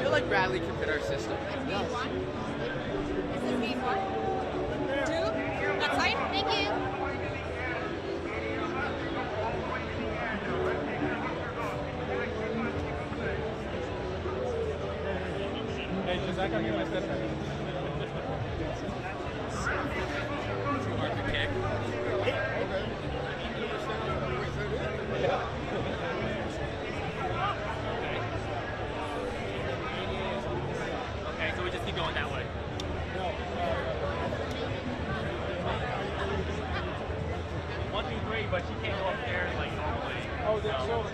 feel like Bradley can fit our system. Yes. Is it B1? 2? That's fine. Thank you. Hey, just I gotta get my step back. Too hard to kick. Okay, so we just keep going that way. 1, 2, 3, but she can't go up there like normally. Oh, that's so.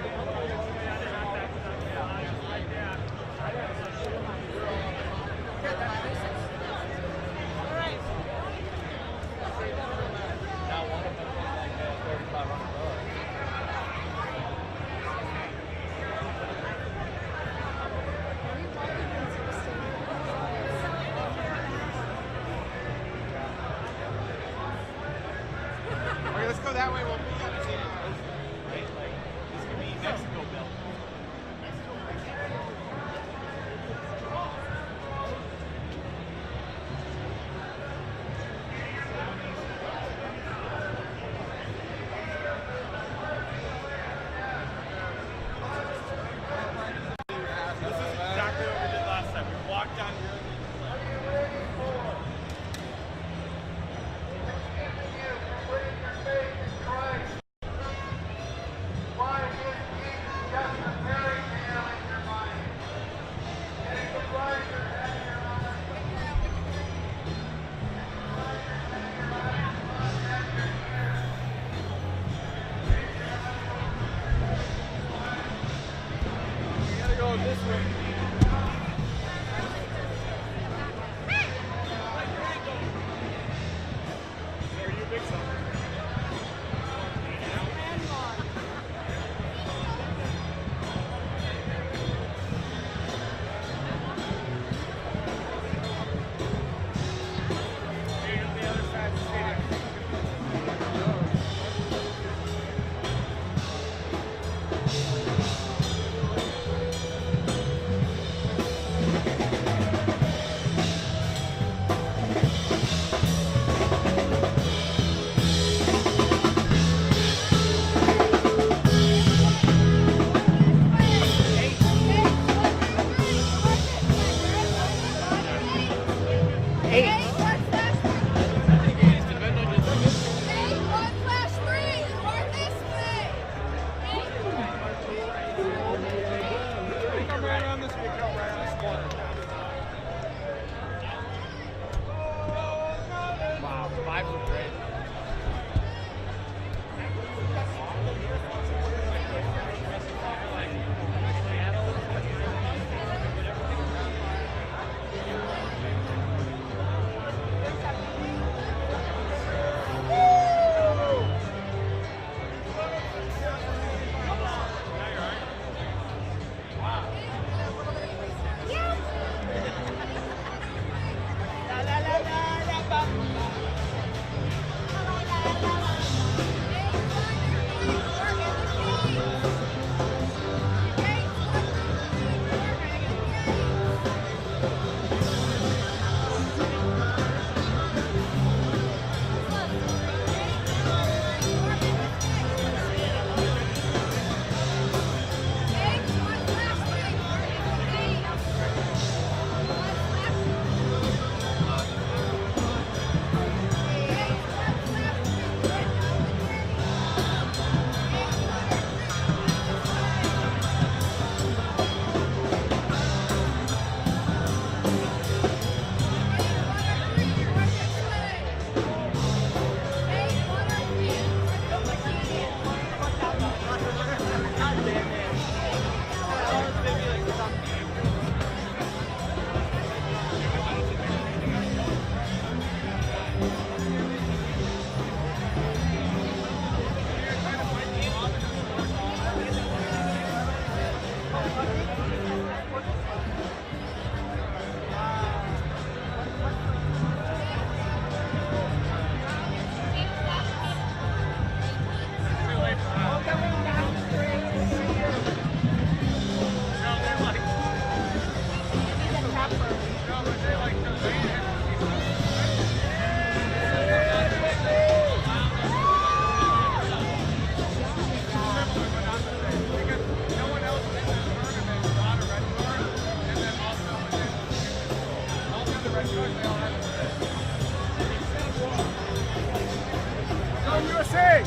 USA!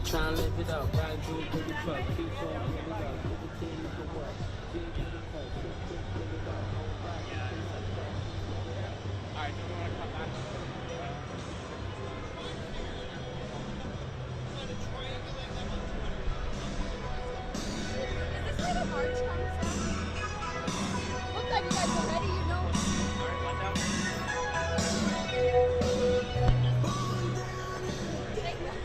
Try and live it up, ride through to the truck, keep on getting it up, to the team to work, dig to the post, get it up, hold back, things like that. Alright, do we want to come back? Is this where the march comes from? Look like you guys are ready, you know. Alright, let down. Take that.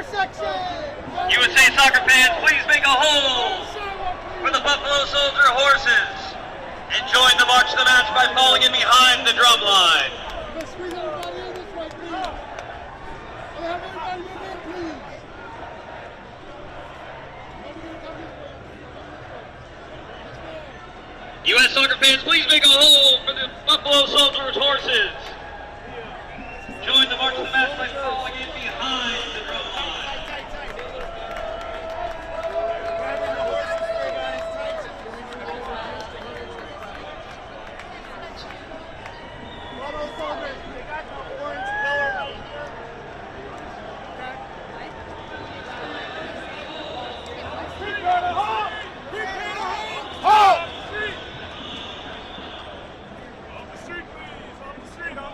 USA soccer fans, please make a hole for the Buffalo Soldier horses. And join the march of the match by falling in behind the drum line. U.S. soccer fans, please make a hole for the Buffalo Soldiers horses. Join the march of the match by falling in behind the drum line. Off the street, please. Off the street.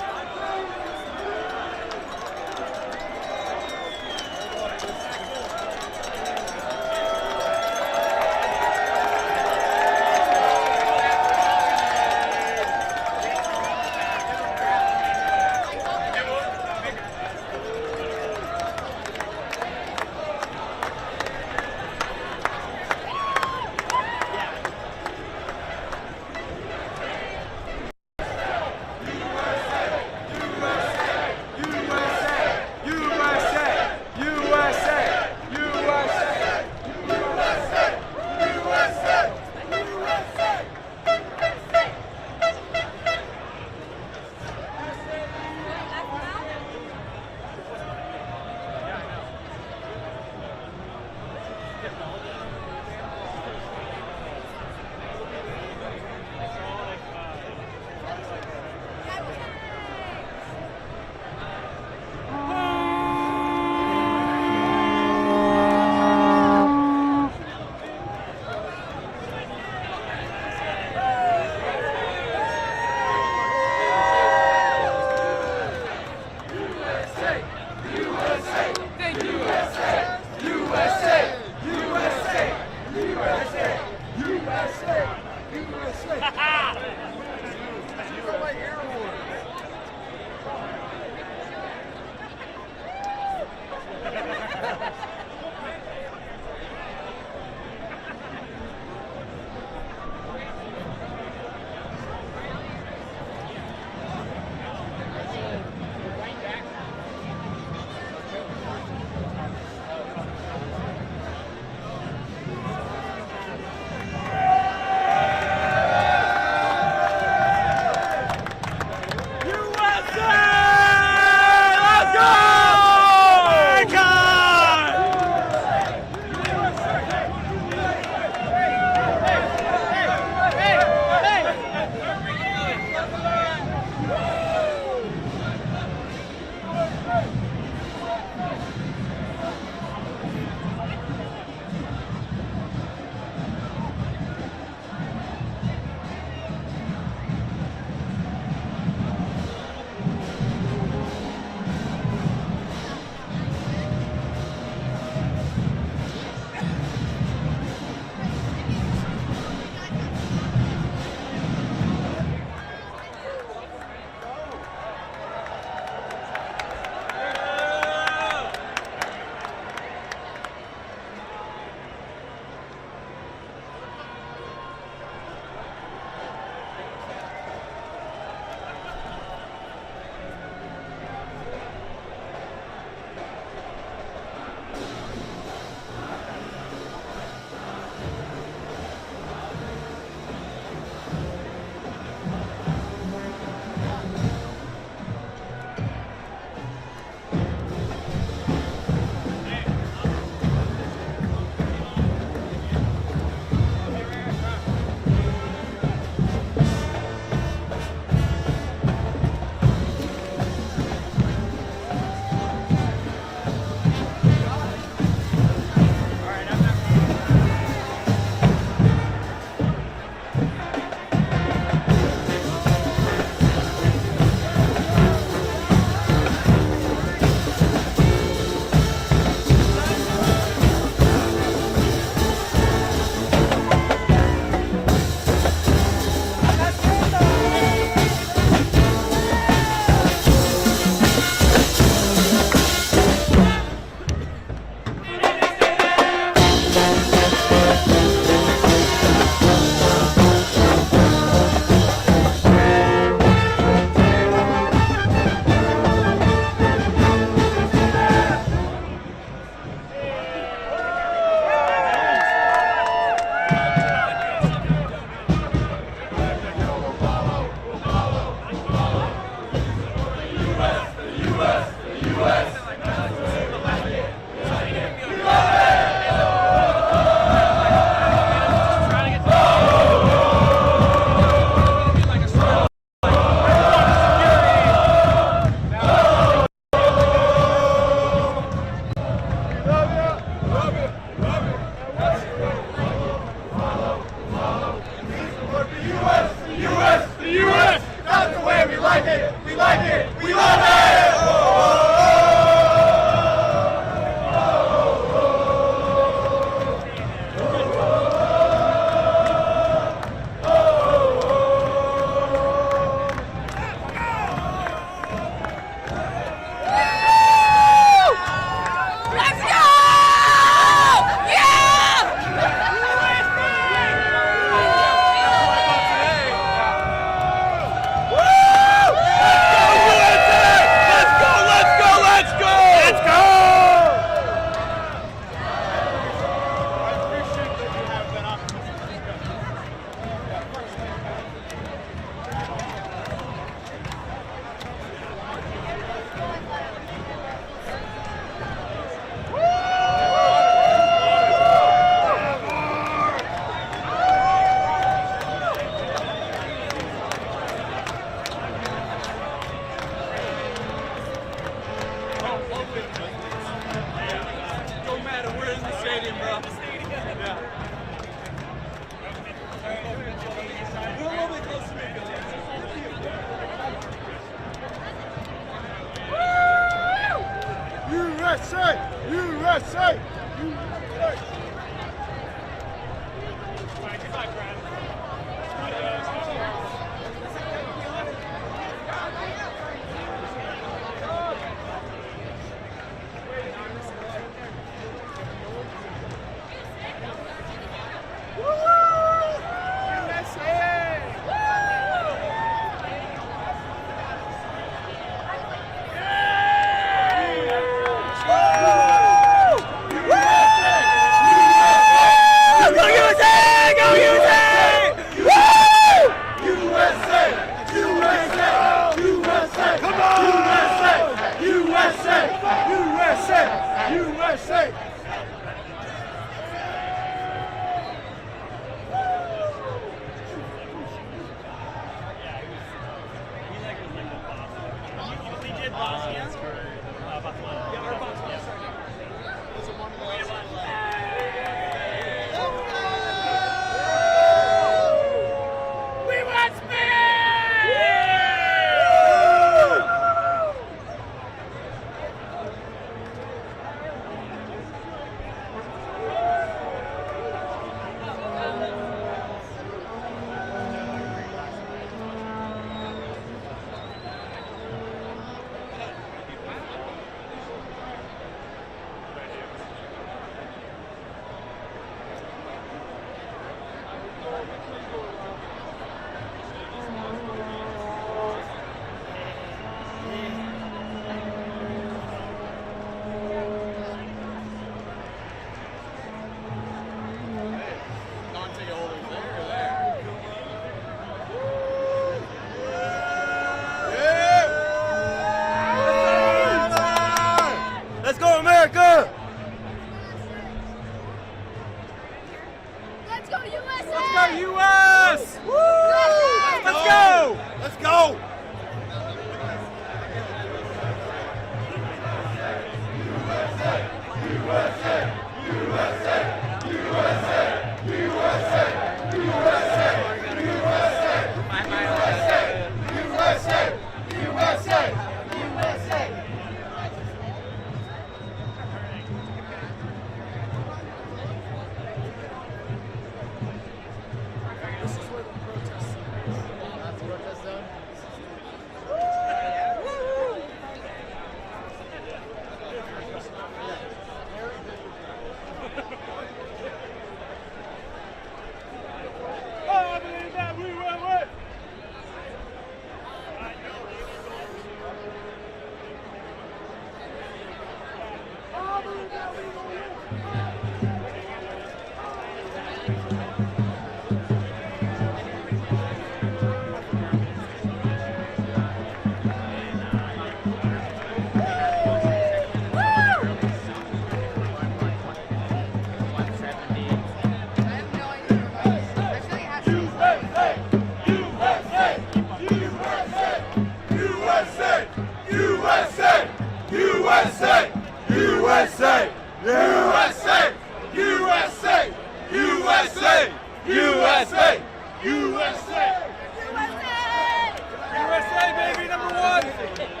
USA, baby, #1!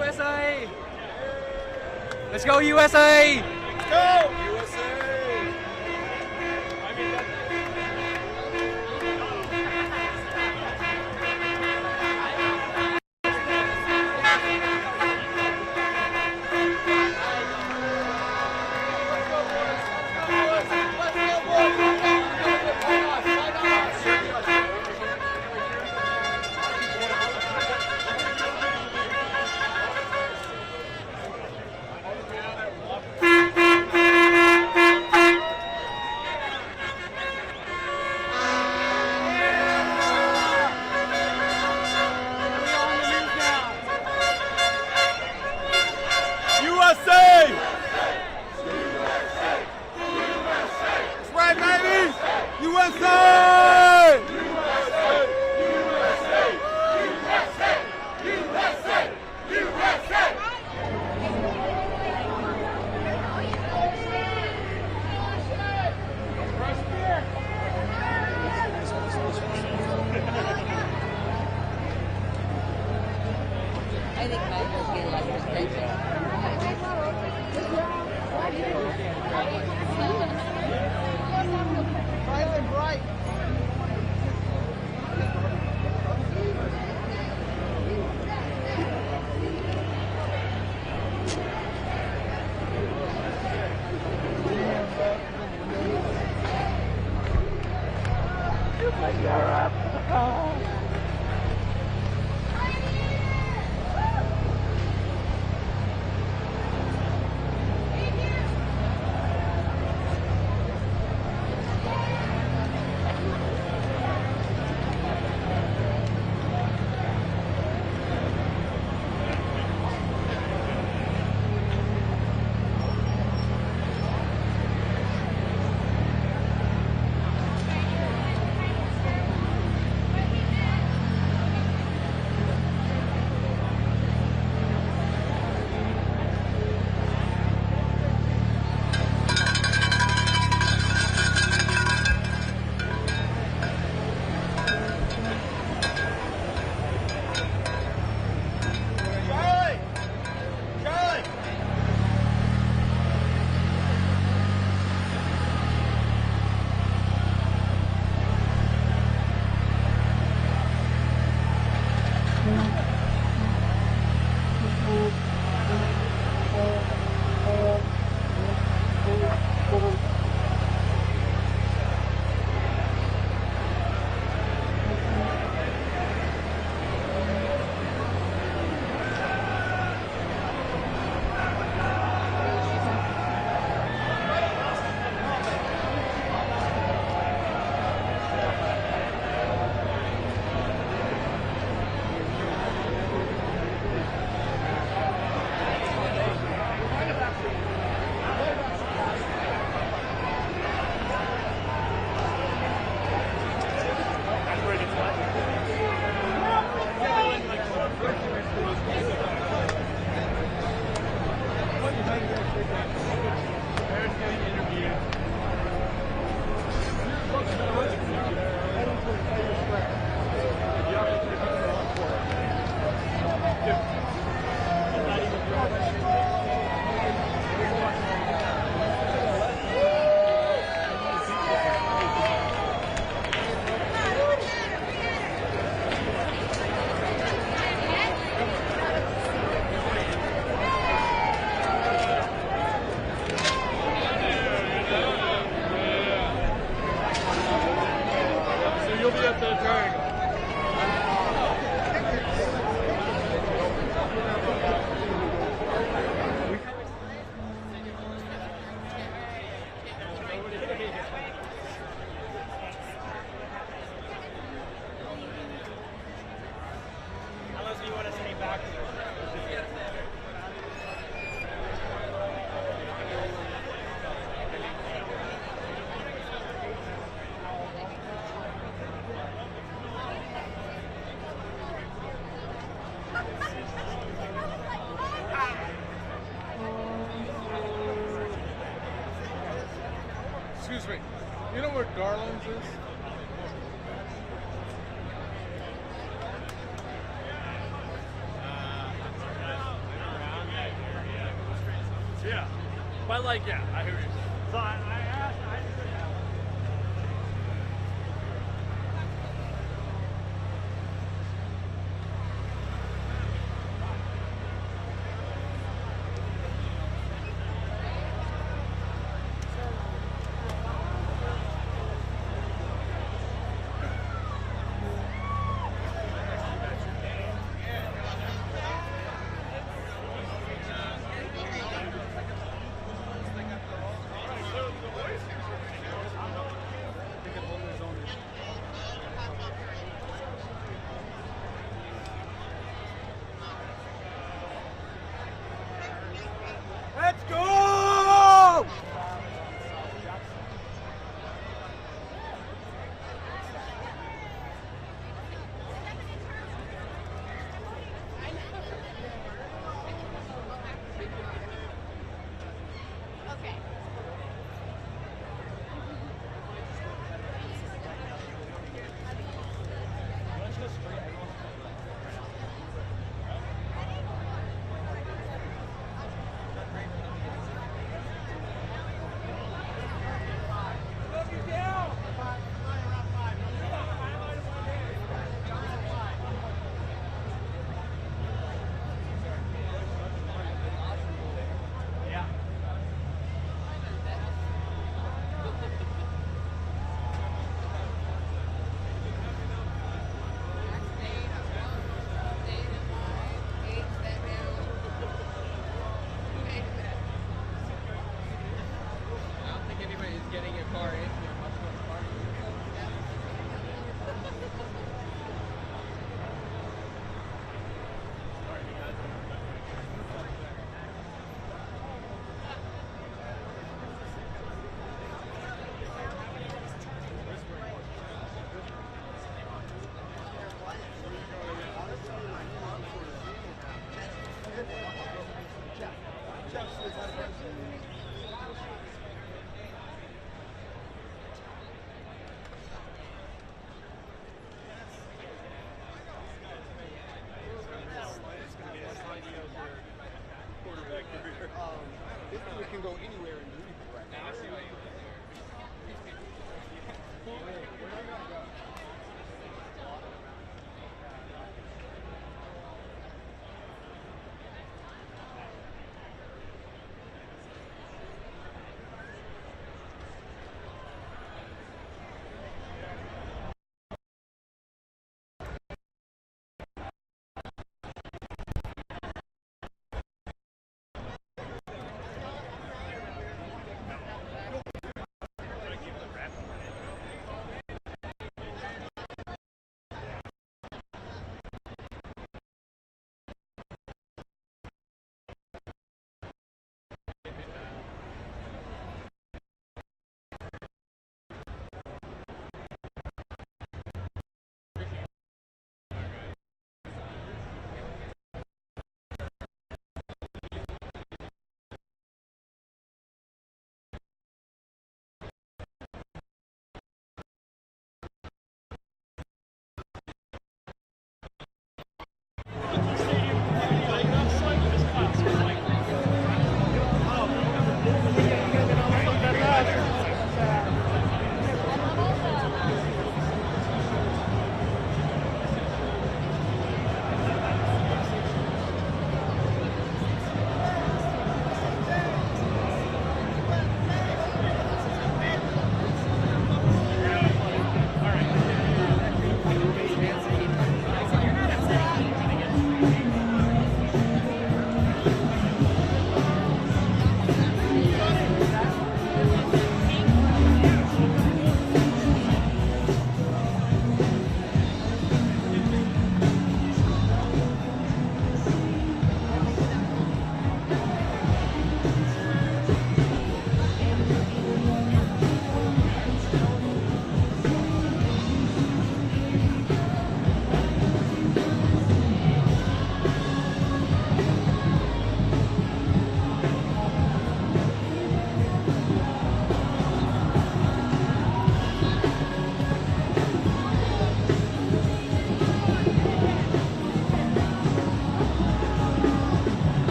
USA! Let's go, USA! Go! USA! I think mine will be like right. Excuse me. You know where Garland's is? But like, yeah, I hear what you're saying. So I asked, I just said that.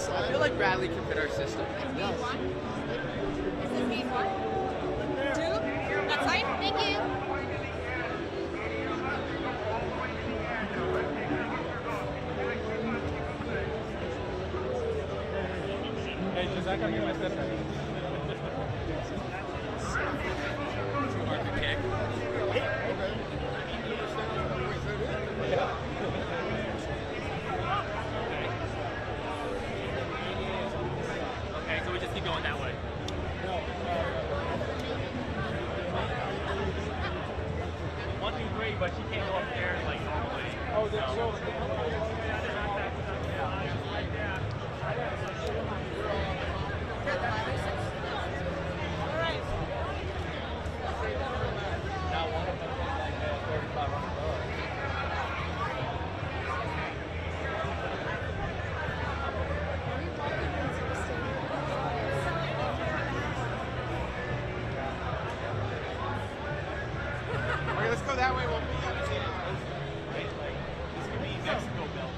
I feel like Bradley can fit our system. B1? Is it B1? 2? That's fine, thank you. Hey, just I gotta get my step back. Too hard to kick. Okay, so we just keep going that way. 1, 2, 3, but she can't go up there like normally. Oh, that's so. Okay, let's go that way. We'll be on the right? Like, this could be Mexico, Belgium.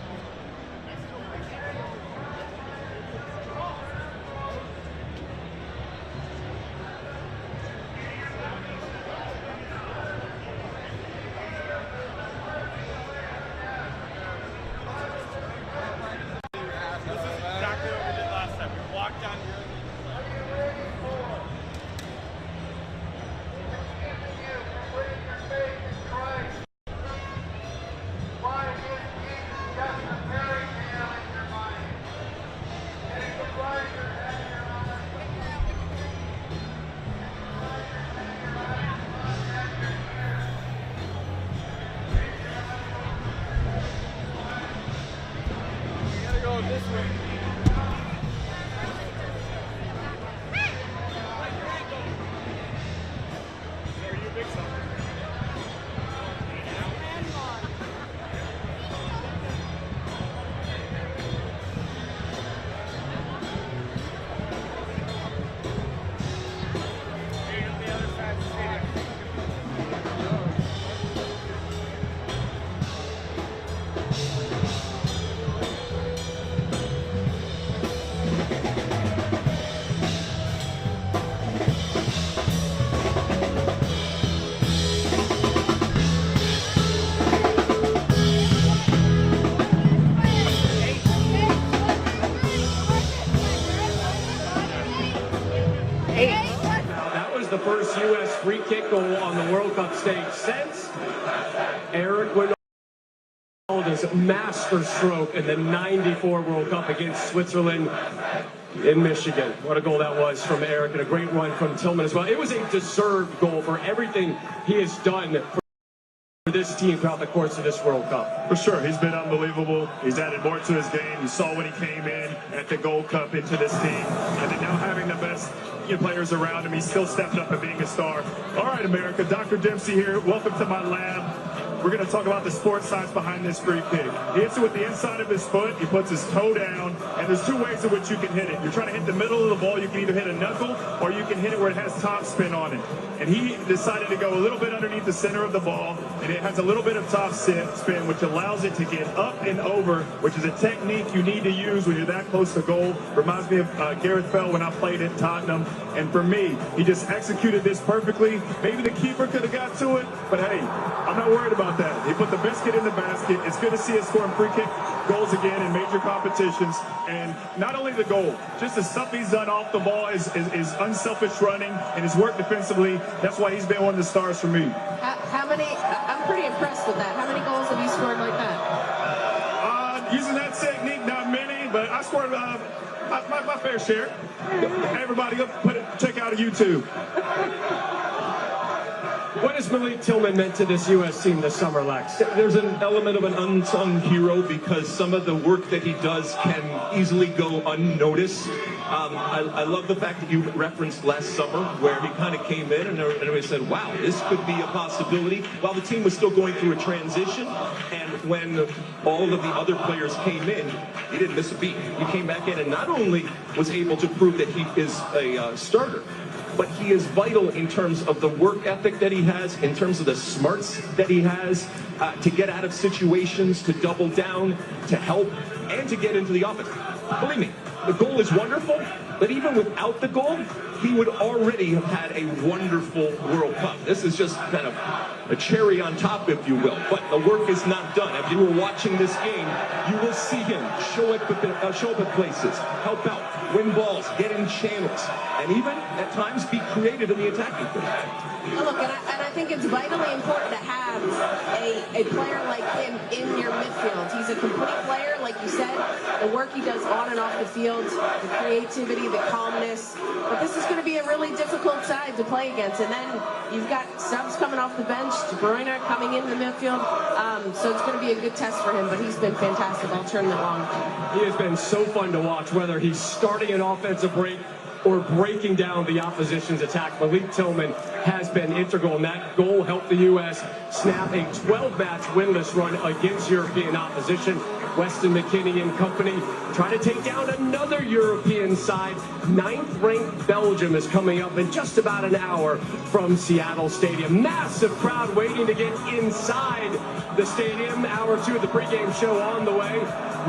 the first U.S. free kick goal on the World Cup stage since Eric Ronaldo's master stroke in the '94 World Cup against Switzerland in Michigan. What a goal that was from Eric, and a great run from Tillman as well. It was a deserved goal for everything he has done for this team throughout the course of this World Cup. For sure, he's been unbelievable. He's added more to his game. You saw when he came in at the Gold Cup into this team, and then now having the best players around him, he's still stepping up and being a star. All right, America, Dr. Dempsey here. Welcome to my lab. We're going to talk about the sports science behind this free kick. He hits it with the inside of his foot. He puts his toe down, and there's two ways in which you can hit it. You're trying to hit the middle of the ball. You can either hit a knuckle, or you can hit it where it has top spin on it. And he decided to go a little bit underneath the center of the ball, and it has a little bit of top spin, which allows it to get up and over, which is a technique you need to use when you're that close to goal. Reminds me of Gareth Bale when I played at Tottenham. And for me, he just executed this perfectly. Maybe the keeper could have got to it, but hey, I'm not worried about that. He put the biscuit in the basket. It's good to see us scoring free kick goals again in major competitions. And not only the goal, just the stuff he's done off the ball is unselfish running and his work defensively. That's why he's been one of the stars for me. How many? I'm pretty impressed with that. How many goals have you scored like that? Using that technique, not many, but I scored my fair share. Everybody, go check out YouTube. What has Malik Tillman meant to this U.S. team this summer, Lex? There's an element of an unsung hero because some of the work that he does can easily go unnoticed. I love the fact that you referenced last summer where he kind of came in and everybody said, wow, this could be a possibility, while the team was still going through a transition. And when all of the other players came in, he didn't miss a beat. He came back in and not only was able to prove that he is a starter, but he is vital in terms of the work ethic that he has, in terms of the smarts that he has to get out of situations, to double down, to help, and to get into the offense. Believe me, the goal is wonderful, but even without the goal, he would already have had a wonderful World Cup. This is just kind of a cherry on top, if you will. But the work is not done. If you were watching this game, you will see him show up at places, help out, win balls, get in channels, and even at times be creative in the attacking phase. Well, look, and I think it's vitally important to have a player like him in your midfield. He's a complete player, like you said. The work he does on and off the field, the creativity, the calmness. But this is going to be a really difficult side to play against. And then you've got subs coming off the bench, Bruyne coming in the midfield. So it's going to be a good test for him, but he's been fantastic all tournament long. He has been so fun to watch, whether he's starting an offensive break or breaking down the opposition's attack. Malik Tillman has been integral, and that goal helped the U.S. snap a 12-match winless run against European opposition. Weston McKennie and company trying to take down another European side. 9th-ranked Belgium is coming up in just about an hour from Seattle Stadium. Massive crowd waiting to get inside the stadium. Hour 2 of the pregame show on the way.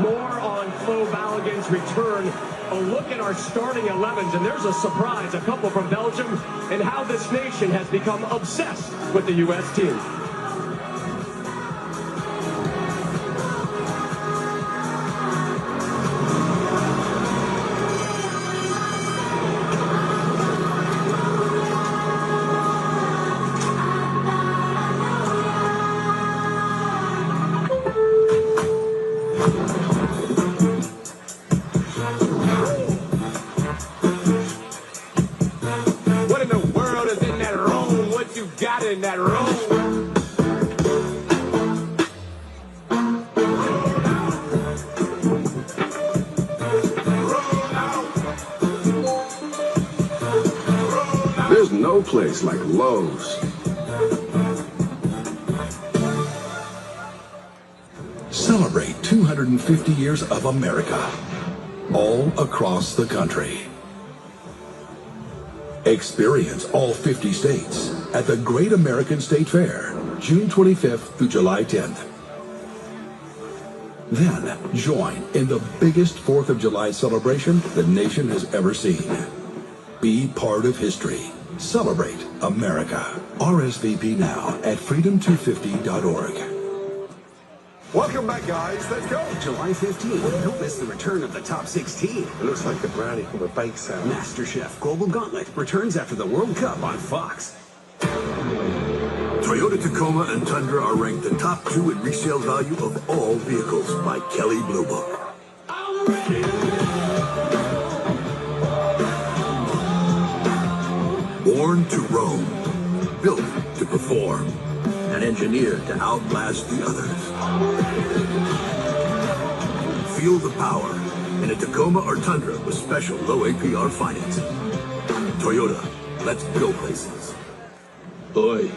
More on Folarin Balogun's return. A look at our starting 11s, and there's a surprise, a couple from Belgium, and how this nation has become obsessed with the U.S. team. In that room. There's no place like Lowe's. Celebrate 250 years of America, all across the country. Experience all 50 states at the Great American State Fair, June 25th through July 10th. Then join in the biggest 4th of July celebration the nation has ever seen. Be part of history. Celebrate America. RSVP now at freedom250.org. Welcome back, guys. Let's go. July 15th. Don't miss the return of the top 16. It looks like the brownie from a bake sale. MasterChef Global Gauntlet returns after the World Cup on Fox. Toyota Tacoma and Tundra are ranked the top 2 in resale value of all vehicles by Kelley Blue Book. Born to roam, built to perform, and engineered to outlast the others. Feel the power in a Tacoma or Tundra with special low APR financing. Toyota, let's go places. Oi.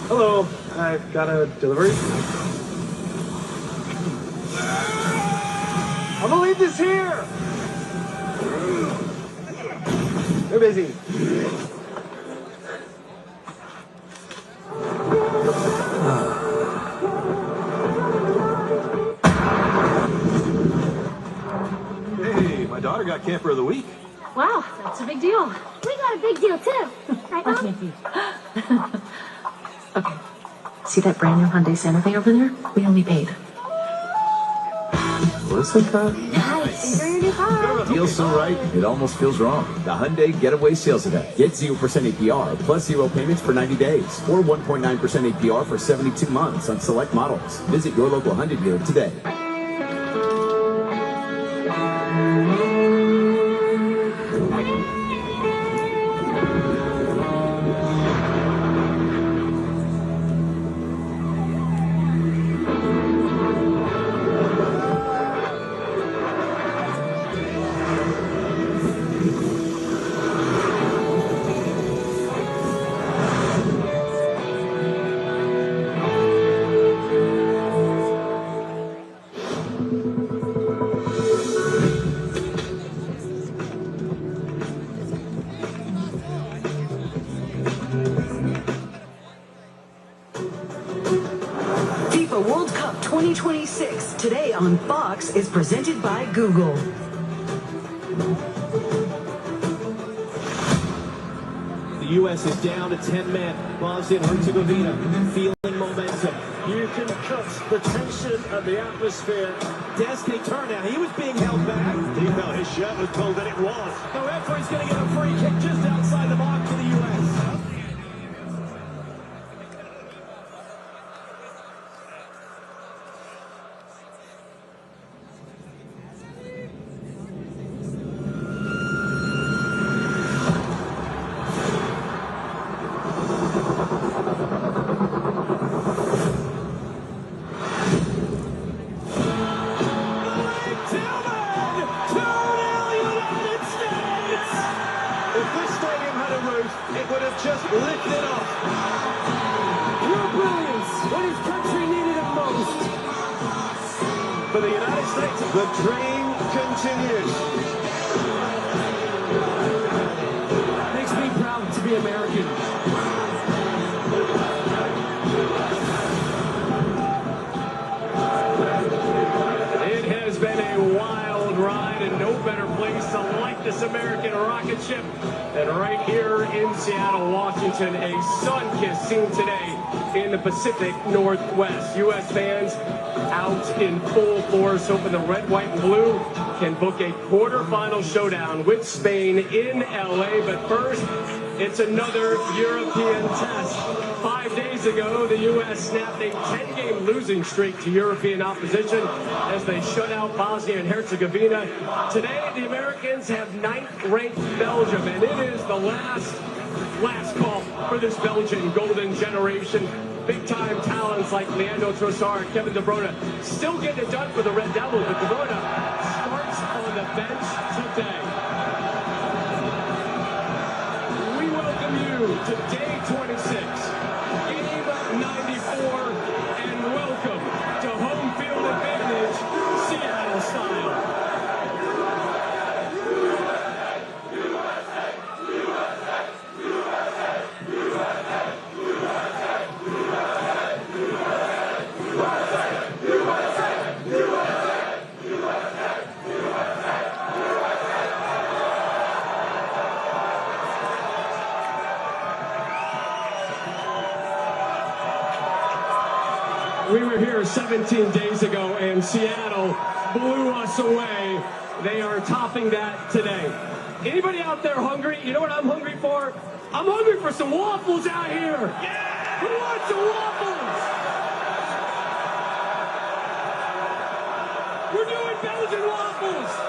Hello, I've got a delivery. I'm gonna leave this here. They're busy. Hey, my daughter got camper of the week. Wow, that's a big deal. We got a big deal too. Right, Mom? Okay. See that brand new Hyundai Santa Fe over there? We only paid. Listen, car. Nice. Enjoy your new car. Feels so right, it almost feels wrong. The Hyundai Getaway Sales Event. Get 0% APR plus 0 payments for 90 days or 1.9% APR for 72 months on select models. Visit your local Hyundai dealer today. FIFA World Cup 2026, today on Fox, is presented by Google. The U.S. is down to 10 men. Bosnia-Herzegovina feeling momentum. You can cut the tension of the atmosphere. Destiny turn now. He was being held back. He felt his shirt was told that it was. The referee's going to get a free kick just outside the mark for the U.S. It would have just lifted off. Pure brilliance when his country needed it most. For the United States, the dream continues. Makes me proud to be American. It has been a wild ride and no better place to light this American rocket ship than right here in Seattle, Washington. A sun-kissed scene today in the Pacific Northwest. U.S. fans out in full force, hoping the red, white, and blue can book a quarterfinal showdown with Spain in L.A. But first, it's another European test. 5 days ago, the U.S. snapped a 10-game losing streak to European opposition as they shut out Bosnia and Herzegovina. Today, the Americans have 9th-ranked Belgium, and it is the last call for this Belgian golden generation. Big-time talents like Leandro Trossard, Kevin De Bruyne still getting it done for the Red Devils, but De Bruyne starts on the bench today. We welcome you to day 26, game 94, and welcome to home field advantage, Seattle style. We were here 17 days ago, and Seattle blew us away. They are topping that today. Anybody out there hungry? You know what I'm hungry for? I'm hungry for some waffles out here. Yeah! Who wants some waffles? We're doing Belgian waffles.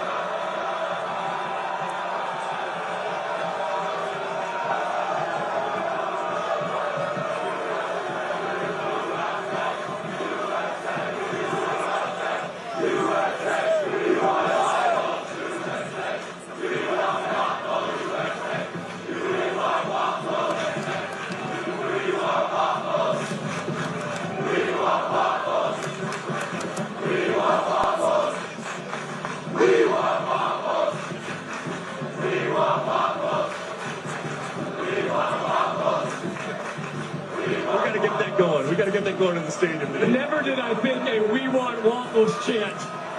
We got to get that going in the stadium today. Never did I think a "We Want Waffles" chant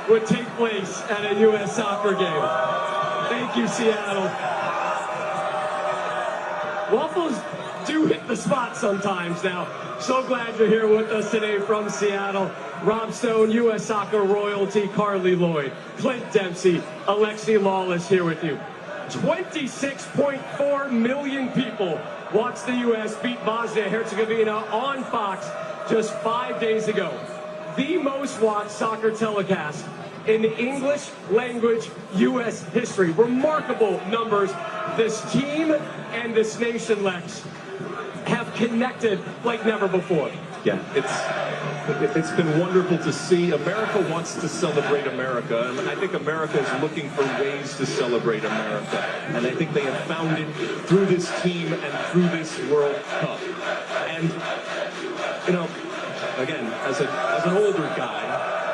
would take place at a U.S. soccer game. Thank you, Seattle. Waffles do hit the spot sometimes now. So glad you're here with us today from Seattle. Rob Stone, U.S. soccer royalty, Carly Lloyd, Clint Dempsey, Alexi Lawless here with you. 26.4 million people watched the U.S. beat Bosnia-Herzegovina on Fox just 5 days ago. The most watched soccer telecast in English language U.S. history. Remarkable numbers. This team and this nation, Lex, have connected like never before. Yeah, it's been wonderful to see. America wants to celebrate America, and I think America is looking for ways to celebrate America. And I think they have found it through this team and through this World Cup. And, you know, again, as an older guy,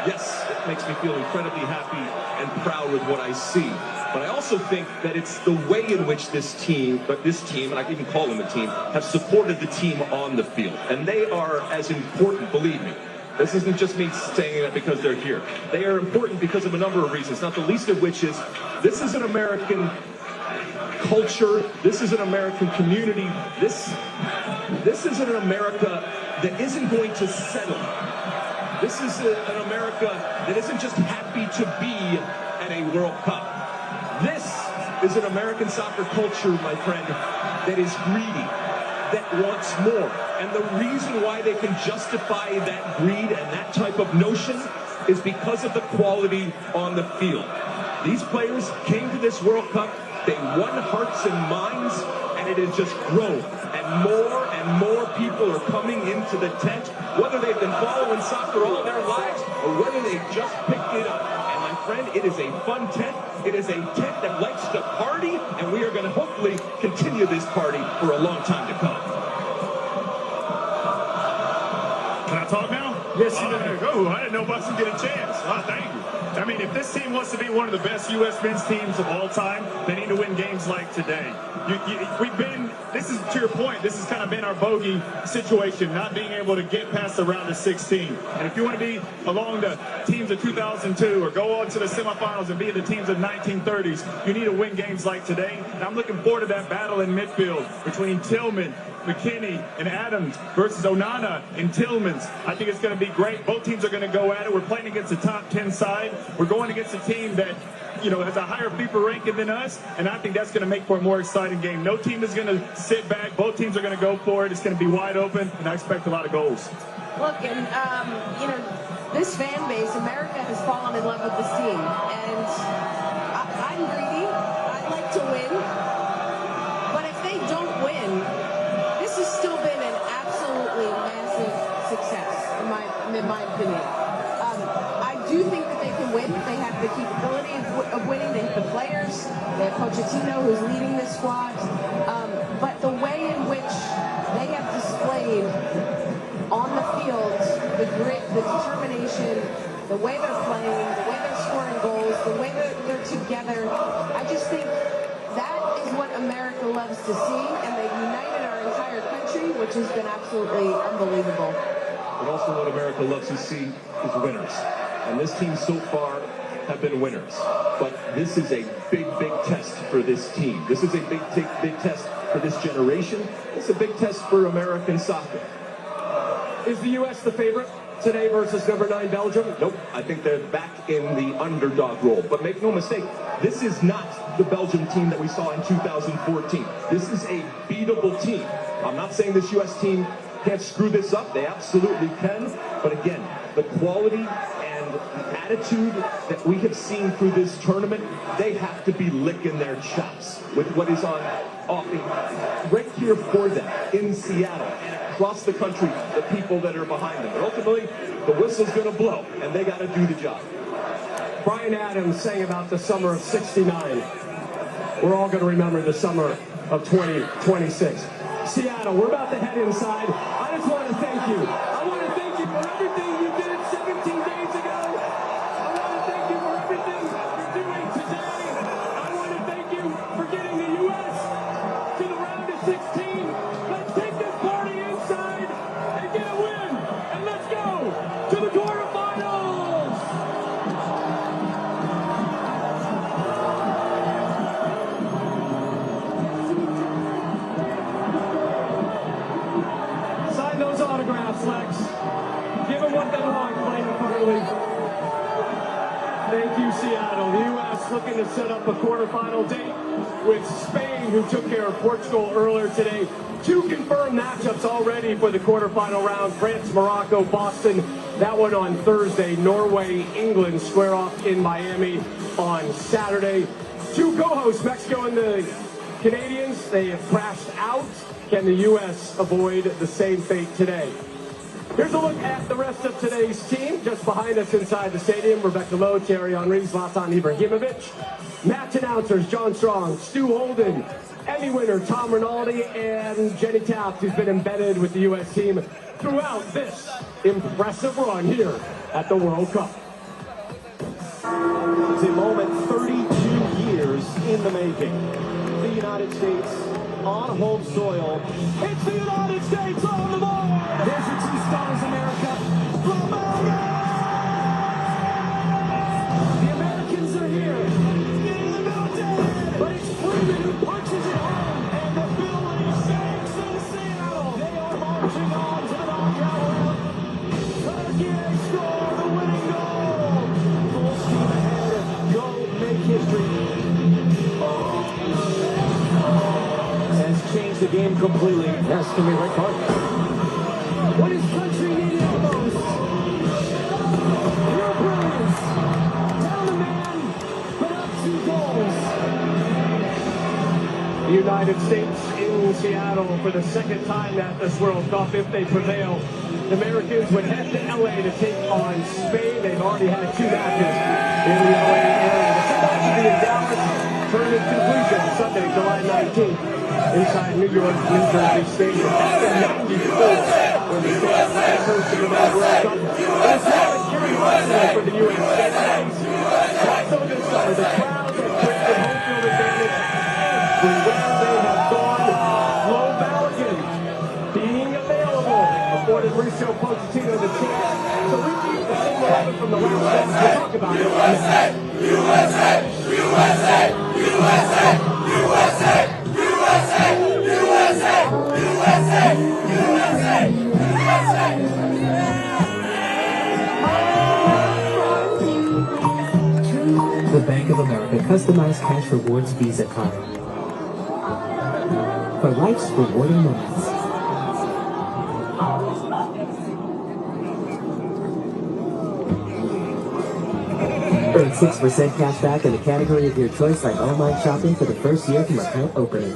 yes, it makes me feel incredibly happy and proud with what I see. But I also think that it's the way in which this team, and I can even call them a team, have supported the team on the field. And they are as important, believe me. This isn't just me saying that because they're here. They are important because of a number of reasons, not the least of which is this is an American culture. This is an American community. This is an America that isn't going to settle. This is an America that isn't just happy to be at a World Cup. This is an American soccer culture, my friend, that is greedy, that wants more. And the reason why they can justify that greed and that type of notion is because of the quality on the field. These players came to this World Cup, they won hearts and minds, and it has just grown. And more people are coming into the tent, whether they've been following soccer all their lives or whether they've just picked it up. And my friend, it is a fun tent. It is a tent that likes to party, and we are going to hopefully continue this party for a long time to come. Can I talk now? Yes, you may. Oh, I didn't know Boston get a chance. Oh, thank you. I mean, if this team wants to be one of the best U.S. men's teams of all time, they need to win games like today. This is to your point, this has kind of been our bogey situation, not being able to get past the round of 16. And if you want to be along the teams of 2002 or go on to the semifinals and be the teams of 1930s, you need to win games like today. And I'm looking forward to that battle in midfield between Tillman, McKinney, and Adams versus Onana and Tillmans. I think it's going to be great. Both teams are going to go at it. We're playing against a top 10 side. We're going against a team that, has a higher FIFA ranking than us, and I think that's going to make for a more exciting game. No team is going to sit back. Both teams are going to go for it. It's going to be wide open, and I expect a lot of goals. Look, and, this fan base, America has fallen in love with this team, and I'm greedy. I'd like to win, but if they don't win, this has still been an absolutely massive success, in my opinion. I do think that they can win. They have the capability of winning. They have the players. They have Pochettino, who's leading this squad. But the way in which they have displayed on the field the grit, the determination, the way they're playing, the way they're scoring goals, the way they're together, I just think that is what America loves to see, and they've united our entire country, which has been absolutely unbelievable. But also what America loves to see is winners. And this team so far have been winners. But this is a big, big test for this team. This is a big test for this generation. It's a big test for American soccer. Is the U.S. the favorite? today versus number 9 Belgium? Nope, I think they're back in the underdog role. But make no mistake, this is not the Belgium team that we saw in 2014. This is a beatable team. I'm not saying this U.S. team can't screw this up. They absolutely can. But again, the quality and the attitude that we have seen through this tournament, they have to be licking their chops with what is on right here for them in Seattle and across the country, the people that are behind them. But ultimately, the whistle's going to blow, and they got to do the job. Brian Adams sang about the summer of '69. We're all going to remember the summer of 2026. Seattle, we're about to head inside. I just want to thank you. I want to thank you for everything you did 17 days ago. I want to thank you for everything you're doing today. I want to thank you for getting the U.S. to the round of 16. Let's take this party inside and get a win. And let's go to the quarterfinals. Sign those autographs, Lex. Give them what they want, playing the Premier League. Thank you, Seattle. The U.S. looking to set up a quarterfinal date with Spain, who took care of Portugal earlier today. 2 confirmed matchups already for the quarterfinal round. France, Morocco, Boston. That one on Thursday. Norway, England square off in Miami on Saturday. 2 co-hosts, Mexico and the Canadians. They have crashed out. Can the U.S. avoid the same fate today? Here's a look at the rest of today's team. Just behind us inside the stadium, Rebecca Lowe, Thierry Henry, Zlatan Ibrahimovic. Match announcers, John Strong, Stu Holden, Emmy winner Tom Rinaldi, and Jenny Taft, who's been embedded with the U.S. team throughout this impressive run here at the World Cup. It's a moment 32 years in the making. The United States on home soil. It's the United States on the board! There's your 2 stars, America. The Americans are here. In the building. But it's Freeman who punches it home. And the building shakes in Seattle. They are marching on to the knockout round. Turkey score the winning goal. Full steam ahead. Go make history. Has changed the game completely. Yes, to me, right card. What his country needed the most. Your brilliance. Down the man, but up 2 goals. The United States in Seattle for the 2nd time at this World Cup. If they prevail, the Americans would head to LA to take on Spain. They've already had 2 matches in the LA area. The 2 matches will be in Dallas. Tournament conclusion Sunday, July 19th. Inside New York, New Jersey Stadium. Back in 94, when the States last hosted the World Cup. It's not a curiosity for the U.S. States. Also this summer, the crowds have created home field advantage everywhere they have gone. Flo Balogun being available afforded Mauricio Pochettino the chance to repeat the same 11 from the last match. We'll talk about it. USA! USA! USA! USA! USA! The Bank of America customized cash rewards Visa card for life's rewarding moments. Earn 6% cash back in the category of your choice, like online shopping, for the first year from account opening.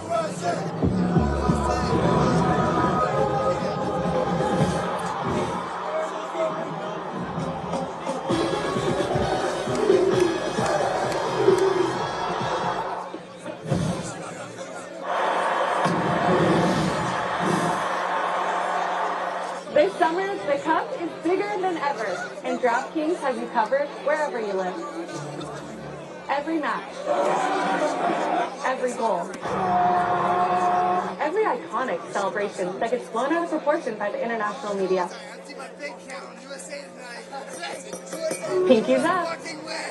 This summer, the Cup is bigger than ever, and DraftKings has you covered wherever you live. Every match, every goal, every iconic celebration that gets blown out of proportion by the international media. Pinkies up.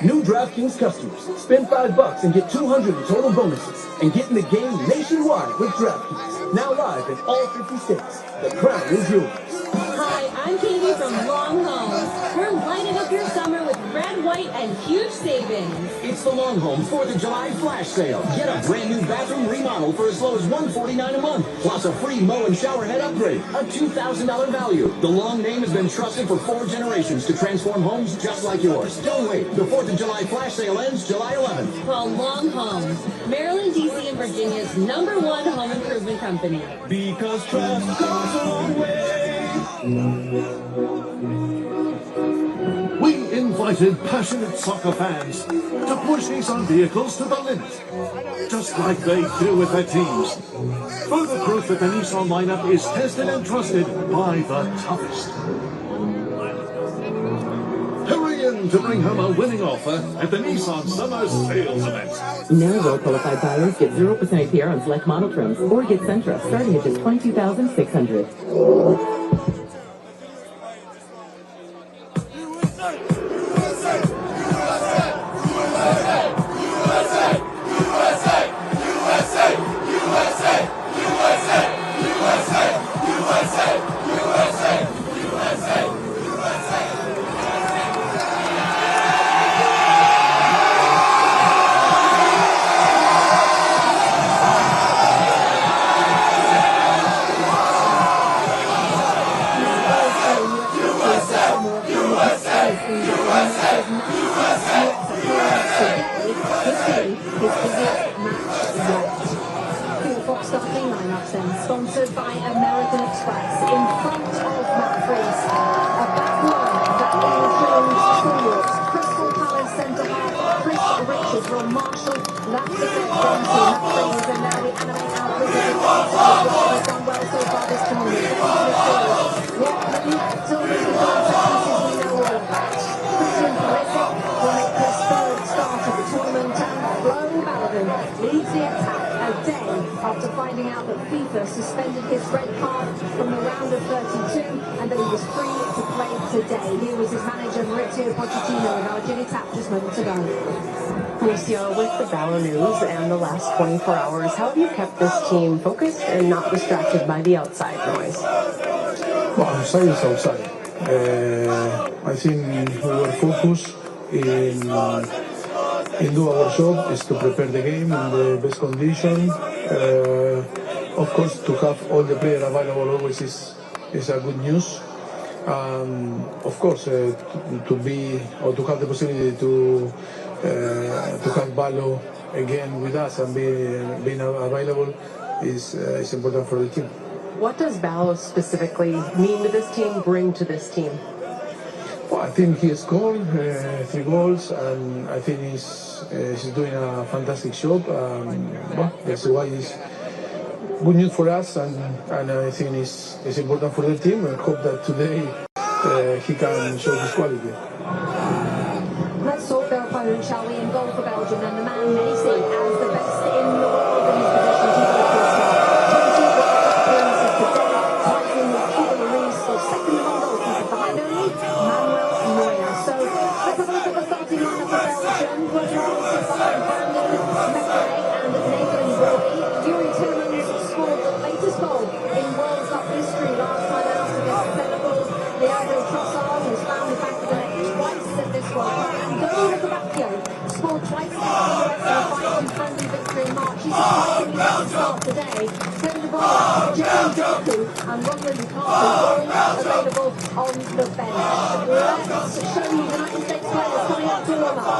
New DraftKings customers, spend $5 and get $200 in total bonuses, and get in the game nationwide with DraftKings. Now live in all 50 states. The crown is yours. Hi, I'm Katie from Long Home. delight and huge savings. It's the Long Home 4th of July flash sale. Get a brand new bathroom remodel for as low as $149 a month, plus a free mow and shower head upgrade, a $2,000 value. The Long name has been trusted for 4 generations to transform homes just like yours. Don't wait. The 4th of July flash sale ends July 11th. Call Long Homes, Maryland, D.C., and Virginia's #1 home improvement company. Because trust goes a long way. We invited passionate soccer fans to push Nissan vehicles to the limit, just like they do with their teams. Further proof that the Nissan lineup is tested and trusted by the toughest. Hurry in to bring home a winning offer at the Nissan Summer Sales Event. Now well-qualified buyers get 0% APR on select model trims or get Sentra starting at just $22,600. Sponsored by American Express in front of Matt Freese. A back line that includes Stalwarts, Crystal Palace centre-half, Chris Richards, Ron Marshall, that's the next one to Matt Freese, and now the animate out visiting has done well so far this tournament. What many television contests we know all about. Christian Pulisic will make his 3rd start of the tournament, and Folarin Balogun leads the attack a day after finding out that FIFA suspended his red card from the round of 32 and that he was free to play today. Here was his manager, Mauricio Pochettino, in our Jimmy Tap just moments ago. Mauricio, with the Balo news and the last 24 hours, how have you kept this team focused and not distracted by the outside noise? Well, outside is outside. I think we were focused in do our job, is to prepare the game in the best condition. Of course, to have all the players available always is a good news. Of course, to be or to have the possibility to have Balo again with us and being available is important for the team. What does Balo specifically mean to this team, bring to this team? Well, I think he scored 3 goals, and I think he's doing a fantastic job. Well, that's why it's good news for us, and I think it's important for the team. I hope that today he can show his quality. Let's talk their opponent, shall we? In goal for Belgium, and the man many see as the best in the world in his position. He's got a second among goalkeepers, behind only Neuer. So let's have a look at the starting lineup for Belgium. Pochettino behind Brandon, Mekere and Nathan Bruyne. Yuri Tillmans scored the latest goal in World Cup history last time out against Senegal. Leandro Trossard has found the back of the net twice at this World Cup. And Dominic Bacchio scored twice against the US in a 5-2 friendly victory in March. He's surprisingly got to start today. Kevin De Bruyne, Jeremy Doku and Romelu Lukaku all available on the bench. Let's show you the United States players coming up to warm up.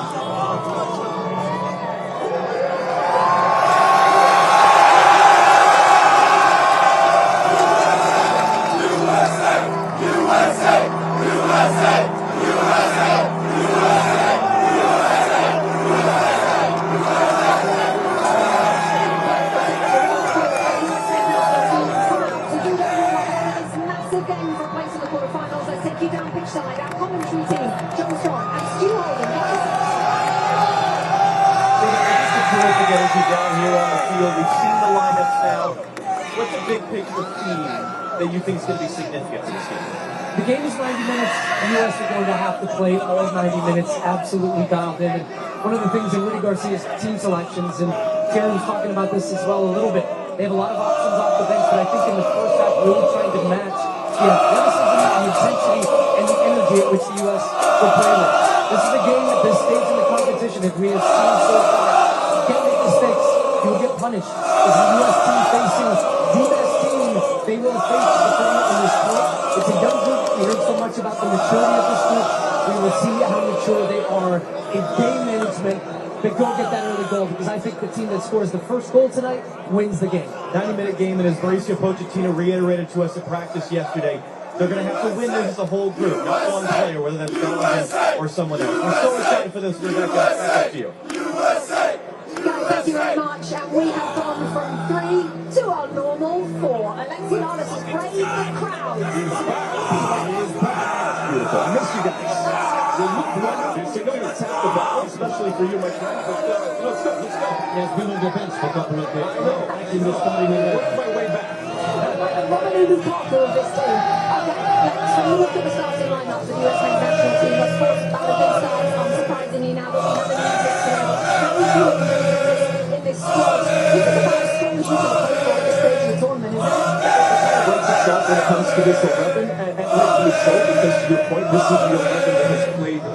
Down here on the field, we've seen the lineups now. What's a big picture theme that you think is going to be significant for this game? The game is 90 minutes. The U.S. are going to have to play all 90 minutes absolutely dialed in. And one of the things in Rudy Garcia's team selections, and Terry was talking about this as well a little bit, they have a lot of options off the bench, but I think in the first half really trying to match the athleticism, the intensity, and the energy at which the U.S. will play with. This is a game at this stage in the competition, if we have seen so far, you can't make mistakes. You will get punished. This is the U.S. team facing the best team they will face the tournament in this sport. It's a young group. We heard so much about the maturity of this group. We will see how mature they are in game management. But go get that early goal, because I think the team that scores the first goal tonight wins the game. 90-minute game, and as Mauricio Pochettino reiterated to us at practice yesterday, they're going to have to win this as a whole group, not one player, whether that's Belgium or someone else. We're so excited for this, Rebecca. Back to you. Guys, thank you very much. And we have gone from 3 to our normal 4. Alexi Lalas has braved the crowd. Beautiful. I miss you guys. Well, look what you're going to attack the ball, especially for you, my friend. But let's go. He has been on the bench for a couple of days. I know. Back in the starting Work my way back. Romelu Lukaku of this team. Okay, let's have a look at the starting lineup for the US men's national team. Of course, Balogun starts, unsurprisingly now that we have a new player. Very few in this squad. This is about exposure to the football at this stage of the tournament, isn't it? Breaks itself when it comes to this 11, and rightfully so, because to your point, this is the 11 that has played the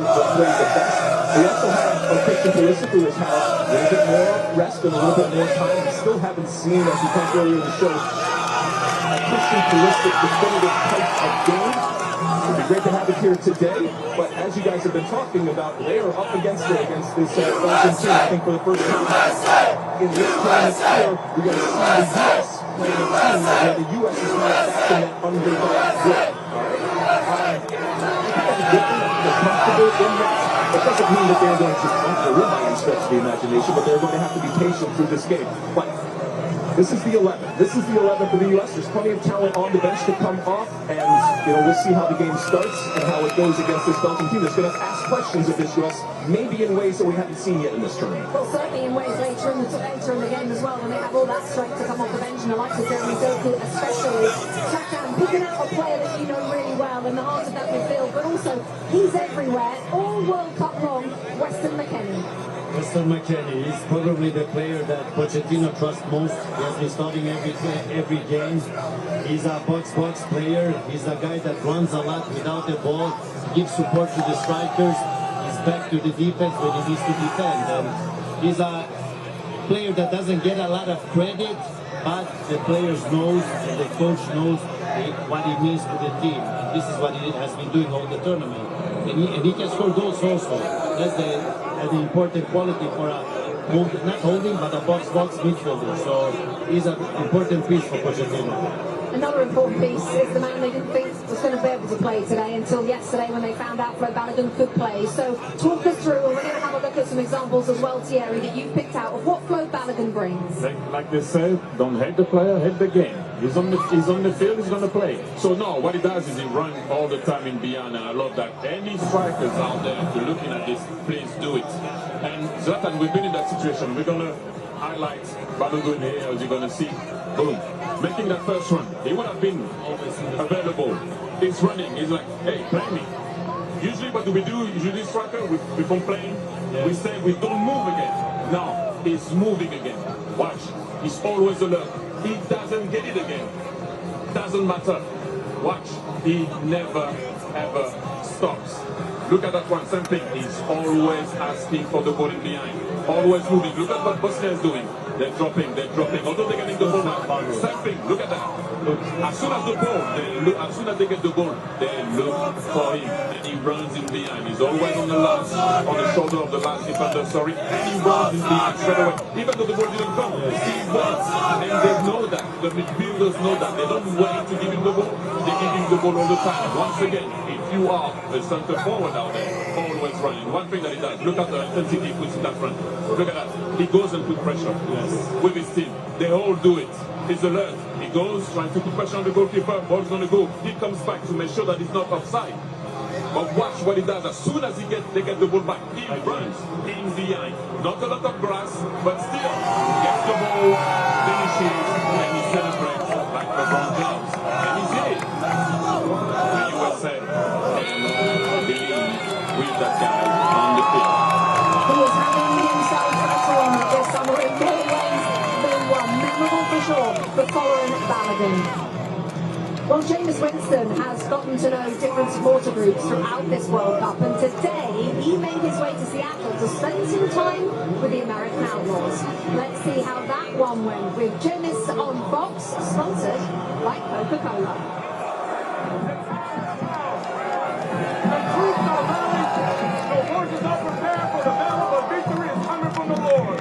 best. We also have a Christian Pulisic who has had a little bit more rest and a little bit more time. We still haven't seen, as we talked earlier in the show, a Christian Pulisic definitive type of game. It would be great to have it here today, but as you guys have been talking about, they are up against this Belgian team. I think for the first time in this tournament here, we're going to see the U.S. playing a team where the U.S. is not back in that underdog role. They're comfortable in that. It doesn't mean that they're going to win by any stretch of the imagination, but they're going to have to be patient through this game. But this is the 11. This is the 11 for the U.S. There's plenty of talent on the bench to come off, and we'll see how the game starts and how it goes against this Belgian team that's going to ask questions of this U.S. maybe in ways that we haven't seen yet in this tournament. Well, certainly in ways later in the game as well, when they have all that strength to come off the bench, and the likes of Jeremy Doku especially. Saka picking out a player that you know really well in the heart of that midfield, but also he's everywhere, all World Cup long, Weston McKennie. Weston McKennie is probably the player that Pochettino trusts most. He has been starting every game. He's a box player. He's a guy that runs a lot without the ball, gives support to the strikers. He's back to the defense when he needs to defend. And he's a player that doesn't get a lot of credit, but the players knows and the coach knows what he means to the team. And this is what he has been doing all the tournament. And he can score goals also. That's the important quality for a not holding, but a box midfielder. So he's an important piece for Pochettino. Another important piece is the man they didn't think was going to be able to play today until yesterday when they found out Folarin Balogun could play. So talk us through, and we're going to have a look at some examples as well, Thierry, that you picked out of what Folarin Balogun brings. Like they said, don't hate the player, hate the game. He's on the field, he's going to play. So no, what he does is he runs all the time in beyond, and I love that. Any strikers out there, if you're looking at this, please do it. And Zlatan, we've been in that situation. We're going to highlight Balogun here, as you're going to see. Boom. Making that first run. He would have been available. He's running. He's like, hey, play me. Usually, what do? Usually, striker, we complain. Yeah. We say we don't move again. Now, he's moving again. Watch. He's always alert. He doesn't get it again. Doesn't matter. Watch. He never, ever stops. Look at that one. Same thing. He's always asking for the ball in behind. Always moving. Look at what Bosnia is doing. They're dropping. Although they're getting the ball back. Same thing. Look at that. Look. As soon as they get the ball, they look for him. And he runs in behind. He's always on the shoulder of the last defender, and he runs in behind straight away. Even though the ball didn't come, he runs. And they know that. The midfielders know that. They don't wait to give him the ball. They give him the ball all the time. Once again, if you are a center forward out there, always running. One thing that he does, look at the intensity he puts in that front. Look at that. He goes and puts pressure with his team. They all do it. He's alert. He goes, trying to put pressure on the goalkeeper. Ball's going to go. He comes back to make sure that he's not offside. But watch what he does. As soon as they get the ball back, he runs in behind. Not a lot of grass, but still gets the ball, finishes, and he celebrates like LeBron James. And he's here. The USA can believe with that guy on the field. He is having himself a tournament this summer in more ways than one. Memorable for sure for Folarin Balogun. Well, Jameis Winston has gotten to know different supporter groups throughout this World Cup, and today he made his way to Seattle to spend some time with the American Outlaws. Let's see how that one went with Jameis on Fox, sponsored by Coca-Cola. The troops are rallied, the horses are prepared for the battle, but victory is coming from the Lord.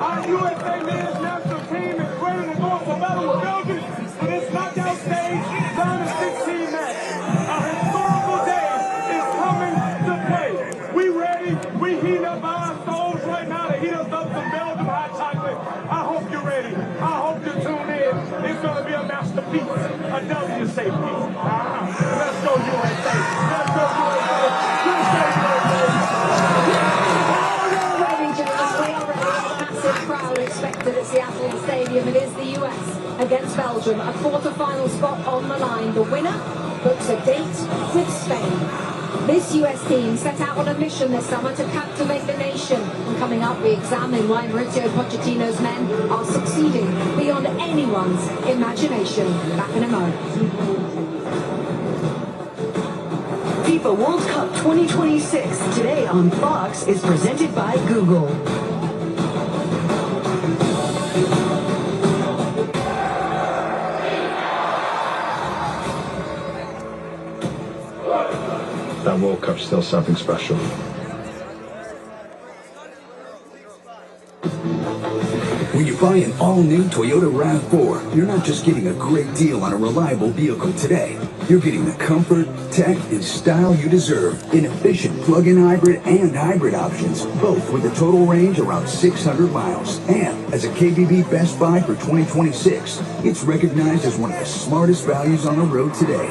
Our USA men's national team is ready to go for battle with Belgium for this knockout stage, round of 16 match. A historical day is coming to play. We ready? We heat up our souls right now to heat us up some Belgium hot chocolate. I hope you're ready. I hope you tune in. It's going to be a masterpiece. A W safe piece. Let's go USA. Let's go USA. Let's go USA. Massive crowd expected at Seattle Stadium. It is the US against Belgium, a quarter-final spot on the line. The winner books a date with Spain. This US team set out on a mission this summer to captivate the nation. And coming up, we examine why Mauricio Pochettino's men are succeeding beyond anyone's imagination. Back in a moment. FIFA World Cup 2026 today on Fox is presented by Google. That World Cup's still something special. When you buy an all-new Toyota RAV4, you're not just getting a great deal on a reliable vehicle today. You're getting the comfort, tech, and style you deserve in efficient plug-in hybrid and hybrid options, both with a total range around 600 miles. And as a KBB Best Buy for 2026, it's recognized as one of the smartest values on the road today.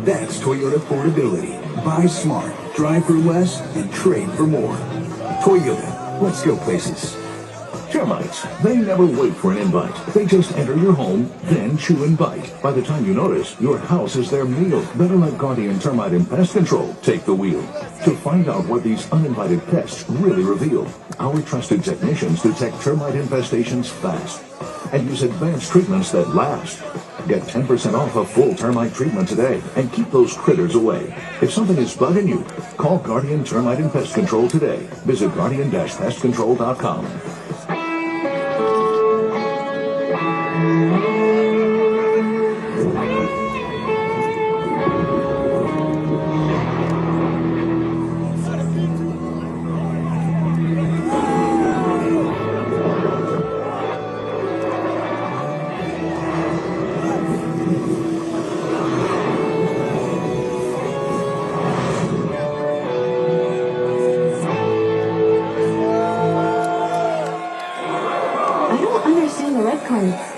That's Toyota affordability. Buy smart, drive for less, and trade for more. Toyota, let's go places. Termites, they never wait for an invite. They just enter your home, then chew and bite. By the time you notice, your house is their meal. Better let Guardian Termite and Pest Control take the wheel. To find out what these uninvited pests really reveal, our trusted technicians detect termite infestations fast and use advanced treatments that last. Get 10% off a full termite treatment today and keep those critters away. If something is bugging you, call Guardian Termite and Pest Control today. Visit guardian-pestcontrol.com.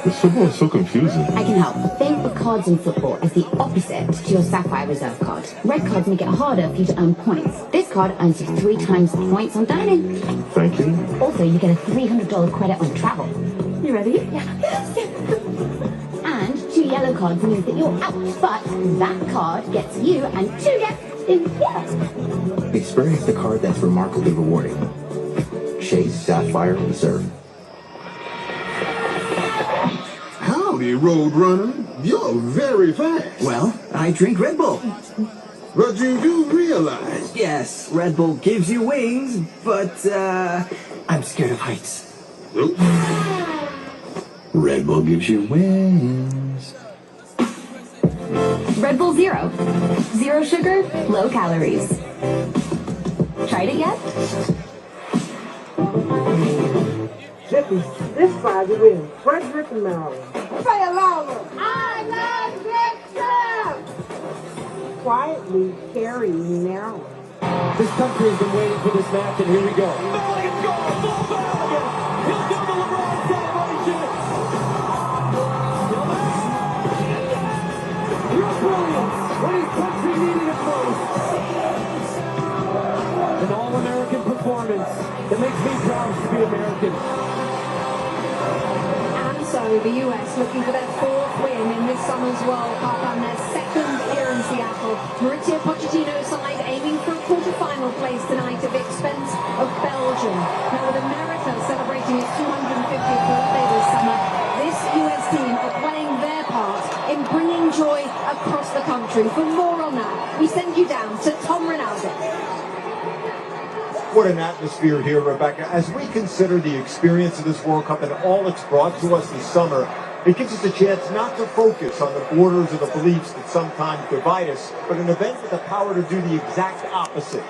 This football is so confusing. I can help. Think of cards in football as the opposite to your Sapphire Reserve card. Red cards make it harder for you to earn points. This card earns you 3 times the points on dining. Thank you. Also, you get a $300 credit on travel. You ready? Yeah. And 2 yellow cards means that you're out, but that card gets you and 2 gets in here. Experience the card that's remarkably rewarding. Chase Sapphire Reserve. Howdy, Roadrunner. You're very fast. Well, I drink Red Bull. But you do realize... Yes, Red Bull gives you wings, but, I'm scared of heights. Oops. Red Bull gives you wings. Red Bull Zero. 0 sugar, low calories. Tried it yet? This Friday we're in Frederick, Maryland. Say along. I love Victor! Quietly carrying Maryland. This country has been waiting for this match, and here we go. Balogun scores! Full Balogun! He'll do the LeBron celebration! Your brilliance when his country needed it most. An all-American performance that makes me proud to be American. So the US looking for their 4th win in this summer's World Cup and their 2nd here in Seattle. Mauricio Pochettino's side aiming for a quarter-final place tonight at the expense of Belgium. Now with America celebrating its 250th birthday this summer, this US team are playing their part in bringing joy across the country. For more on that, we send you down to Tom Rinaldi. What an atmosphere here, Rebecca. As we consider the experience of this World Cup and all it's brought to us this summer, it gives us a chance not to focus on the borders or the beliefs that sometimes divide us, but an event with the power to do the exact opposite,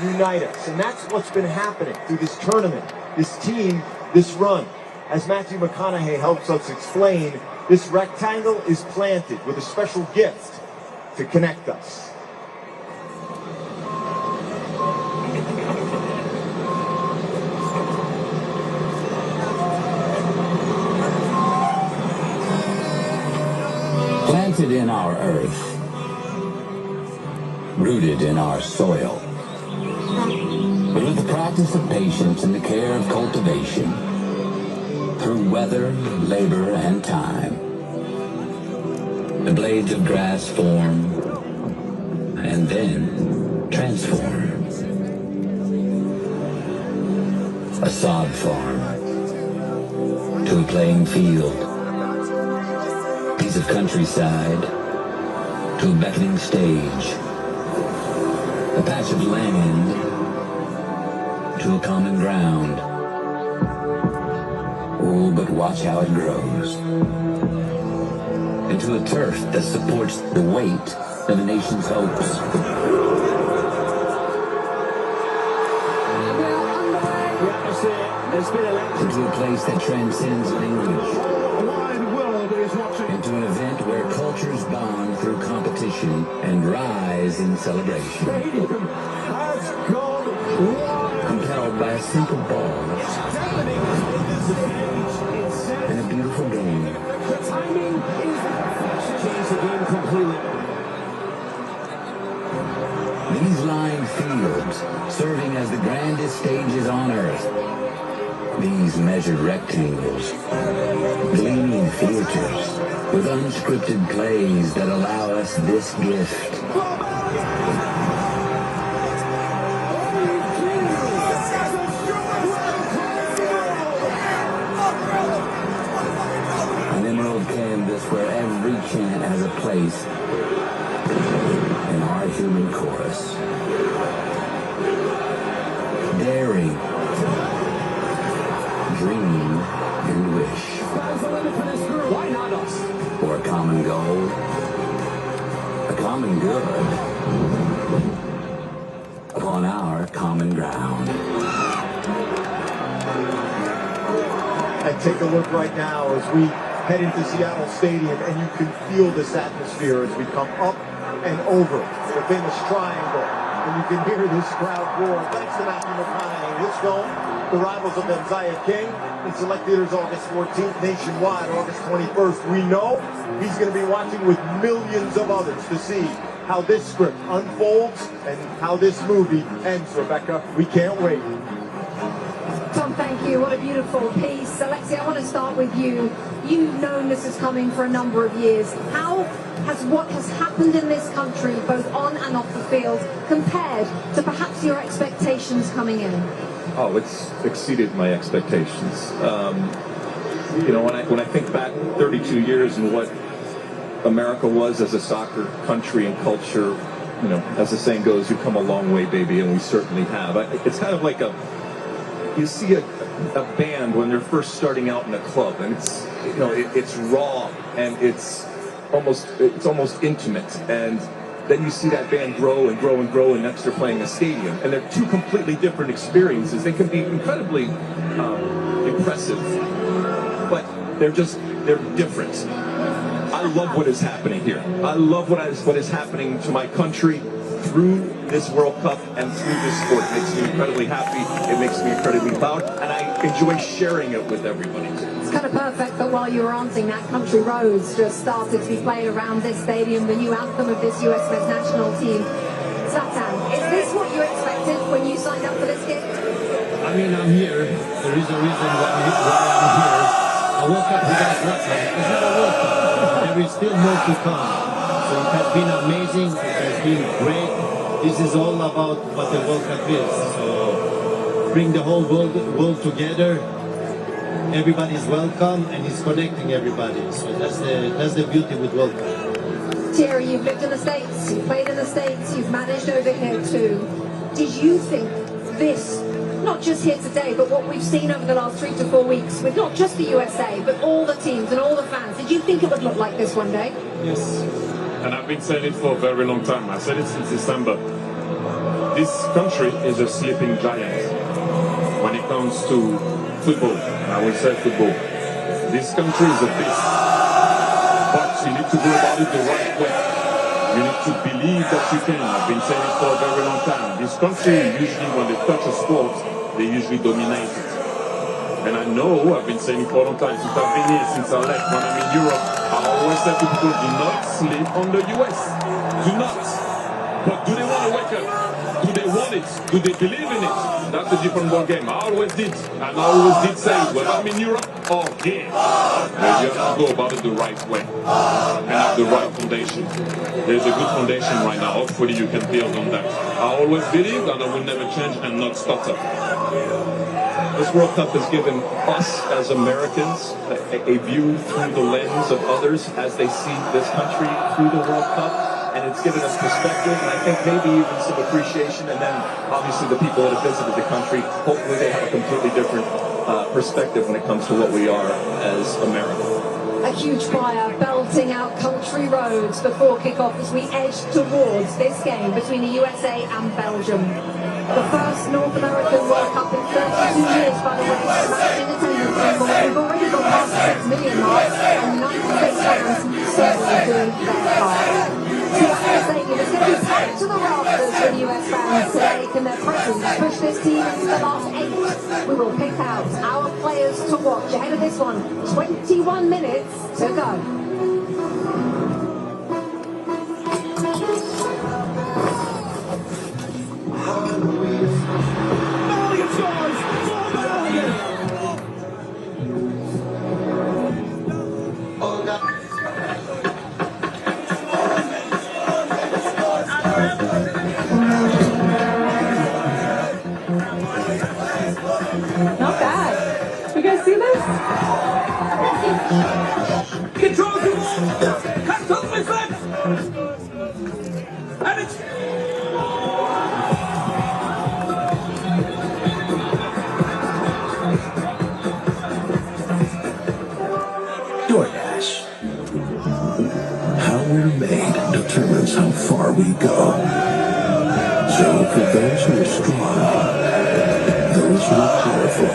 unite us. And that's what's been happening through this tournament, this team, this run. As Matthew McConaughey helps us explain, this rectangle is planted with a special gift to connect us. Planted in our earth, rooted in our soil, but with the practice of patience and the care of cultivation, through weather, labor, and time, the blades of grass form and then transform. A sod farm to a playing field, piece of countryside to a beckoning stage, a patch of land to a common ground. Oh, but watch how it grows into a turf that supports the weight of a nation's hopes. Into a place that transcends language. Into an event where cultures bond through competition and rise in celebration. Compelled by a simple ball and a beautiful game. The timing is changed the game completely. These lined fields serving as the grandest stages on earth. These measured rectangles, gleaming theaters with unscripted plays that allow us this gift. An emerald canvas where every chant has a place in our human chorus. Daring, dream, and wish. Why not us? For a common goal, a common good, upon our common ground. And take a look right now as we head into Seattle Stadium, and you can feel this atmosphere as we come up and over the famous triangle. And you can hear this crowd roar. Thanks to Matthew McConaughey. This film, The Rivals of Benziah King, in select theaters August 14th, nationwide August 21st. We know he's going to be watching with millions of others to see how this script unfolds and how this movie ends, Rebecca. We can't wait. Tom, thank you. What a beautiful piece. Alexei, I want to start with you. You've known this is coming for a number of years. How has what has happened in this country, both on and off the field, compared to perhaps your expectations coming in? Oh, it's exceeded my expectations. You know, when I think back 32 years and what America was as a soccer country and culture, you know, as the saying goes, you've come a long way, baby, and we certainly have. It's kind of like you see a band when they're first starting out in a club, and it's, you know, it's raw and it's almost intimate, and then you see that band grow and grow and grow, and next they're playing a stadium, and they're two completely different experiences. They can be incredibly impressive, but they're different. I love what is happening here. I love what is happening to my country through this World Cup and through this sport. It makes me incredibly happy. It makes me incredibly proud, and I enjoy sharing it with everybody. It's kind of perfect that while you were answering, that Country Roads just started to be played around this stadium, the new anthem of this US men's national team. Zlatan, is this what you expected when you signed up for this gig? I mean, I'm here. There is a reason why I'm here. A World Cup without Zlatan is not a World Cup. There is still more to come. So it has been amazing. It has been great. This is all about what the World Cup is. So bring the whole world together. Everybody's welcome, and it's connecting everybody. So that's the beauty with World Cup. Thierry, you've lived in the States, you've played in the States, you've managed over here too. Did you think this, not just here today, but what we've seen over the last 3 to 4 weeks, with not just the USA, but all the teams and all the fans, did you think it would look like this one day? Yes. And I've been saying it for a very long time. I said it since December. This country is a sleeping giant when it comes to football. I will say football. This country is a beast. But you need to go about it the right way. You need to believe that you can. I've been saying it for a very long time. This country, usually when they touch a sport, they usually dominate it. And I know, I've been saying it for a long time, since I've been here, since I left, when I'm in Europe, I always say to people, do not sleep on the US. Do not. But do they want to wake up? Do they want it? Do they believe in it? That's a different ball game. I always did. And I always did say, when I'm in Europe, oh yeah. But you have to go about it the right way. And have the right foundation. There's a good foundation right now. Hopefully you can build on that. I always believe that I will never change and not stutter. This World Cup has given us as Americans a view through the lens of others as they see this country through the World Cup. And it's given us perspective, and I think maybe even some appreciation, and then obviously the people that have visited the country, hopefully they have a completely different perspective when it comes to what we are as America. A huge choir belting out country roads before kick-off as we edge towards this game between the USA and Belgium. The first North American World Cup in 32 years, by the way, smashed in attendance anymore. We've already gone past the 6 million mark, and 96 fans certainly doing their part. Stadium is going to be packed to the rafters with US fans today. Can their presence push this team into the last 8? We will pick out our players to watch ahead of this one. 21 minutes to go. Not bad. You guys see this? Control the ball. Cut off my foot. And it's DoorDash. How we're made determines how far we go. So for those who are strong, those who are powerful,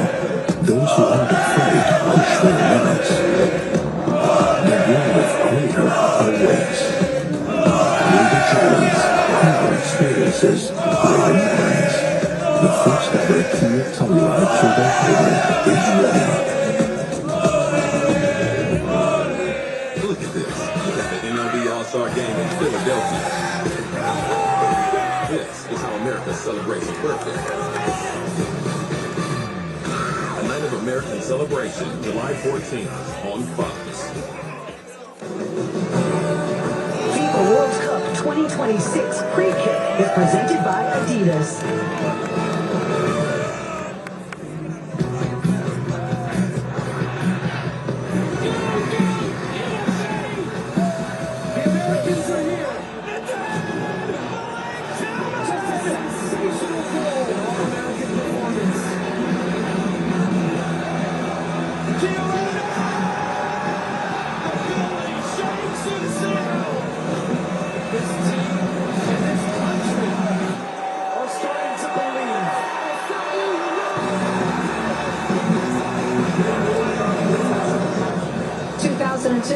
those who aren't afraid to push their limits, the world of greater awaits. Greater journeys, greater experiences, greater memories. The first ever Kia Telluride Turbo Hybrid is ready. Look at this. Look at the MLB All-Star Game in Philadelphia. This is how America celebrates a birthday. A night of American celebration, July 14th on Fox. FIFA World Cup 2026 pre-kick is presented by Adidas.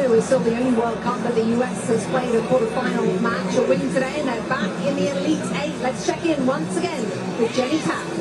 Is still the only World Cup that the US has played a quarter-final match. A win today and they're back in the Elite 8. Let's check in once again with Jenny Taft.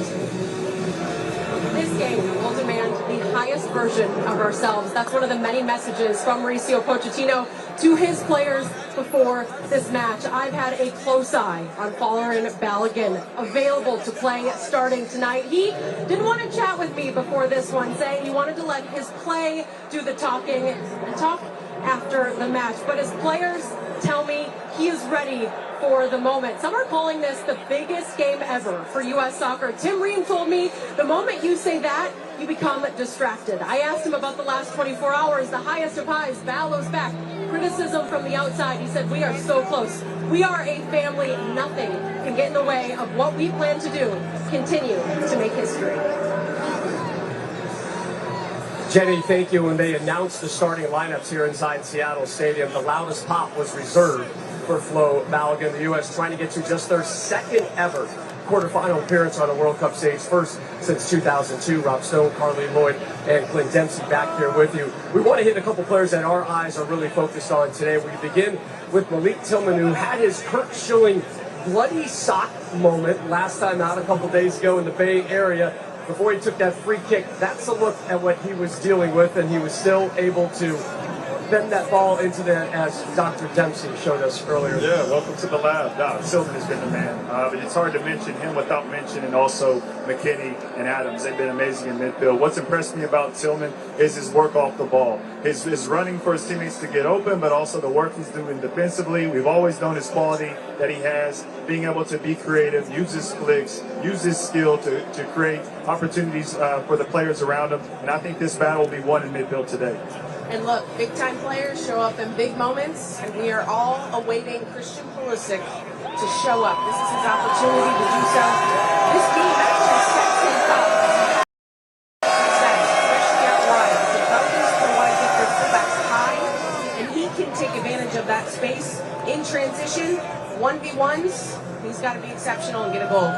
This game will demand the highest version of ourselves. That's one of the many messages from Mauricio Pochettino to his players before this match. I've had a close eye on Folarin Balogun, available to play starting tonight. He didn't want to chat with me before this one, saying he wanted to let his play do the talking and talk after the match. But his players tell me he is ready for the moment. Some are calling this the biggest game ever for U.S. soccer. Tim Ream told me the moment you say that, you become distracted. I asked him about the last 24 hours, the highest of highs. Balo's back. criticism from the outside, he said, we are so close. We are a family. Nothing can get in the way of what we plan to do. Continue to make history. Jenny, thank you. When they announced the starting lineups here inside Seattle Stadium, the loudest pop was reserved for Flo Balogun. The U.S. trying to get to just their second ever quarterfinal appearance on a World Cup stage, first since 2002. Rob Stone, Carly Lloyd, and Clint Dempsey back here with you. We want to hit a couple players that our eyes are really focused on today. We begin with Malik Tillman, who had his Kirk Schilling bloody sock moment last time out a couple days ago in the Bay Area. Before he took that free kick, that's a look at what he was dealing with, and he was still able to bend that ball into the, as Dr. Dempsey showed us earlier. Yeah, welcome to the lab. Silver has been the man. But it's hard to mention him without mentioning also McKinney and Adams. They've been amazing in midfield. What's impressed me about Tillman is his work off the ball. His running for his teammates to get open, but also the work he's doing defensively. We've always known his quality that he has, being able to be creative, use his flicks, use his skill to create opportunities for the players around him. And I think this battle will be won in midfield today. And look, big-time players show up in big moments, and we are all awaiting Christian Pulisic to show up. This is his opportunity to do so. This game actually sets him up. Especially out wide. The Belgians will want to get their fullbacks high, and he can take advantage of that space in transition. 1v1s, he's got to be exceptional and get a goal.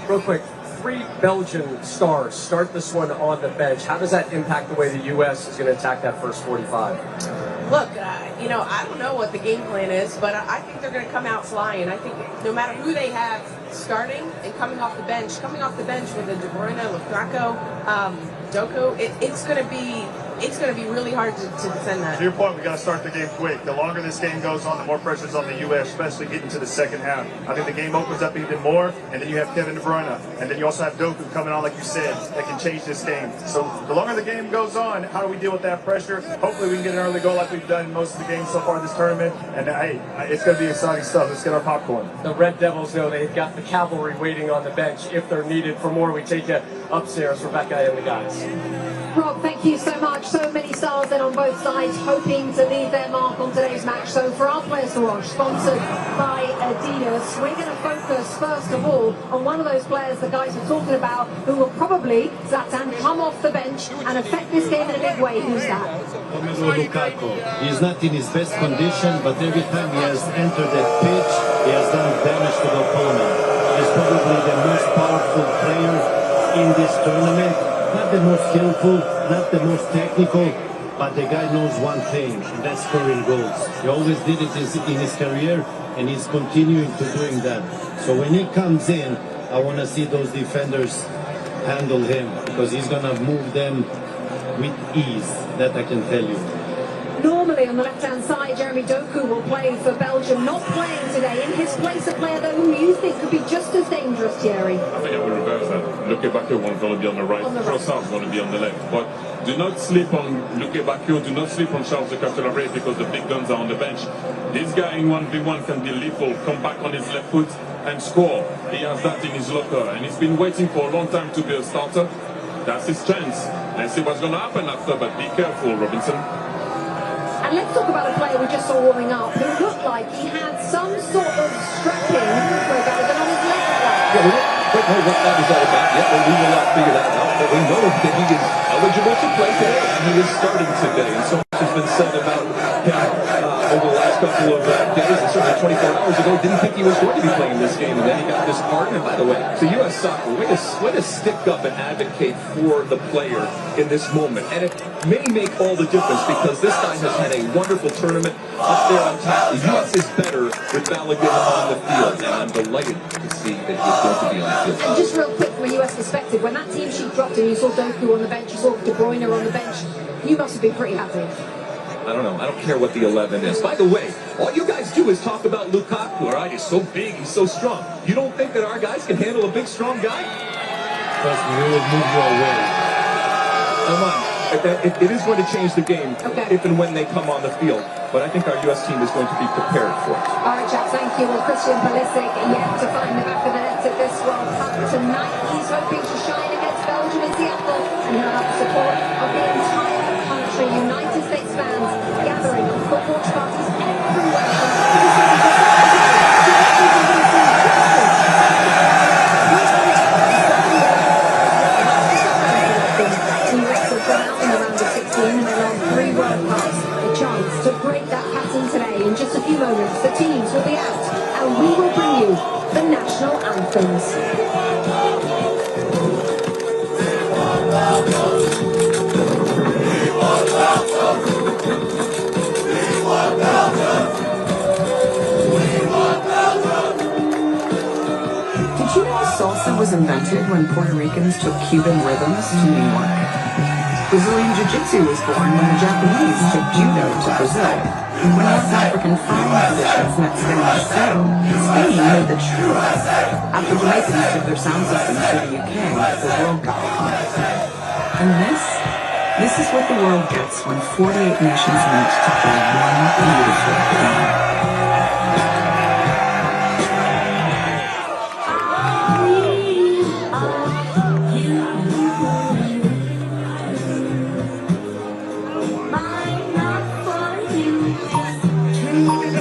Real quick. 3 Belgian stars start this one on the bench. How does that impact the way the U.S. is going to attack that first 45? Look, I don't know what the game plan is, but I think they're going to come out flying. I think no matter who they have starting and coming off the bench with a De Bruyne, Lukaku, Doku, it's going to be really hard to defend that. To your point, we got to start the game quick. The longer this game goes on, the more pressure's on the U.S., especially getting to the second half. I think the game opens up even more, and then you have Kevin De Bruyne, and then you also have Doku coming on, like you said, that can change this game. So the longer the game goes on, how do we deal with that pressure? Hopefully we can get an early goal like we've done in most of the games so far this tournament. And hey, it's going to be exciting stuff. Let's get our popcorn. The Red Devils, though, they've got the cavalry waiting on the bench if they're needed. For more, we take you upstairs, Rebecca and the guys. Rob, thank you so much. So many stars then on both sides hoping to leave their mark on today's match. So for our players to watch, sponsored by Adidas, we're going to focus first of all on one of those players the guys are talking about who will probably, Zlatan, come off the bench and affect this game in a big way. Who's that? Romelu Lukaku. He's not in his best condition, but every time he has entered that pitch, he has done damage to the opponent. He's probably the most powerful player in this tournament. Not the most skillful, not the most technical, but the guy knows one thing, and that's scoring goals. He always did it in his career, and he's continuing to doing that. So when he comes in, I want to see those defenders handle him, because he's going to move them with ease, that I can tell you. Normally on the left-hand side, Jeremy Doku will play for Belgium, not playing today. In his place, a player though who you think could be just as dangerous, Thierry. I think I will reverse that. Luke Bakio won't going to be on the right. Trossard's going to be on the left. But do not sleep on Luke Bakio, do not sleep on Charles de Ketelaere, because the big guns are on the bench. This guy in 1v1 can be lethal, come back on his left foot and score. He has that in his locker, and he's been waiting for a long time to be a starter. That's his chance. Let's see what's going to happen after, but be careful, Robinson. And let's talk about a player we just saw warming up who looked like he had some sort of strapping for Balogun on his leg. Yeah, we don't quite know what that is all about yet, but we will not figure that out. But we know that he is eligible to play today, and he is starting today. And so much has been said about him over the last couple of days, and certainly 24 hours ago, didn't think he was going to be playing this game, and then he got this card. And by the way, so U.S. Soccer, way to stick up and advocate for the player in this moment. And it may make all the difference, because this guy has had a wonderful tournament up there on top. The U.S. is better with Balogun on the field, and I'm delighted to see that he's going to be on the field. And just real quick from a US perspective, when that team sheet dropped and you saw Doku on the bench, you saw De Bruyne on the bench, you must have been pretty happy. I don't know. I don't care what the 11 is. By the way, all you guys do is talk about Lukaku, all right? He's so big, he's so strong. You don't think that our guys can handle a big, strong guy? Trust me, we will move you away. Come on. It is going to change the game if and when they come on the field. But I think our U.S. team is going to be prepared for it. All right, chaps, thank you. Well, Christian Pulisic yet to find the back of the net at this World Cup. Tonight, he's hoping to shine against Belgium in Seattle, and he'll have the support of the entire country. United States fans gathering on football parties invented when Puerto Ricans took Cuban rhythms to New York. Brazilian Jiu-Jitsu was born when the Japanese took Judo to Brazil. When North African frying traditions met Spanish Seo, Spain made the Trux. After Jamaicans took their sound systems to the UK, the world got pumped. And this is what the world gets when 48 nations meet to play one beautiful game.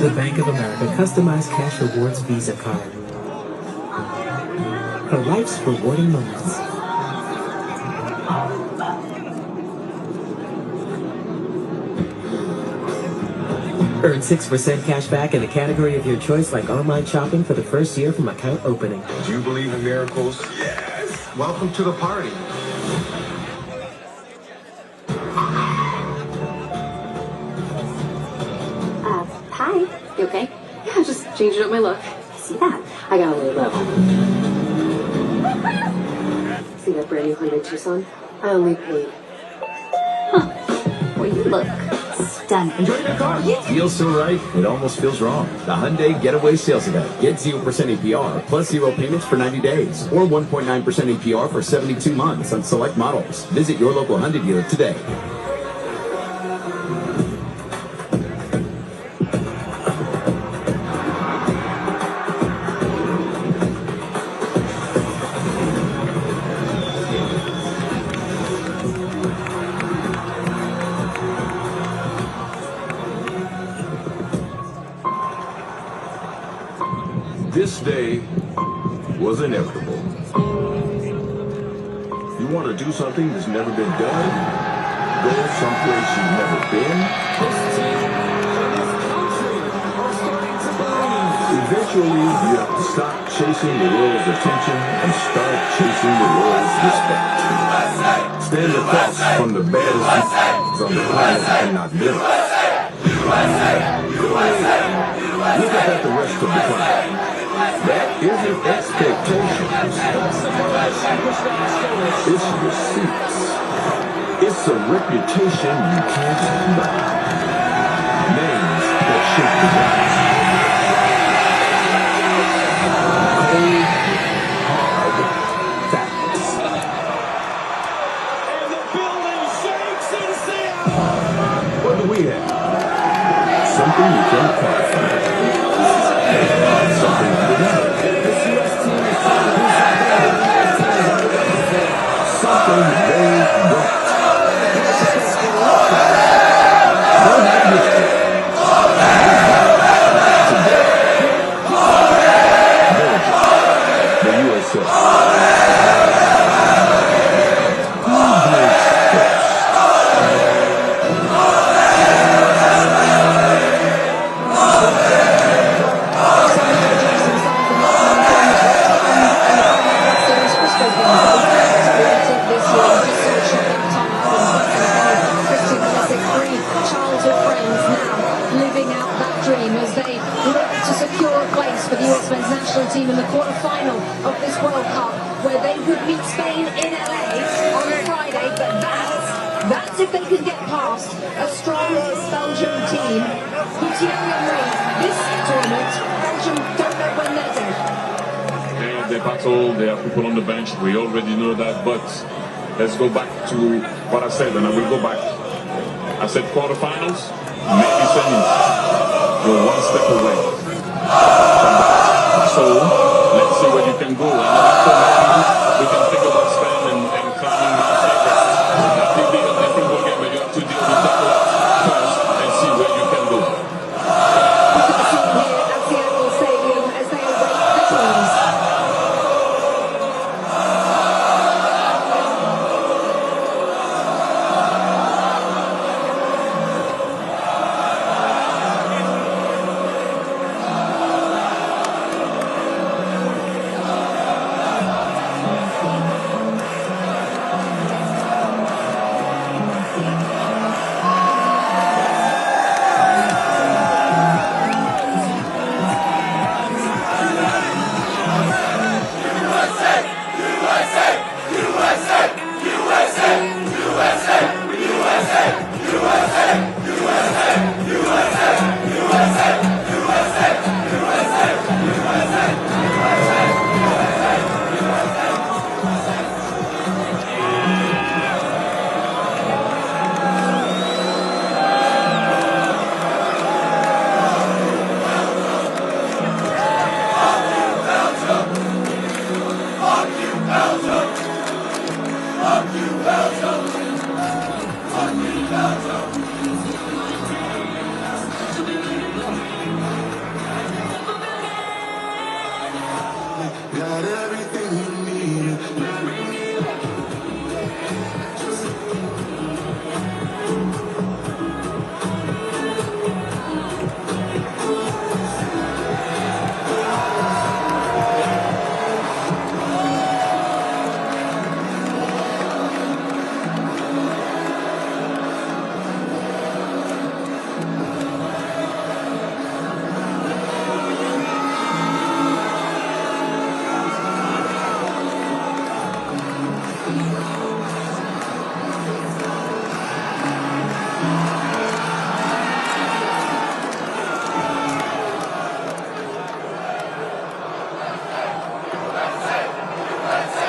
The Bank of America customized cash rewards Visa card. For life's rewarding moments. Earn 6% cash back in a category of your choice like online shopping for the first year from account opening. Do you believe in miracles? Yes. Welcome to the party. Hi. You okay? Yeah, just changing up my look. See that? I got a little low. See that brand new Hyundai Tucson? I only paid. Huh. Well, you look stunning. Enjoy your car. Feels so right, it almost feels wrong. The Hyundai Getaway Sales Event. Get 0% APR plus 0 payments for 90 days. Or 1.9% APR for 72 months on select models. Visit your local Hyundai dealer today. This day was inevitable. You want to do something that's never been done? Go someplace you've never been? Eventually, you have to stop chasing the world's attention and start chasing the world's respect. Stand across from the baddest on the planet and not them. Look up at the rest of the planet. That isn't expectations. It's receipts. It's a reputation you can't buy. Names that shape the lives. Cold, hard facts. And the building shakes in Seattle. What do we have? Something you can't quantify. Something undeniable. Something they don't. Don't have history. Today. Belgium. The USA. Who breaks first? Childhood friends now living out that dream as they look to secure a place for the US men's national team in the quarter-final of this World Cup, where they would meet Spain in LA on Friday. But that's if they can get past a strong Belgium team. This tournament, Belgium don't know when they're dead. They have their battle, they have people on the bench, we already know that, but let's go back to what I said, and I will go back. I said quarterfinals, maybe semis. You're one step away from that. So let's see where you can go. And after maybe we can think about Spain and climbing Mount Everest. I think we'll get, but you have to deal with that first and see where you can go. Look at the team here at Seattle Stadium as they await the teams.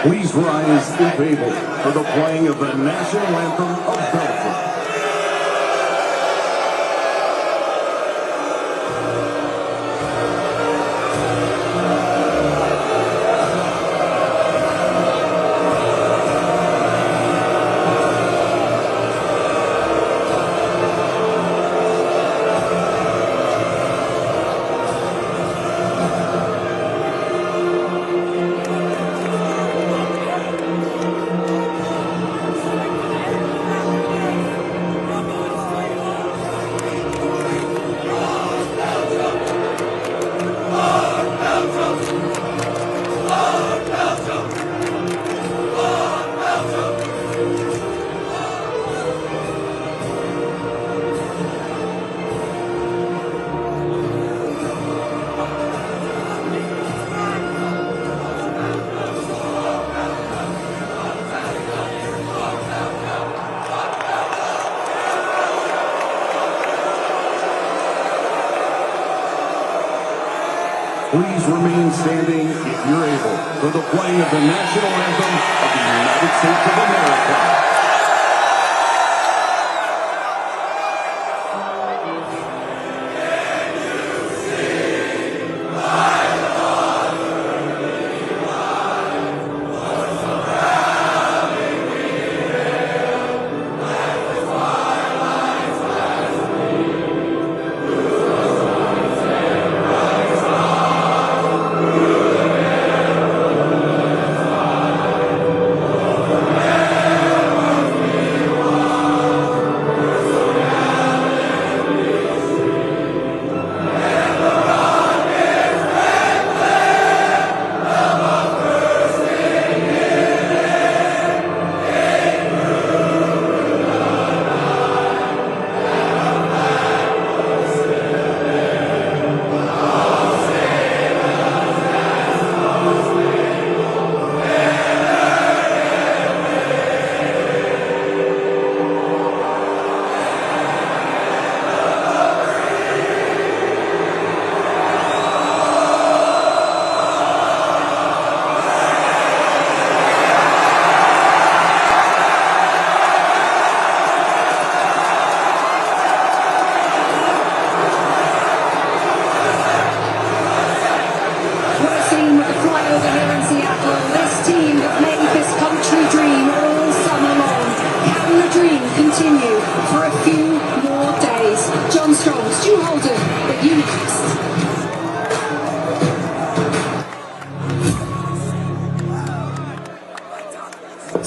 Please rise if able for the playing of the national anthem of Belgium. Please remain standing if you're able for the playing of the national anthem of the United States of America.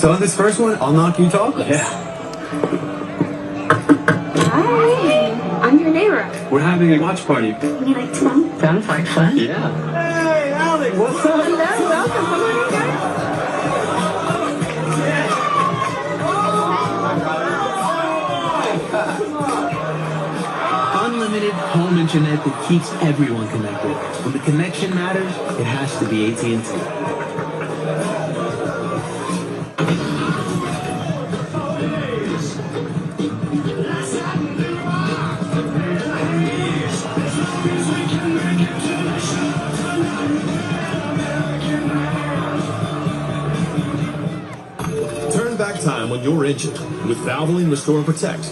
So on this first one, I'll knock you talkless. Yeah. Hi, I'm your neighbor. We're having a watch party. Would you like to come? Sounds like fun. Yeah. Hey, Alec, what's up? Hello, welcome. Come on in, guys. Unlimited home internet that keeps everyone connected. When the connection matters, it has to be AT&T. turn back time when you're injured with Valvoline Restore and Protect,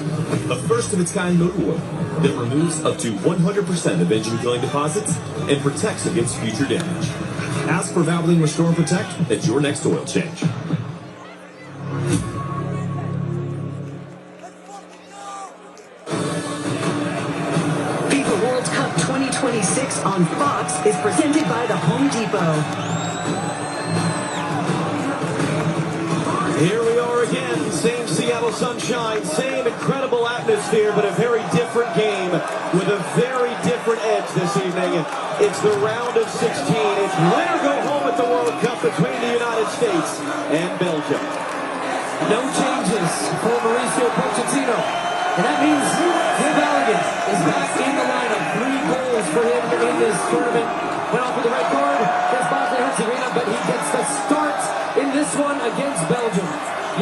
a first-of-its-kind motor oil that removes up to 100% of engine killing deposits and protects against future damage. Ask for Valvoline Restore and Protect at your next oil change. FIFA World Cup 2026 on Fox is presented by the Home Depot. Here we are again, same Seattle sunshine, same incredible atmosphere, but a very different game with a very different edge this evening. It's the round of 16. It's win or go home at the World Cup between the United States and Belgium. No changes for Mauricio Pochettino. And that means Folarin Balogun is back in the lineup. 3 goals for him in this tournament. Went off with a red card against Bosnia-Herzegovina, but he gets the start in this one against Belgium.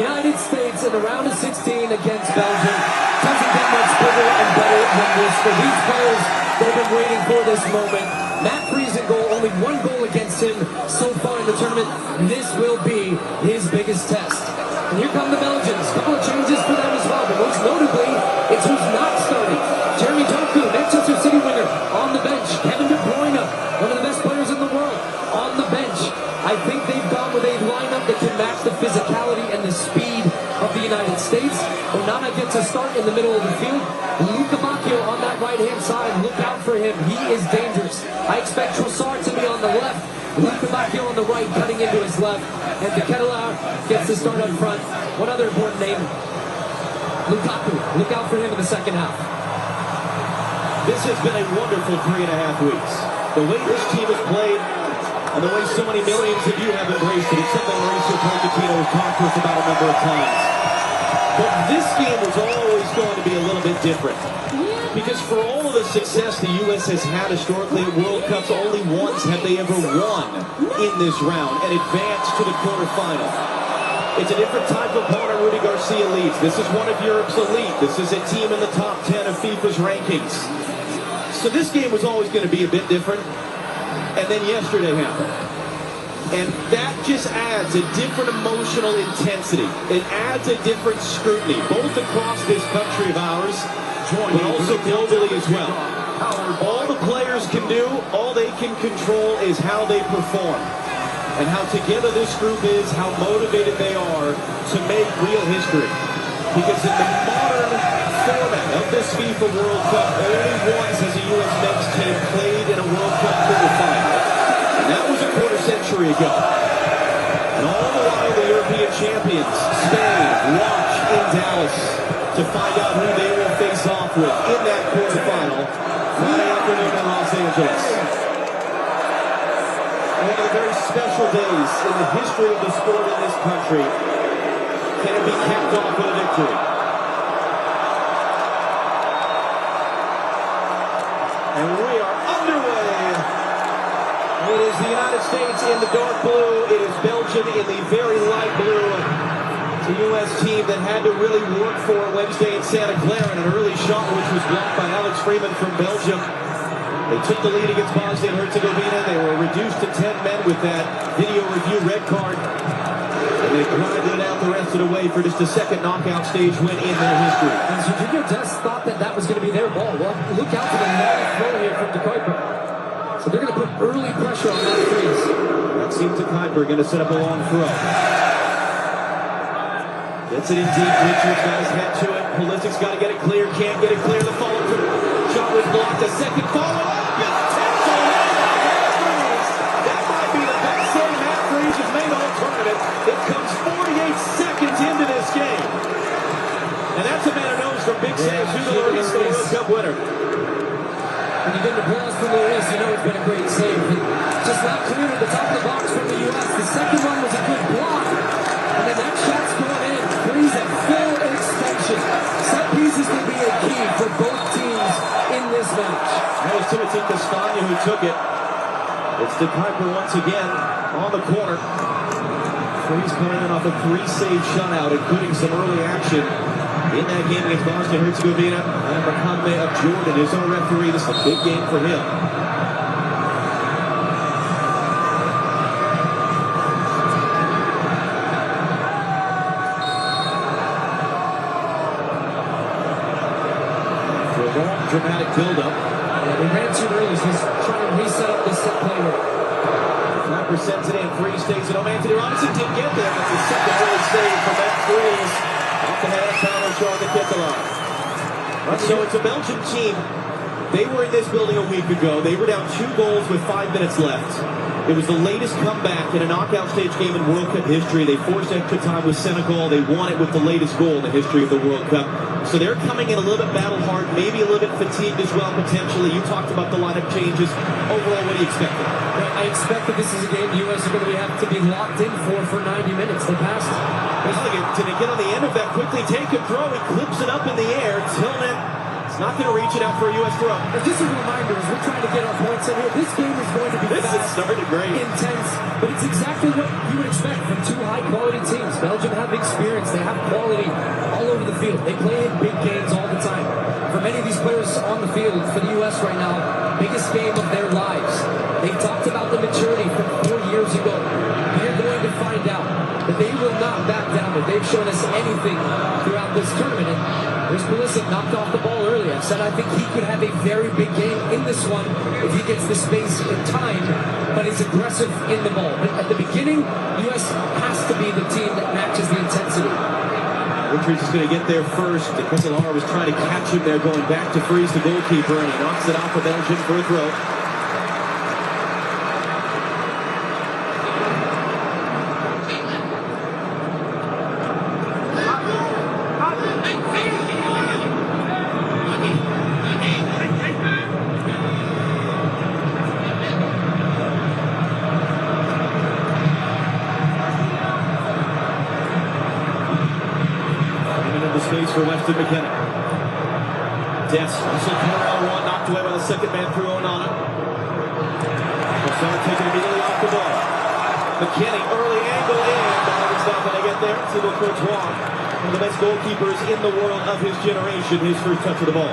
United States in the round of 16 against Belgium. Doesn't get much bigger and better than this for these players that have been waiting for this moment. Matt Freese in goal, only 1 goal against him so far in the tournament. This will be his biggest test. And here come the Belgians. A couple of changes for them as well, but most notably, it's who's not starting. Jeremy Doku, Manchester City winger, on the bench. Kevin De Bruyne, one of the best players in the world, on the bench. I think they've gone with a lineup that can match the physicality and the speed of the United States. Onana gets a start in the middle of the field. Luka Bacchio on that right-hand side. Look out for him. He is dangerous. I expect Trossard to be on the left. Luka Bacchio on the right, cutting into his left. And De Ketelaar gets the start up front. One other important name, Lukaku. Look out for him in the second half. This has been a wonderful 3.5 weeks. The way this team has played, and the way so many millions of you have embraced it, it's something Mauricio Pochettino has talked to us about a number of times. But this game was always going to be a little bit different. Because for all of the success the U.S. has had historically at World Cups, only once have they ever won in this round and advanced to the quarterfinal. It's a different type of opponent Rudy Garcia leads. This is one of Europe's elite. This is a team in the top 10 of FIFA's rankings. So this game was always going to be a bit different. And then yesterday happened. And that just adds a different emotional intensity. It adds a different scrutiny, both across this country of ours, but also globally as well. All the players can do, all they can control is how they perform. And how together this group is, how motivated they are to make real history. Because in the modern format of this FIFA World Cup, only once has a U.S. men's team played in a World Cup quarterfinal. And that was a quarter century ago. And all the while the European champions, Spain, watch in Dallas to find out who they will face off with in that quarterfinal Friday afternoon in Los Angeles. One of the very special days in the history of the sport in this country. Can it be capped off with a victory? And we are underway. It is the United States in the dark blue. It is Belgium in the very light blue. It's a U.S. team that had to really work for Wednesday in Santa Clara in an early shot which was blocked by Alex Freeman from Belgium. They took the lead against Bosnia-Herzegovina. They were reduced to 10 men with that video review red card. And they grinded it out the rest of the way for just a second knockout stage win in their history. And Jorginho just thought that that was going to be their ball. Well, look out for the long throw here from De Kuiper. So they're going to put early pressure on that freeze. That seems to Kuiper going to set up a long throw. Gets it in deep. Richards got his head to it. Pulisic's got to get it clear. Can't get it clear. The follow through. Shot was blocked. A second follow up. That might be the best save Matt Freese has made all tournament. It comes 48 seconds into this game. And that's a man who knows from big saves who the Lloris, the World Cup winner. When you get an applause from Lloris, you know it's been a great save. And just not clear to the top of the box from the U.S. The second one was a good block. And then that shot's going in. Freeze at full extension. Set pieces will be a key for both teams in this match. That was Timothy Castagna who took it. It's De Kuiper once again on the corner. Freeze coming in off a 3-save shutout, including some early action in that game against Bosnia-Herzegovina. And Mohamed of Jordan, his own referee. This is a big game for him. dramatic build-up. They ran too early, so he's trying to reset up this set play here. Flapper sends it in, Freeze takes it home. Anthony Robinson didn't get there. That's the second early save for Matt Freeze. Off the head of Tyler Shaw on the kick-along. So it's a Belgian team. They were in this building a week ago. They were down 2 goals with 5 minutes left. It was the latest comeback in a knockout stage game in World Cup history. They forced extra time with Senegal. They won it with the latest goal in the history of the World Cup. So they're coming in a little bit battle-hard, maybe a little bit fatigued as well, potentially. You talked about the lineup changes. Overall, what do you expect? I expect that this is a game the U.S. are going to have to be locked in for 90 minutes. They passed. Did they get on the end of that quickly? Take a throw. He clips it up in the air. Tillman is not going to reach it out for a U.S. throw. And just a reminder, as we're trying to get our points in here, this game is going to be fast, has started great, intense, but it's exactly what you would expect from 2 high-quality teams. Belgium have experience. They have quality all over the field. They play in big games all the time. For many of these players on the field for the U.S. right now, biggest game of their lives. They've talked about the maturity from 4 years ago. They're going to find out that they will not back down. That they've shown us anything throughout this tournament. And there's Pulisic knocked off the ball early. I said I think he could have a very big game in this one if he gets the space and time, but is aggressive in the ball. But at the beginning, the U.S. has to be the team that matches the intensity. Richards is going to get there first. Castellar was trying to catch him there, going back to Freeze, the goalkeeper, and he knocks it off of Belgium for a throw. For Weston McKenna. Des, Russell Carroll one, knocked away by the second man through Onana. Osama taken immediately off the ball. McKenny, early angle in. Balogun's not going to get there. Thibaut Courtois, one of the best goalkeepers in the world of his generation, his first touch of the ball.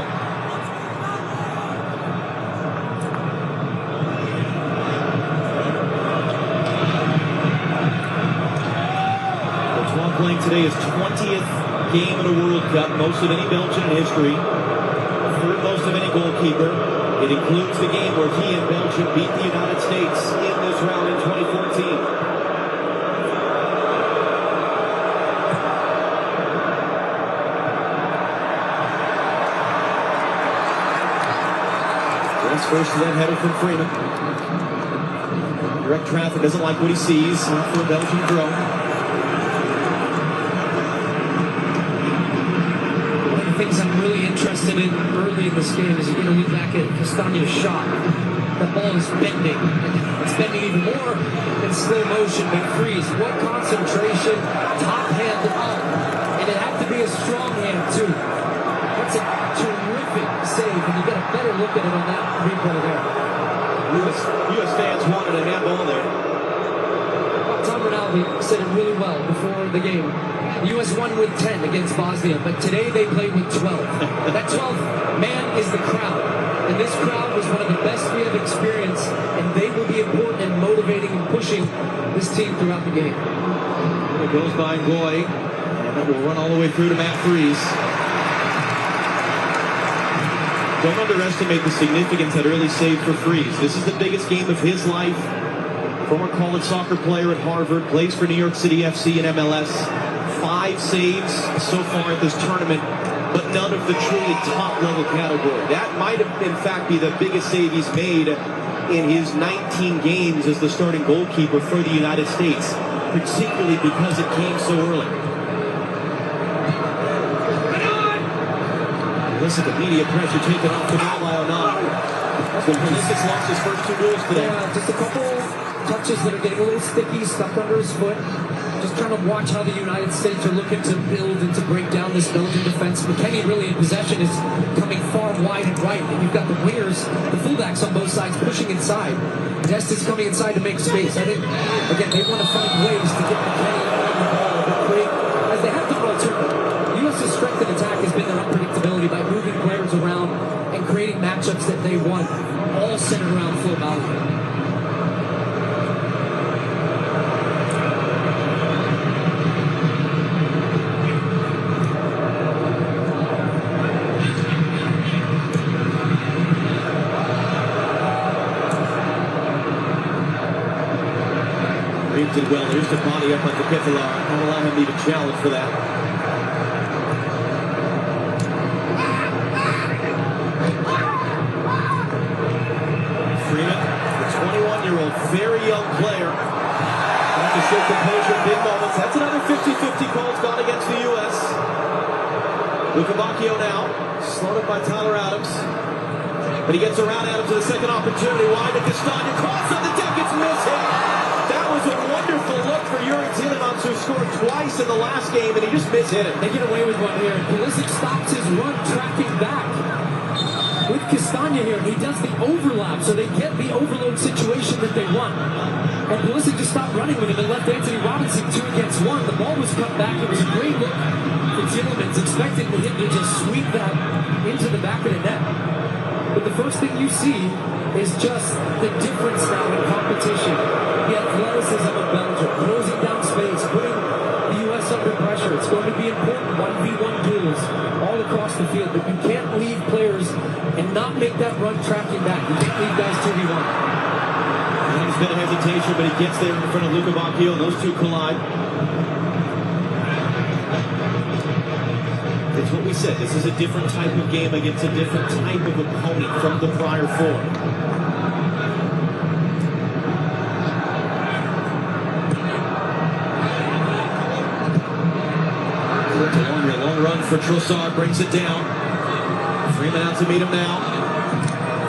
Courtois playing today his 20th game in a World Cup, most of any Belgian in history, third most of any goalkeeper. It includes the game where he and Belgium beat the United States in this round in 2014. That's first to that header from Freeman. Direct traffic, doesn't like what he sees for a Belgian throw. Things I'm really interested in early in this game is you're going to look back at Castagne's shot. The ball is bending. It's bending even more in slow motion. But Freeze, what concentration, top hand up. And it had to be a strong hand too. That's a terrific save, and you get a better look at it on that replay there. U.S. fans wanted a handball there. Tom Rinaldi said it really well before the game. The U.S. won with 10 against Bosnia, but today they played with 12. That 12th man is the crowd. And this crowd was one of the best we have experienced, and they will be important in motivating and pushing this team throughout the game. It goes by Goy, and it will run all the way through to Matt Freeze. Don't underestimate the significance of that early save for Freeze. This is the biggest game of his life. Former college soccer player at Harvard, plays for New York City FC and MLS. 5 saves so far at this tournament, but none of the truly top-level category. That might have, in fact, be the biggest save he's made in his 19 games as the starting goalkeeper for the United States, particularly because it came so early. Listen to media pressure taken off the ball by Onana. Pulisic lost his first 2 goals today. Yeah, just a couple touches that are getting a little sticky, stuck under his foot. Just trying to watch how the United States are looking to build and to break down this Belgian defense. McKenny really in possession is coming far wide and right. And you've got the wingers, the fullbacks on both sides pushing inside. Dest is coming inside to make space. I think, again, they want to find ways to get McKenny on the ball, but create, as they have done all tournament. The U.S.'s strength in attack has been their unpredictability by moving players around and creating matchups that they want, all centered around Folarin Balogun. did well. There's the body up on the Keflar. Not allow him to even challenge for that. Freeman, the 21-year-old, very young player. Trying to show composure in big moments. That's another 50-50 call gone against the U.S. Luka Bacchio now, slowed up by Tyler Adams. But he gets around Adams to the second opportunity. Wide to Castagna, cross on the deck, it's missing. That was a wonderful look for Yuri Tielemans, who scored twice in the last game, and he just mishit it. They get away with one here. Pulisic stops his run, tracking back. With Castagna here, he does the overlap, so they get the overload situation that they want. And Pulisic just stopped running with him and left Anthony Robinson 2 against 1. The ball was cut back. It was a great look for Tielemans, expecting him to just sweep that into the back of the net. But the first thing you see is just the difference now in competition. The athleticism of Belgium, closing down space, putting the U.S. under pressure. It's going to be important 1v1 duels all across the field. But you can't leave players and not make that run tracking back. You can't leave guys 2v1. There's been a hesitation, but he gets there in front of Luka Bacchio, and those two collide. It's what we said. This is a different type of game against a different type of opponent from the prior four. A long run for Trossard, brings it down. Freeman out to meet him now.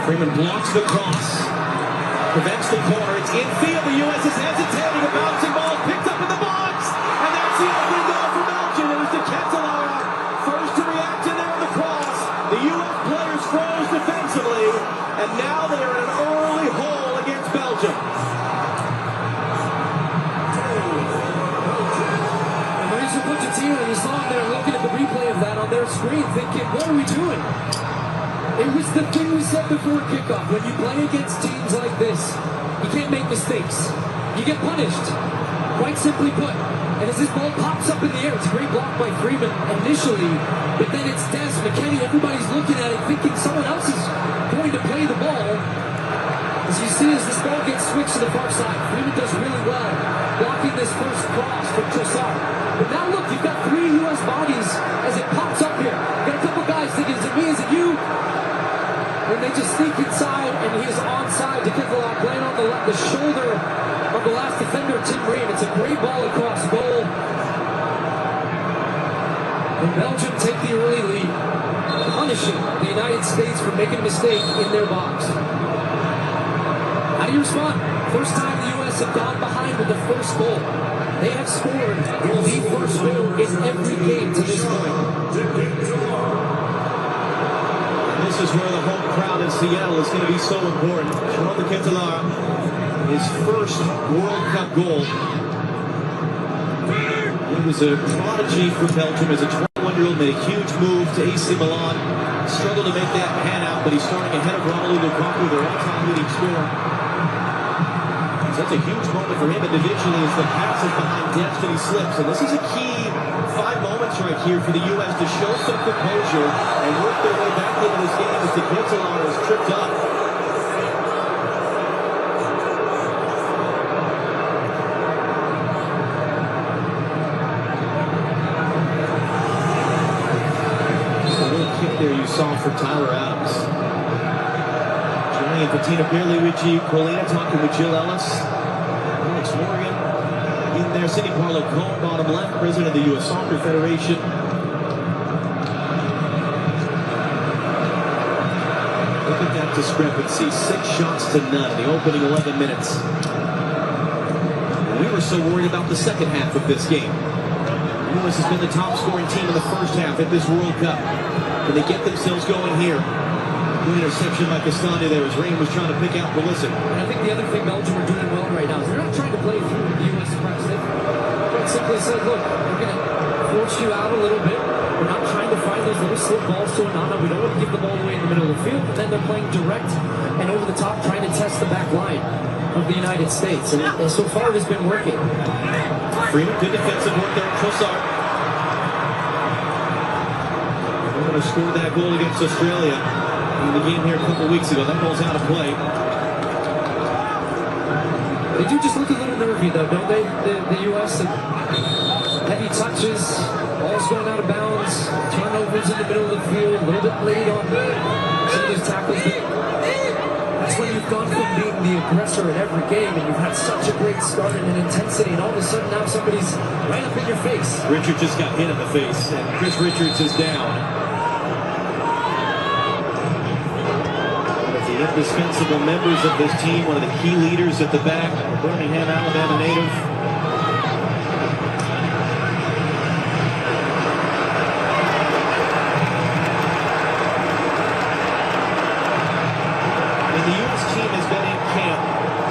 Freeman blocks the cross, prevents the corner. It's infield. The U.S. is hesitating. A bouncing ball picked up in the box, and that's the opening goal for Belgium. It was the Keflar. First to react to there on the cross. The U.S. players froze defensively, and now they are in an early hole against Belgium. And Mauricio Pochettino, you saw him there looking at the replay of that on their screen, thinking, what are we doing? It was the thing we said before kickoff. When you play against teams like this, you can't make mistakes. You get punished. Quite simply put. And as this ball pops up in the air, it's a great block by Freeman initially, but then it's Des, McKennie, everybody's looking at it thinking someone else is going to play the ball. As you see, as this ball gets switched to the far side, Freeman does really well, blocking this first cross from Trossard. But now look, you've got 3 U.S. bodies as it pops up here. You've got a couple guys thinking, is it me, is it you? And they just sneak inside, and he is onside to Keflar, playing on the shoulder of the last defender, Tim Ream. It's a great ball across goal. And Belgium take the early lead, punishing the United States for making a mistake in their box. How do you respond? First time the U.S. have gone behind with the first goal. They have scored the first goal in every game to this point. This is where the home crowd in Seattle is going to be so important. Jonathan Keflar, his first World Cup goal. He was a prodigy for Belgium as a 21-year-old, made a huge move to AC Milan. Struggled to make that pan out, but he's starting ahead of Romelu Lukaku, their all-time leading scorer. So that's a huge moment for him individually as the pass is behind Destiny slips. And this is a key 5 moments right here for the U.S. to show some composure and work their way back into this game as the Keflar is tripped up. There you saw for Tyler Adams. Johnny and Patina barely with G. Colina talking with Jill Ellis. Alex Morgan in there. Sidney Parlow Cohen, bottom left, president of the U.S. Soccer Federation. Look at that discrepancy. 6 shots to none in the opening 11 minutes. We were so worried about the second half of this game. The U.S. has been the top scoring team in the first half at this World Cup. And they get themselves going here. Good interception by Castagna there as Ream was trying to pick out Pulisic. And I think the other thing Belgium are doing well right now is they're not trying to play through the U.S. press. They quite simply said, look, we're going to force you out a little bit. We're not trying to find those little slip balls to Onana. We don't want to give the ball away in the middle of the field. But then they're playing direct and over the top, trying to test the back line of the United States. And so far it has been working. Freeman, good defensive work there with Trossard. To score that goal against Australia in the game here a couple weeks ago. That ball's out of play. They do just look a little nervy, though, don't they? The U.S. and heavy touches, balls going out of bounds, turnovers in the middle of the field, a little bit late on some of those tackles. That's when you've gone from being the aggressor in every game, and you've had such a great start and an intensity, and all of a sudden now somebody's right up in your face. Richard just got hit in the face, and Chris Richards is down. One of the indispensable members of this team, one of the key leaders at the back, Birmingham, Alabama native.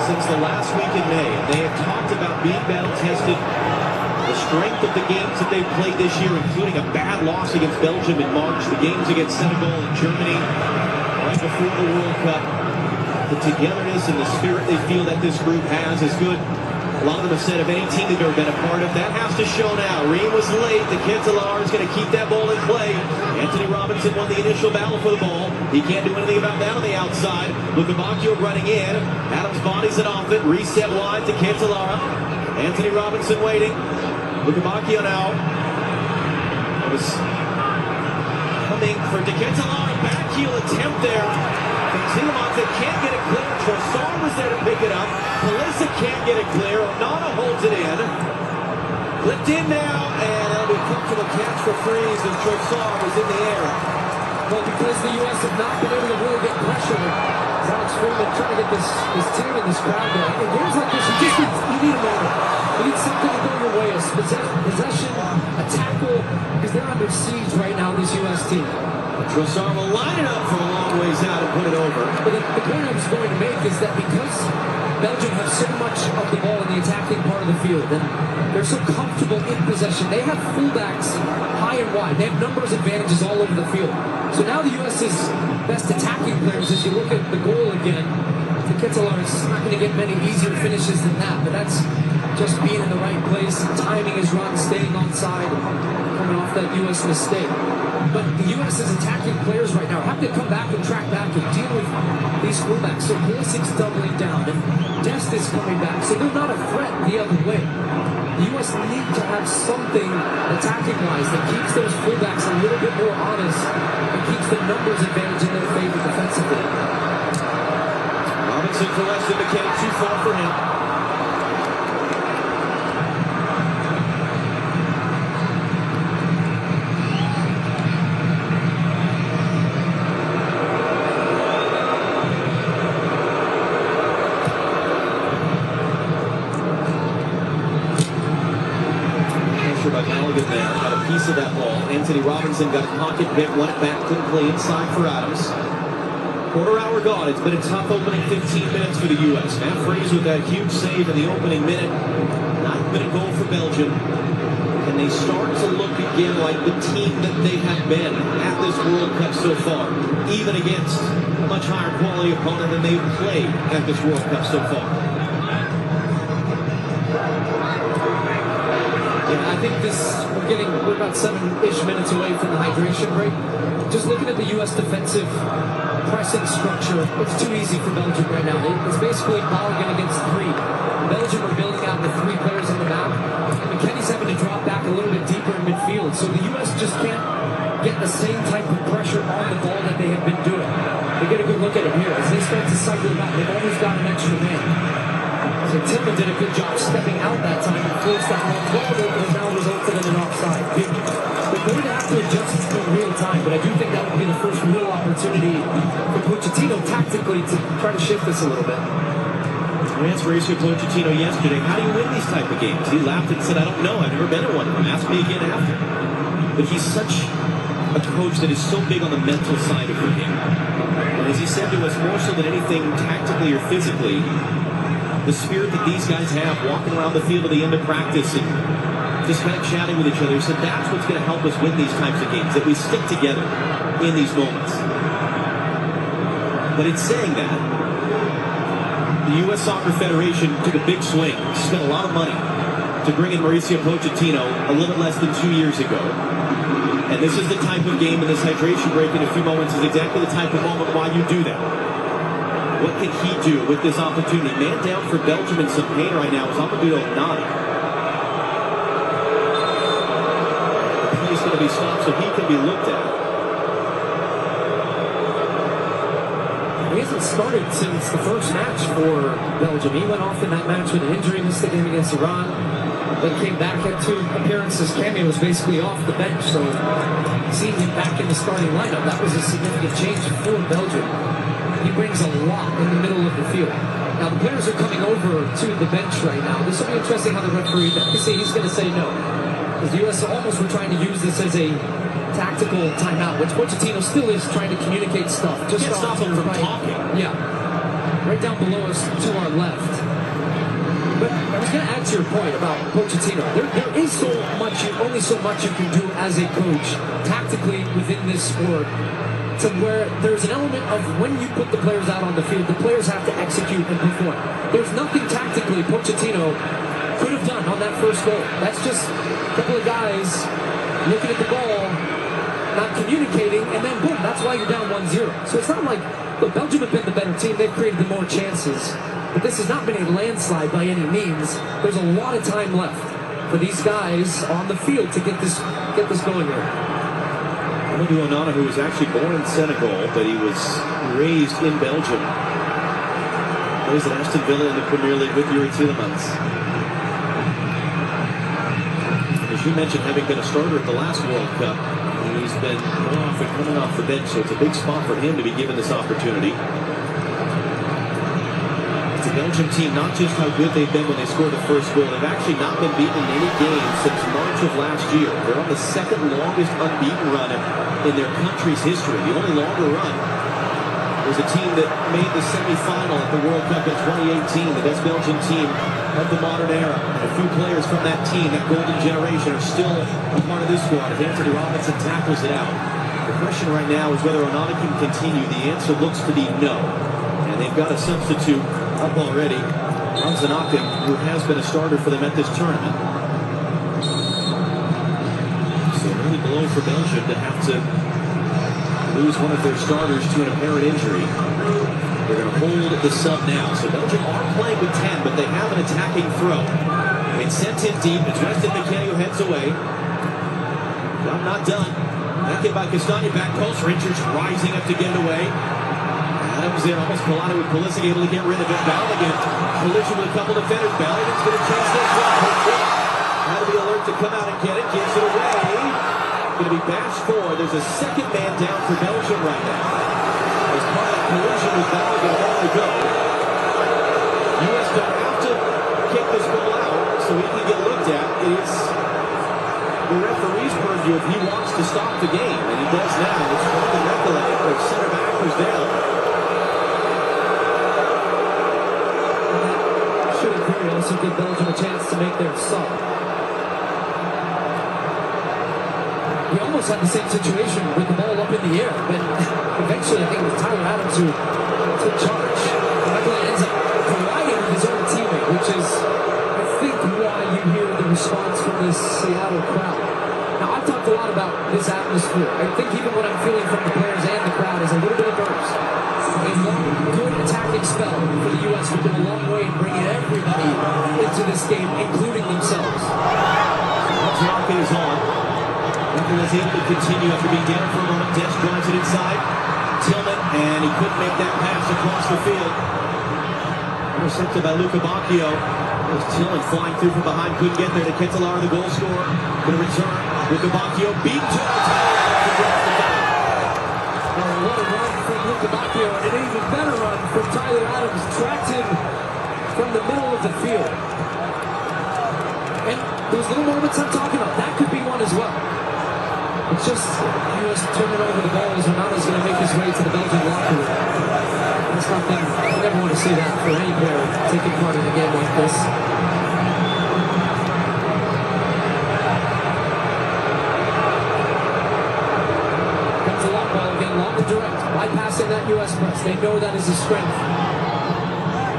Since the last week in May, and they have talked about being battle-tested, the strength of the games that they've played this year, including a bad loss against Belgium in March, the games against Senegal and Germany right before the World Cup. The togetherness and the spirit they feel that this group has is good. A lot of them have said of any team they've ever been a part of, that has to show now. Ream was late. The Kentalar is going to keep that ball in play. Anthony Robinson won the initial battle for the ball. He can't do anything about that on the outside. Lukabakio running in. Adams bodies it off it. Reset wide to Kentalara. Anthony Robinson waiting. Lukabakio now. It was coming for De Kentalara. Back heel attempt there. Zielemans can't get it clear. Trossard was there to pick it up. Pulisic can't get it clear. Onana holds it in. Flipped in now, and that'll be a comfortable catch for Freeze, and Trossard was in the air. Well, because the U.S. have not been able to really get pressure, Alex Freeman trying to get this team in this crowd going. In games like this, you need a moment. You need something to go your way. A possession, a tackle, because they're under siege right now, this U.S. team. Trossard will line it up from a long ways out and put it over. But the point I was going to make is that because Belgium have so much of the ball in the attacking part of the field, and they're so comfortable in possession, they have fullbacks high and wide. They have numbers advantages all over the field. So now the U.S.'s best attacking players, as you look at the goal again, the Kentalar is not going to get many easier finishes than that, but that's just being in the right place, timing his run, staying on side, coming off that U.S. mistake. But the U.S.'s attacking players right now have to come back and track back and deal with these fullbacks. So Pulisic's doubling down, and Dest is coming back, so they're not a threat the other way. The U.S. need to have something attacking-wise that keeps those fullbacks a little bit more honest and keeps the numbers advantage in their favor defensively. Robinson for Weston McKinney, too far for him. By Balogun there, got a piece of that ball. Anthony Robinson got a pocket bit, won it back, couldn't play inside for Adams. Quarter hour gone. It's been a tough opening 15 minutes for the U.S. Matt Freeze with that huge save in the opening minute. 9-minute goal for Belgium. And they start to look again like the team that they have been at this World Cup so far, even against a much higher quality opponent than they've played at this World Cup so far. Yeah, I think we're about 7-ish minutes away from the hydration break. Just looking at the U.S. defensive pressing structure, it's too easy for Belgium right now. It's basically Balogun against 3. Belgium are building out the 3 players on the map. McKennie's having to drop back a little bit deeper in midfield, so the U.S. just can't get the same type of pressure on the ball that they have been doing. They get a good look at it here. As they start to cycle back, they've always got an extra man. So Timber did a good job stepping out that time and closed that long ball that has now resulted in an offside. They're going to have to adjust in real time, but I do think that would be the first real opportunity for Pochettino tactically to try to shift this a little bit. I asked Mauricio Pochettino yesterday, how do you win these type of games? He laughed and said, I don't know, I've never been in one of them. Ask me again after. But he's such a coach that is so big on the mental side of the game. And as he said to us, more so than anything tactically or physically, the spirit that these guys have walking around the field at the end of practice and just kind of chatting with each other, so that's what's going to help us win these types of games, that we stick together in these moments. But in saying that, the U.S. Soccer Federation took a big swing, spent a lot of money to bring in Mauricio Pochettino a little bit less than 2 years ago. And this is the type of game, and this hydration break in a few moments is exactly the type of moment why you do that. What can he do with this opportunity? Man down for Belgium in some pain right now is Amadou Onana. The play's going to be stopped so he can be looked at. He hasn't started since the first match for Belgium. He went off in that match with an injury, missed the game against Iran, then came back, had 2 appearances, cameos basically off the bench. So seeing him back in the starting lineup, that was a significant change for Belgium. He brings a lot in the middle of the field. Now the players are coming over to the bench right now. This will be interesting how the referee, he's going to say no. Because the U.S. almost were trying to use this as a tactical timeout, which Pochettino still is trying to communicate stuff. Just stop him from talking. Yeah. Right down below us to our left. But I was going to add to your point about Pochettino. There is only so much you can do as a coach tactically within this sport, to where there's an element of when you put the players out on the field, the players have to execute and perform. There's nothing tactically Pochettino could have done on that first goal. That's just a couple of guys looking at the ball, not communicating, and then boom, that's why you're down 1-0. So it's not like, look, Belgium have been the better team, they've created the more chances, but this has not been a landslide by any means. There's a lot of time left for these guys on the field to get this going here. Amadou Onana, who was actually born in Senegal, but he was raised in Belgium, plays at Aston Villa in the Premier League with Yuri Tielemans. As you mentioned, having been a starter at the last World Cup, he's been going off and coming off the bench, so it's a big spot for him to be given this opportunity. It's a Belgium team, not just how good they've been when they scored the first goal, they've actually not been beaten in any game since March of last year. They're on the second longest unbeaten run in their country's history. The only longer run was a team that made the semi-final at the World Cup in 2018, the best Belgian team of the modern era. And a few players from that team, that golden generation, are still a part of this squad. If Anthony Robinson tackles it out. The question right now is whether Onana can continue. The answer looks to be no. And they've got a substitute up already, Anzanakin, who has been a starter for them at this tournament. So really below for Belgium to have to lose one of their starters to an apparent injury. They're going to hold the sub now. So Belgium are playing with 10, but they have an attacking throw. It's sent in deep. It's Weston McKennie who heads away. Job not done. Back in by Castagna, back post. Richards rising up to get it away. Adams there, almost collided with Pulisic, able to get rid of it. Balogun collision with a couple defenders. Balogun's going to chase this one. Had to be alert to come out and get it. Gives it away. Going to be bashed for. There's a second man down for Belgium right now. As part of that collision with Balogun, on the go. U.S. don't have to kick this ball out so he can get looked at. It's the referee's purview if he wants to stop the game, and he does now. It's one of the Recollet, their center back who's down. Also give Belgium a chance to make their sub. He almost had the same situation with the ball up in the air, but eventually I think it was Tyler Adams who took charge. Michael ends up colliding with his own teammate, which is, I think, why you hear the response from this Seattle crowd. Now, I've talked a lot about this atmosphere. I think even what I'm feeling from the players and the crowd is a little bit of nerves. A long, good attacking spell for the U.S. would go a long way in bringing everybody into this game, including themselves. Rocket is on. Michael is able to continue after being down for a moment. Desch drives it inside. Tillman, and he couldn't make that pass across the field. Intercepted by Luca Bacchio. There's Tillman flying through from behind, couldn't get there to Ketelar, the goal scorer. Going to return. Luca Bacchio beat to what a run from Luca Bacchio, and an even better run from Tyler Adams. Tracked him from the middle of the field. And those little moments I'm talking about, that could be one as well. It's just U.S. turning over the ball as Onana's going to make his way to the Belgian locker room. That's nothing. I never want to see that for any player taking part in a game like this. Comes a long ball again, long and direct, bypassing that U.S. press. They know that is a strength.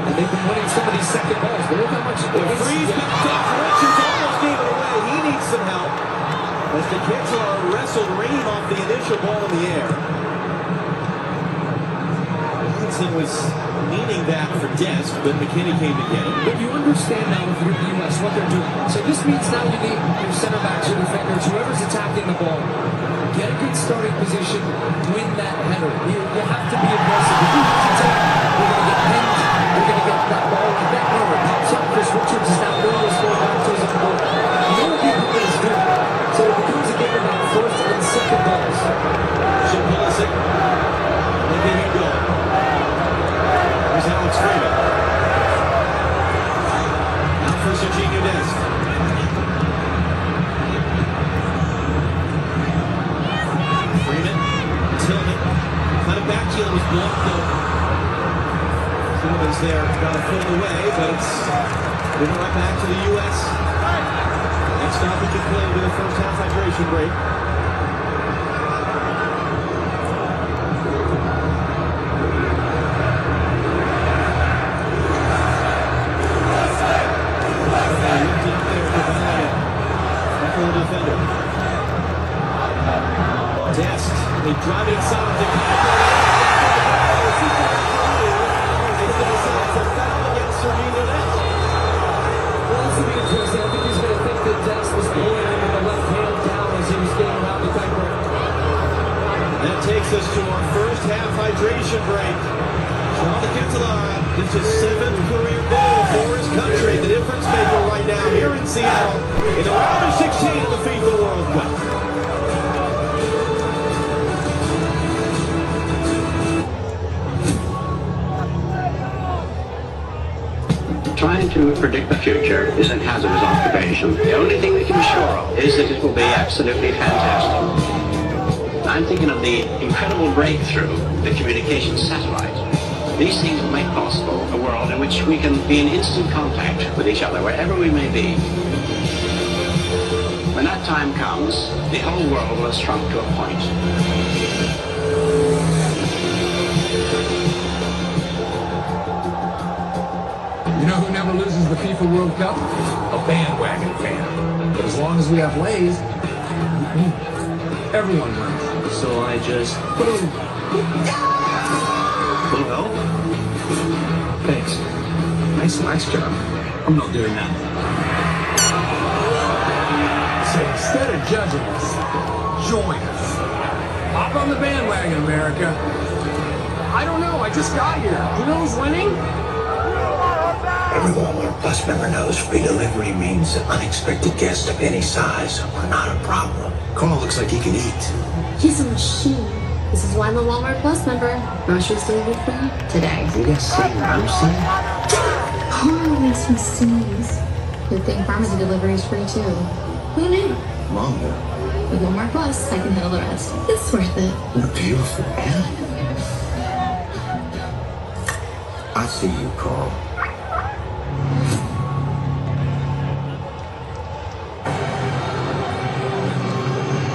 And they've been winning some of these second balls. But look how much the freeze picked up. Richards almost gave it away. He needs some help. As the Ketelar wrestled Ream off the initial ball in the air. It's Richarlison was meaning that for Dest, but McKinney came to get him. But you understand now if you're the U.S. what they're doing. So this means now you need your center backs, your defenders, whoever's attacking the ball. Get a good starting position, win that header. You have to be aggressive. If you hesitate, you're going to get pinned. You're going to get that ball like that. No, it pops up. Chris Richards is now always going back to his own goal. You know what people think is good. So it becomes a game about first and second balls. Pulisic. Letting him go. Here's Alex Freeman. Now for Serginho Dest. Freeman. Tillman. Kind of back heel was blocked though. Tillman's there. Got to pull away, but it's moving right back to the U.S. Next stop we can play with a first half hydration break. Dest, they drive it inside of the foul against Serginho Dest. Well, this will be interesting. I think he's going to think that Dest was pulling him with the left hand down as he was getting around the diaper. That takes us to our first half hydration break. Sean Cantillon gets his 7th career goal for his country. The difference maker right now here in Seattle in the round of 16 of the FIFA World Cup. Trying to predict the future is a hazardous occupation. The only thing we can be sure of is that it will be absolutely fantastic. I'm thinking of the incredible breakthrough, the communication satellite. These things will make possible a world in which we can be in instant contact with each other, wherever we may be. When that time comes, the whole world will have shrunk to a point. You know who never loses the FIFA World Cup? A bandwagon fan. But as long as we have Lays, everyone wins. So I just... Little help? Thanks. Nice job. I'm not doing that. So instead of judging us, join us. Hop on the bandwagon, America. I don't know, I just got here. Who knows winning? Every Walmart Plus member knows free delivery means that unexpected guests of any size are not a problem. Carl looks like he can eat. He's a machine. This is why I'm a Walmart Plus member. Groceries delivered for you today. You guys see what I'm seeing? Carl makes me sneeze. Good thing pharmacy delivery is free too. Who knew? Mom, With Walmart Plus, I can handle the rest. It's worth it. what a beautiful animal. I see you, Carl.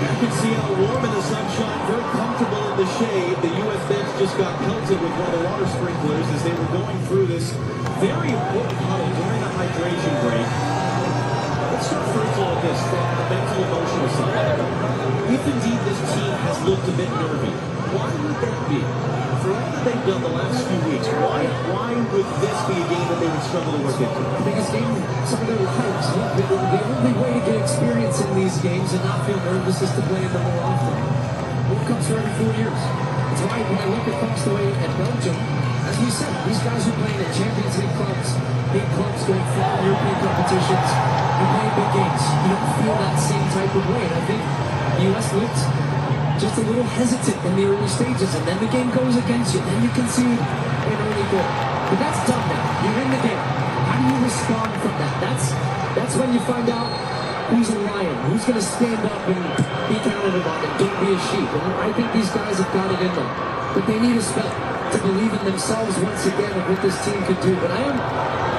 You can see how warm in the sunshine, very comfortable in the shade. The U.S. bench just got pelted with one of the water sprinklers as they were going through this very important huddle during the hydration break. Let's start first of all with this, from the mental emotional side. If indeed this team has looked a bit nervy, why would that be? For all that they've done the last few weeks, why would this be a game that they would struggle to work into? Biggest game, some of their recruits. The only way to get experience in these games and not feel nervous is to play in them more often. It comes for every 4 years. That's why when I look across the way at Belgium, as we said, these guys are playing at Champions League clubs, big clubs going far in European competitions, and playing big games. You don't feel that same type of way. And I think the U.S. looked just a little hesitant in the early stages, and then the game goes against you, then you concede an early goal. But that's done now. You're in the game. How do you respond from that? That's when you find out who's a lion, who's going to stand up and be counted on and don't be a sheep. And I think these guys have got it in them. But they need a spell to believe in themselves once again and what this team could do. But I am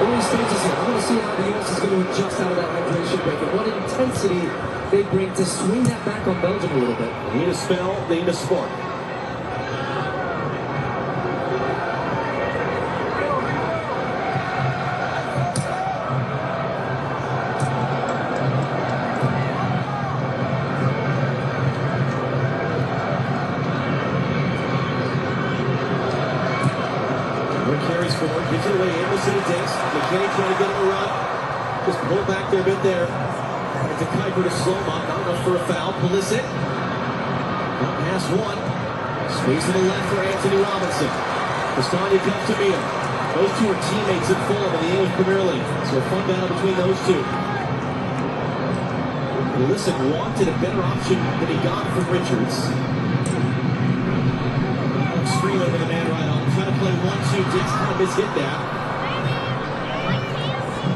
early stages here. I want to see how the U.S. is going to adjust out of that hydration break and what intensity they bring to swing that back on Belgium a little bit. They need a spell, they need a spark. Gives it away, Anderson and Dix. McKinney trying to get him a run. Just pull back there a bit there. To Kuiper to slow him up. Not enough for a foul. Pulisic. Up past one. Space to the left for Anthony Robinson. Castagna comes to meet him. Those two are teammates at Fulham in the English Premier League. So a fun battle between those two. Pulisic wanted a better option than he got from Richards. Screaming with the man right on. Trying to play 1-2. Dix kind of mishit that.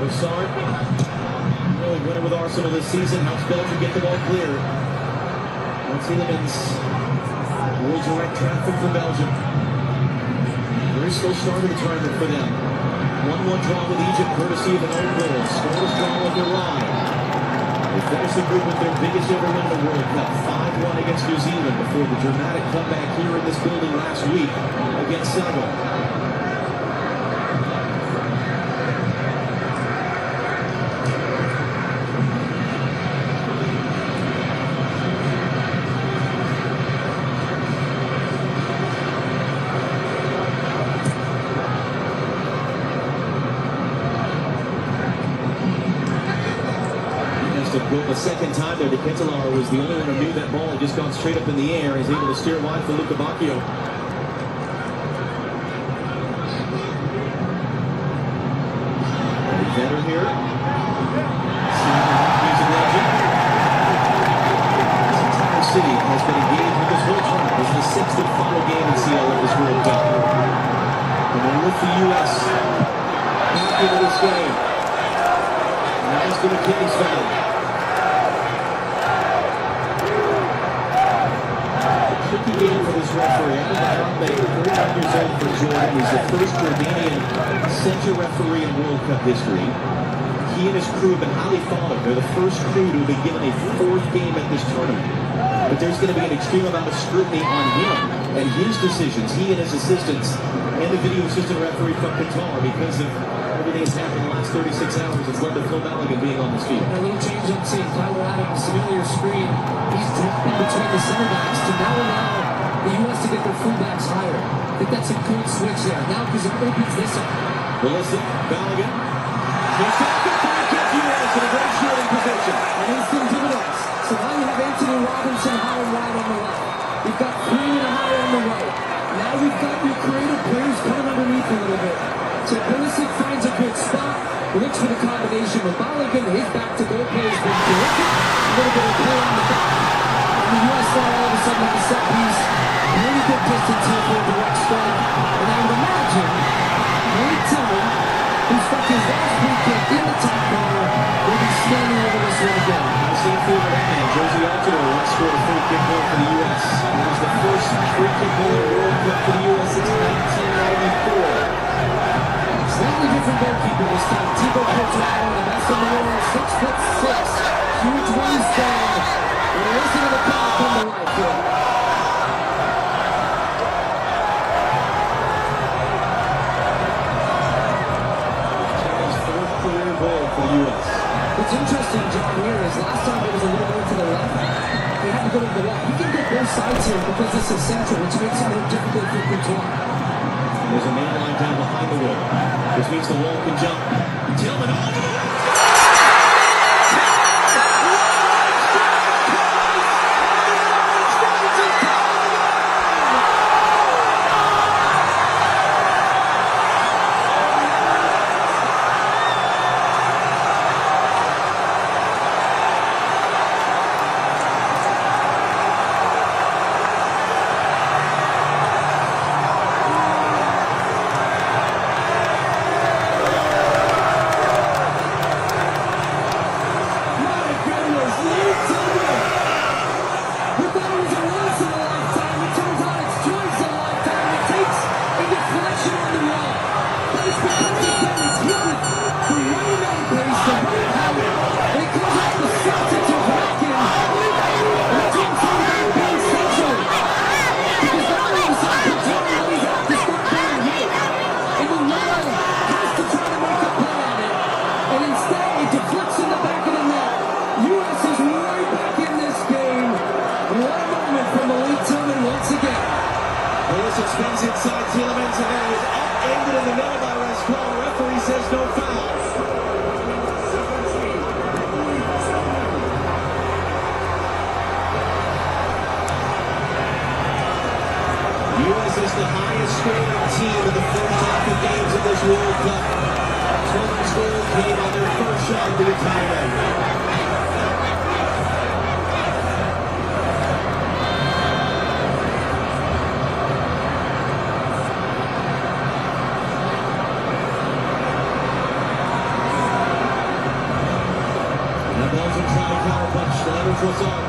Boussard really winning with Arsenal this season. Helps Belgium get the ball clear. Tielemans will direct traffic for Belgium. Very slow start of the tournament for them. 1-1 draw with Egypt, courtesy of an own goal. Scoreless draw with Iran. They finished the group with their biggest ever win in the World Cup, 5-1 against New Zealand before the dramatic comeback here in this building last week against Senegal. The second time there, De Ketelaere was the only one who knew that ball had just gone straight up in the air. He's able to steer wide for Luca Bacchio. Vetter here. He's a legend. This entire city has been engaged with this whole tournament. This is the sixth and final game in CL of this World Cup. And then with the U.S. back into this game. Now it's going to Kenny's foul. Tricky game for this referee. Abdelhamid, 39 years old for Jordan. He's the first Jordanian center referee in World Cup history. He and his crew have been highly thought of. They're the first crew to have been given a fourth game at this tournament. But there's going to be an extreme amount of scrutiny on him and his decisions, he and his assistants, and the video assistant referee from Qatar, because of everything that's happened in the last 36 hours. It's led to Folarin Balogun being on this field. A little change up scene. Tyler Adams, familiar screen. He's dropping between the center backs to now allow the U.S. to get their fullbacks higher. I think that's a good switch there. Now because it opens this up. Pulisic, Balogun. He's got the back of U.S. in a great shooting position. And instant dividends. So now you have Anthony Robinson high and wide on the left. You've got Bruyne high on the right. Now we've got your creative players coming underneath a little bit. So Pulisic finds a good spot, looks for the combination with Balogun. His back-to-goal play has been terrific. A little bit of play on the back. And the U.S. now all of a sudden at the set piece. Really good distance here for a direct strike. And I would imagine Nate Tillman, who struck his last free kick in the top corner, will be standing over this one again. The same field of that man, Josie Altidore, once scored a free kick goal for the U.S. It was the first free kick goal in World Cup for the U.S. since 1994. Slightly different goalkeeper this time. Thibaut Courtois, the best in the world, 6'6". Huge wingspan. And listen to the call from the right here. His fourth career goal for the U.S. What's interesting, John, here is last time it was a little more to the left. They had to go to the left. You can get both sides here because this is central, which makes it more difficult for Courtois. There's a man line down behind the wall, which means the wall can jump. Tillman over the wall. Spins inside Tielemans, and then it was upended in the middle by Rascal. no fouls. The U.S. is the highest scoring team in the first half of games in this World Cup. Tony's goal came on their first shot to the timeout. Trossard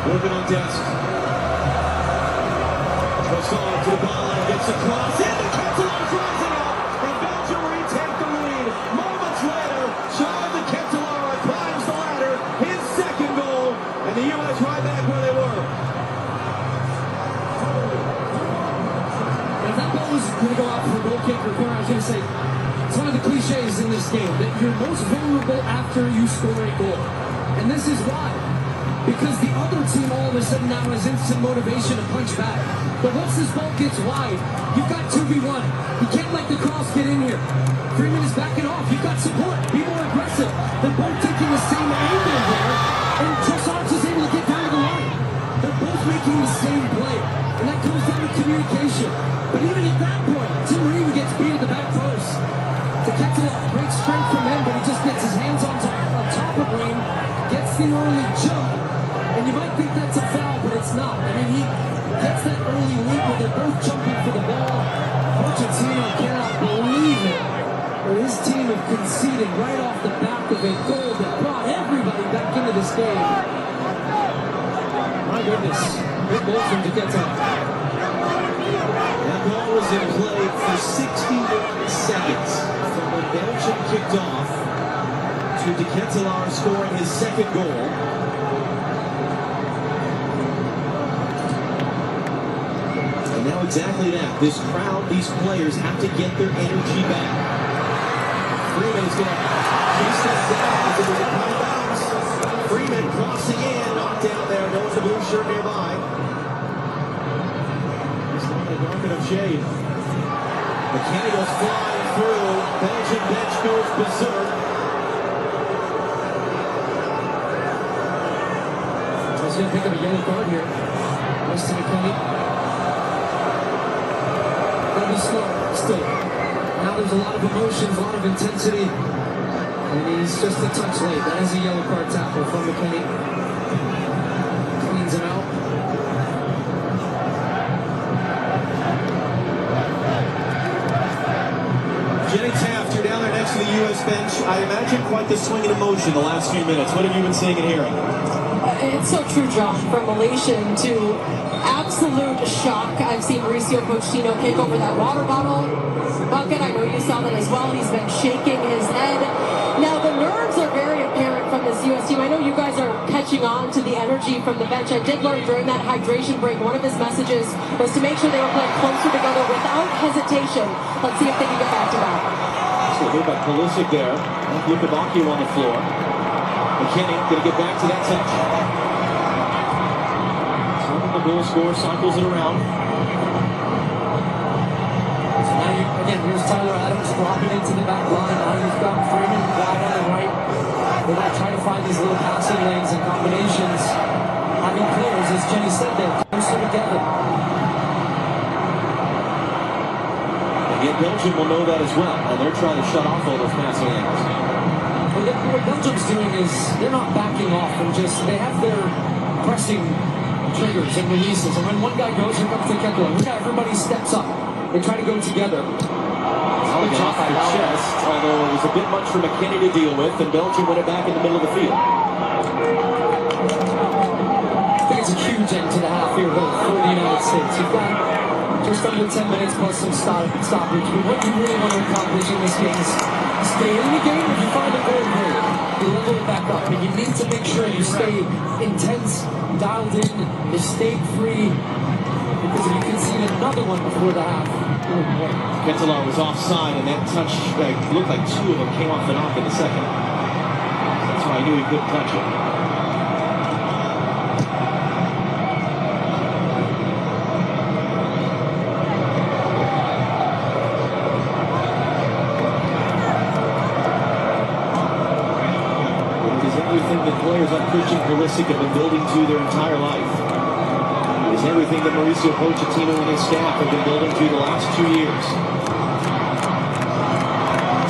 working on desk. Trossard to the ball and gets across. And the Ketelaar's rising up. And Belgium retake the lead. Moments later, Jonathan Ketelaar climbs the ladder. His second goal. And the U.S. right back where they were. If that ball was going to go out for a goal kick or corner, I was going to say, it's one of the cliches in this game that you're most vulnerable after you score a goal. And this is why. Because the other team all of a sudden now has instant motivation to punch back. But once this ball gets wide, you've got 2v1. You can't let the cross get in here. Freeman is backing off. You've got support. Be more aggressive. They're both taking the same angle there. And Trossard is able to get down to the line. They're both making the same play. And that comes down to communication. But even at that point, Tim Reeve gets beat at the back post. To Ketelaar, great strength from him, but he just gets his hands on top of Bruyne. Gets the early jump. And you might think that's a foul, but it's not. I mean, he gets that early lead where they're both jumping for the ball. Pochettino cannot believe it. But his team have conceded right off the back of a goal that brought everybody back into this game. My goodness. Good goal from Ketelaar. That ball was in play for 61 seconds from when Belgium kicked off to De Ketelaar scoring his second goal. And now exactly that. This crowd, these players have to get their energy back. Freeman is going to chase that down as it was a high bounce. Freeman crossing in, knocked down there. No one's a blue shirt nearby. He's in the garment of shade. McKennie goes flying through. Belgian bench goes berserk. He's going to pick up a yellow card here. Nice to McKennie. Gotta be slow still. Now there's a lot of emotions, a lot of intensity. And he's just a touch late. That is a yellow card tackle from McKennie. Cleans him out. Jenny Taft, you're down there next to the U.S. bench. I imagine quite the swing in emotion the last few minutes. What have you been seeing and hearing? It's so true, Josh. From elation to absolute shock. I've seen Mauricio Pochettino kick over that water bottle bucket. I know you saw that as well. He's been shaking his head. Now, the nerves are very apparent from this U.S. team. I know you guys are catching on to the energy from the bench. I did learn during that hydration break, one of his messages was to make sure they were playing closer together without hesitation. Let's see if they can get back to that. So good by Pulisic there. Lukabakio on the floor. McKennie going to get back to that touch. The goal scorer cycles it around. So now again, here's Tyler Adams dropping into the back line. Now you've got Freeman wide on the right. They're going to try to find these little passing lanes and combinations. Having players, as Jenny said, they're closer together. And yet Belgium will know that as well, and they're trying to shut off all those passing lanes. What Belgium's doing is they're not backing off and they have their pressing triggers and releases. And when one guy goes, here comes the Ketelaar. Look how everybody steps up. They try to go together. Good off the chest, although it was a bit much for McKennie to deal with, and Belgium went it back in the middle of the field. I think it's a huge end to the half here, though, for the United States. You've got just under 10 minutes plus some stoppage. But what you really want to accomplish in this game is stay in the game. If you find a goal, great. You level it back up, and you need to make sure you stay intense, dialed in, mistake-free, because if you concede another one before the half, Ketelaar was offside, and that touch looked like two of them came off the knock in the second. That's why I knew he couldn't touch it. Christian Pulisic have been building to their entire life. It is everything that Mauricio Pochettino and his staff have been building to the last 2 years.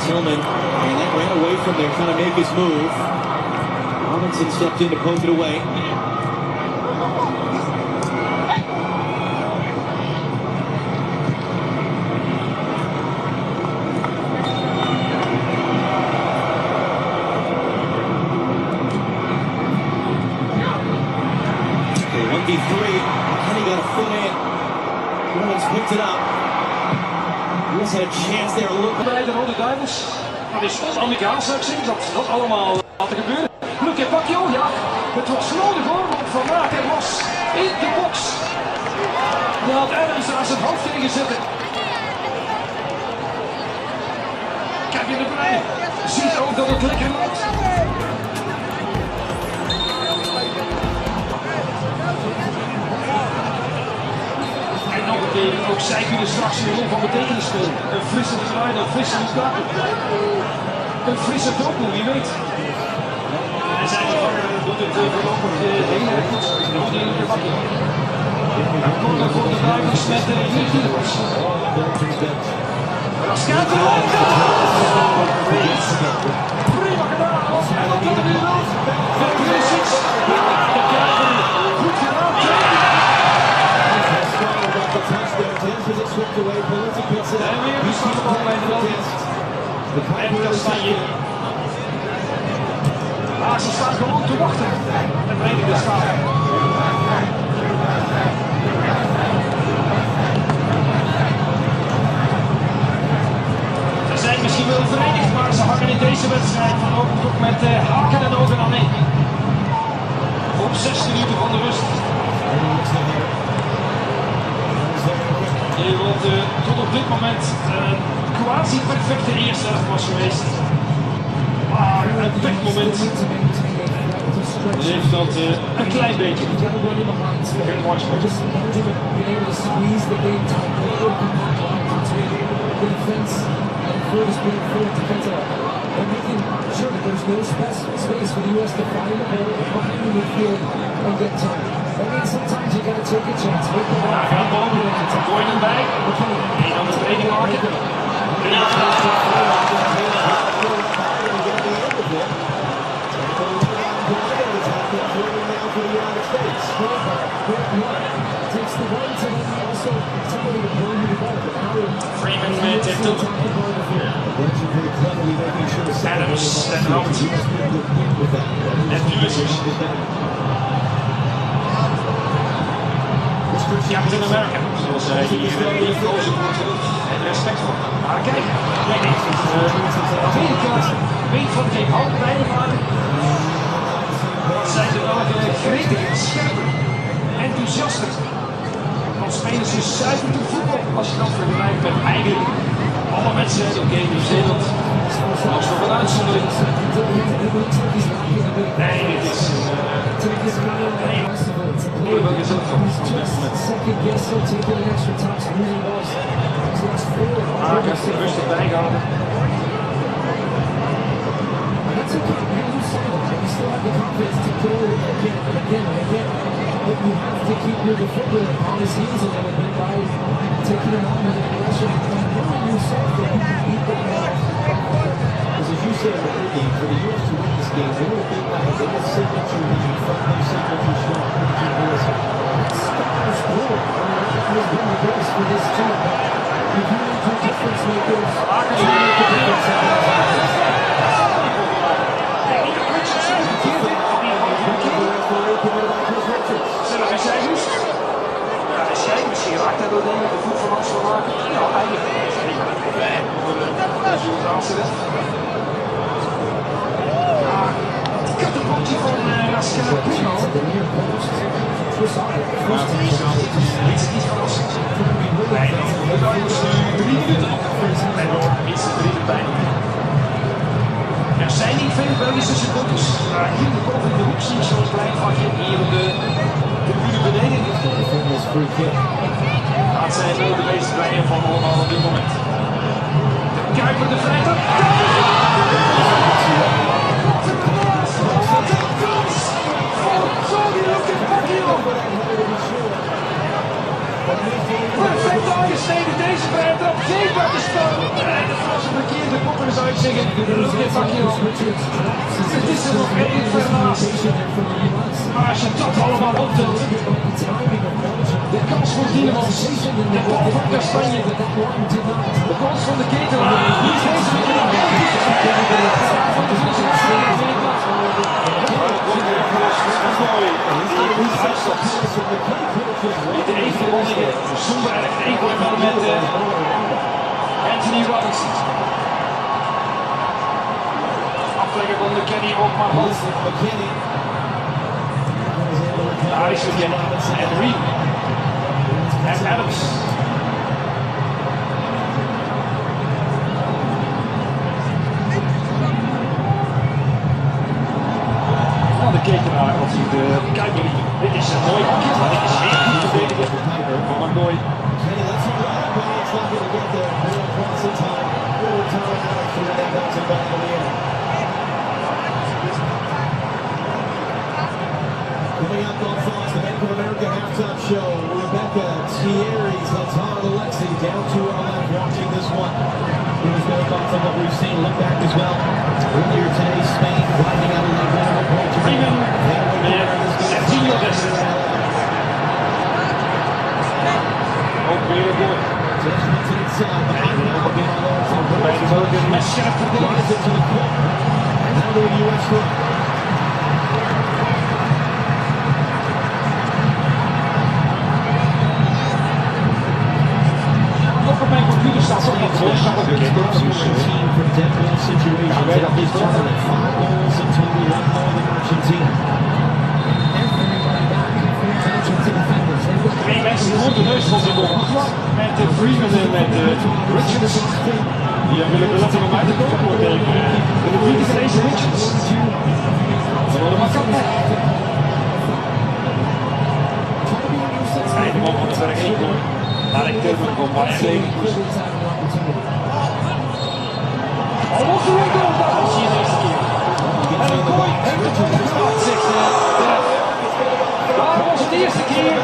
Tillman, and that ran away from there, trying to make his move. Robinson stepped in to poke it away. Okay, 1v3. Kenny got a foot in. Bruins picked it up. Bruins had a chance there. Bij de Rode Duivels. Dat is Amerikaans, zou ik zeggen, dat allemaal laten gebeuren. Look at Bakio, ja. Het was nodig hoor, want vandaag hij was in de box. Daar had Adams aan zijn hoofd tegen zitten. Kijk in de Bruyne. Ziet ook dat het lekker loopt. En nog een keer, ook zij kunnen straks een rol van betekenis spelen. Een frisse Bruyne, een frisse Lukaku. Een frisse Doku, wie weet. En zijn doet het voorlopig heel erg goed. Dan komt er voor de Duivels met de Nederlanders. Dat gaat erop! Prima gedaan! En wat doen we nu nog? De Crux! Goed gedaan! En weer een schotbal bij de loop. En Kastanje. Ah, ze staan gewoon te wachten. En breken de staan. Ze zijn misschien wel verenigd, maar ze hangen in deze wedstrijd voorlopig ook met haken en ogen aan één. Op 6 minuten van de rust. Wat tot op dit moment een quasi-perfecte eerste helft was geweest. Maar een pechmoment heeft dat een klein beetje. Geen watchpot. And making sure that there's no space for the U.S. to find the ball behind the midfield and get time. That means sometimes you got to take a chance. Make the ball. Gaat boven. Gooi hem bij. En dan de training maken. Freeman met het toe. Adams en Howard. En Pulisic. Captain America, zoals hij hier liefkozen wordt en respect voor. Maar kijk, Amerika weet van geen hout bij te maken. Dat zijn de welke gretige, scherpe, enthousiaster. Dan spelen ze zuivend voetbal als je dat vergelijkt met eigenlijk alle wedstrijden. Oké, Nieuw-Zeeland als nog een uitzondering. Nee, dit is nee, wel gezellig van dit moment. Haken, rustig bijgehouden. But you have to keep your defender on his heels a little bit by taking him on with aggression and knowing yourself that you can beat the ball. Because as you said for the U.S. to win this game, they will think that they get signature lead from their signature shot. That stars role has been the case for this team. If you need two difference makers, you make a difference. Misschien raakt hij door de voet van Amstel maken. Nou, eigenlijk niet. Dat is een aanzet. Ja, het katapultje van Rascalapino. Iets niet verrassend. Nee, de Duitsers nu 3 minuten nog. En door minstens 3 erbij. Er zijn niet veel Belgische supporters. Maar hier de golf in de hoek zie ik zo'n klein vakje hier op de tribune beneden. Dat zijn wel de meest blije van allemaal op dit moment. De Kuiper de vrijdag. Wat een kans! zeggen, look at Bakio. Het is er nog één ver naast. Maar als je dat allemaal optelt, de kans voor Dynamos, de bal van Kastanje, de kans van de Ketelaar, die is deze niet de enige wandeling zonder echt enkel wel met Anthony Robinson. Aflegger van McKennie ook maar half. Daar is McKennie en Reed en Adams. De Kekenaar of de Kuiper. Dit is een mooi pakket, maar dit is heel goed verdedigen van een mooi. Coming up on Fox, the Bank of America halftime show. Rebecca, Thierry, Zlatan, Alexi down to our left watching this one. Who's going to come from what we've seen? Look back as well. Earlier today, Spain grinding out a late winner with Portugal. Sergio Dest. Ook weer een goal. Judgment inside, behind the ball again. Bij de Belgen met scherp Drives it to the corner. And now to a U.S. run. Op mijn computer staat zo nog voor stappen bekend. Ja, wij dat niet doen. Twee mensen voor de neus van zijn bol. Met Bruyne en met Richards. Die willen laten om uit te komen tegen de vrienden van deze Richards. Ze worden maar kapot. Hij de man van de berg zoeken. Naar ik tegen hem komt Bayern tegen. Al was er een goal, dat was hier de eerste keer. En een kooi, en de plaats zegt daar was het de eerste keer.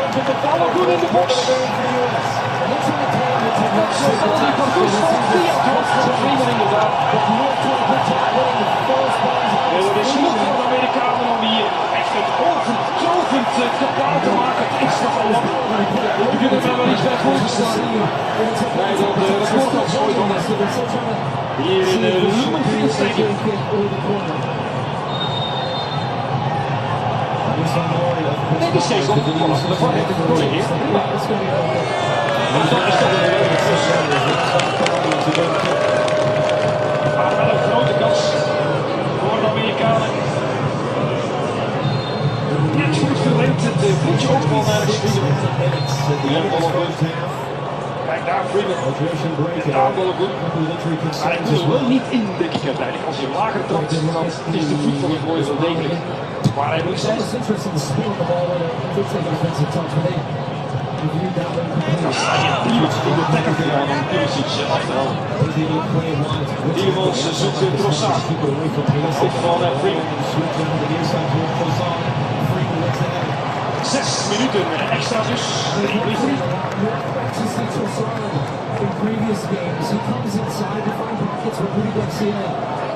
Balogun in de box. Zodat die parcours van Fiat was voor de vrienden inderdaad. En dat is genoeg voor de Amerikanen om hier echt het overtreffend kabaal te maken. Het is nogal lang. We beginnen er wel iets bij voorgesteld. Bij dat recordkans ooit al. Hier in de Lumenfield-stadion. Nee, die steeds op de bal. De VAR heeft het gecorrigeerd. Prima. Maar dat is toch een leuke tussen. Maar wel een grote kans voor de Amerikanen. Net goed verlengd. Het voetje ook wel naar de spiegel. Kijk daar, Freeman. En daar Balogun. Maar hij komt er wel niet in, denk ik uiteindelijk. Als je lager trapt, dan is de voet van het mooie wel degelijk waar hij moet zijn. Dan sta je iemand in de tackle gedaan om Pulisic af te halen. Dielemans zoekt Trossard. Hoofd van Freeman. 6 minuten extra dus. In previous games, he comes inside to find pockets where Rudy Garcia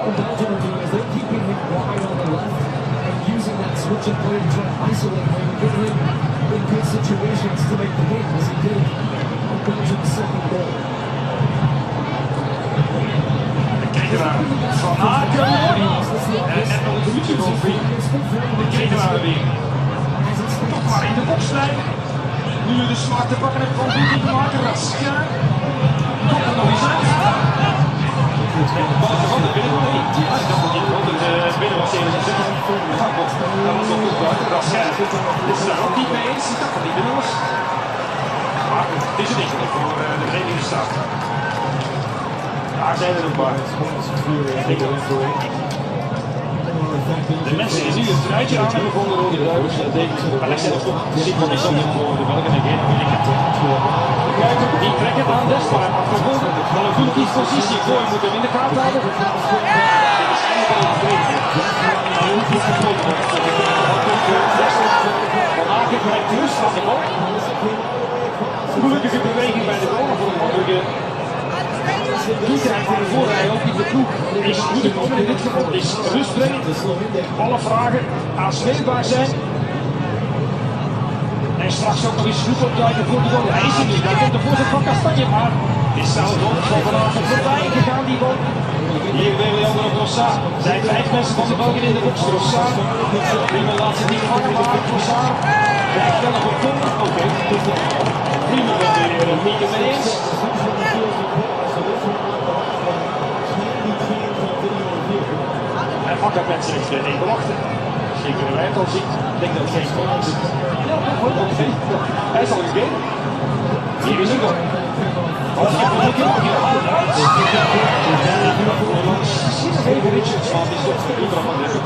and Belgium are doing is they're keeping him wide on the left and using that switch and play to try to isolate him and get him in good situations to make the game, as he did on Belgium's second goal. Kekenaar van Aken. En net nog een voetje van Vriend. De Kekenaar weer. Toch maar in de box blijven. Nu de smart te pakken en van Vriend te maken. Raskia. Komt er nog eens uit. En de bal van de binnenkant. Ja, ik dacht dat hij gewoon het binnen was tegen zijn zin. Dat was nog goed buiten. Raskia is er daar ook niet mee eens. Ik dacht dat hij binnen was. Maar het is een ding voor de vereniging staat. Daar zijn er een paar. De mensen die nu het truitje aan hebben gevonden door de Duivers, maar dat zijn toch Simon is dan voor de Belgen en geen Amerika. De Kuiper, die trekt het aan Dest, maar hij mag vervolgen. Wel een goede kiespositie, voor je moet hem in de kaart houden. Dit is eindelijk al overtreden. Van Aken brengt de rust van de bal. Moeilijke beweging bij de goal voor een mogelijke Toekrijgt voor de voorrij ook in de ploeg. Is goed gekomen in dit geval. Is rustbrengend. Alle vragen aanspreekbaar zijn. En straks ook nog eens goed opduiken voor de goal. Hij is er niet. Hij komt de voorzet van Kastanje, maar is zelf ook van vanavond voorbij gegaan die bal. Hier weer Leandro Trossard. Zijn 5 mensen van de Belgen in de box. Trossard. Prima laat zich niet vangen, maar Trossard krijgt wel nog een corner. Oké. Prima wel weer niet mee eens. En Vakkerpet zegt even wachten. Misschien kunnen wij het al zien. Ik denk dat het geen goal is. Ja, toch wel. Hij is al gegeven. Hier is een goal. Als je een keer mag je halen uit. Even Richards, maar die stopt de doeltrap aan de rug.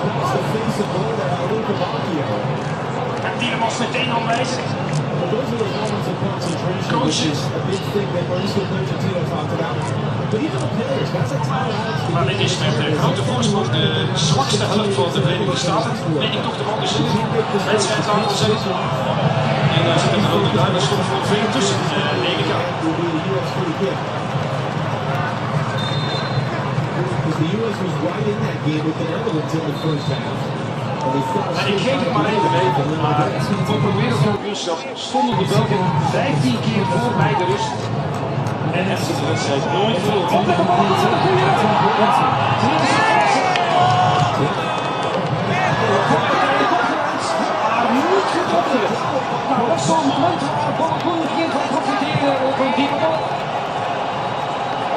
En Tielemans meteen aanwijzen. Coaches. Maar dit is met de grote voorsprong de zwakste helft van de Verenigde Staten. Denk ik toch de man dus de wedstrijd aan te zetten. En daar zitten de rode duivels soms wel veel tussen, neem ik aan. En ik geef het maar even mee, maar op een wereldkampioenschap stonden de Belgen 15 keer voor bij de rust. En hebben ze de wedstrijd nooit verloren. Maar niet getroffen. Nou, dat is zo'n moment waar Balogun begint van profiteren op een diepe bal.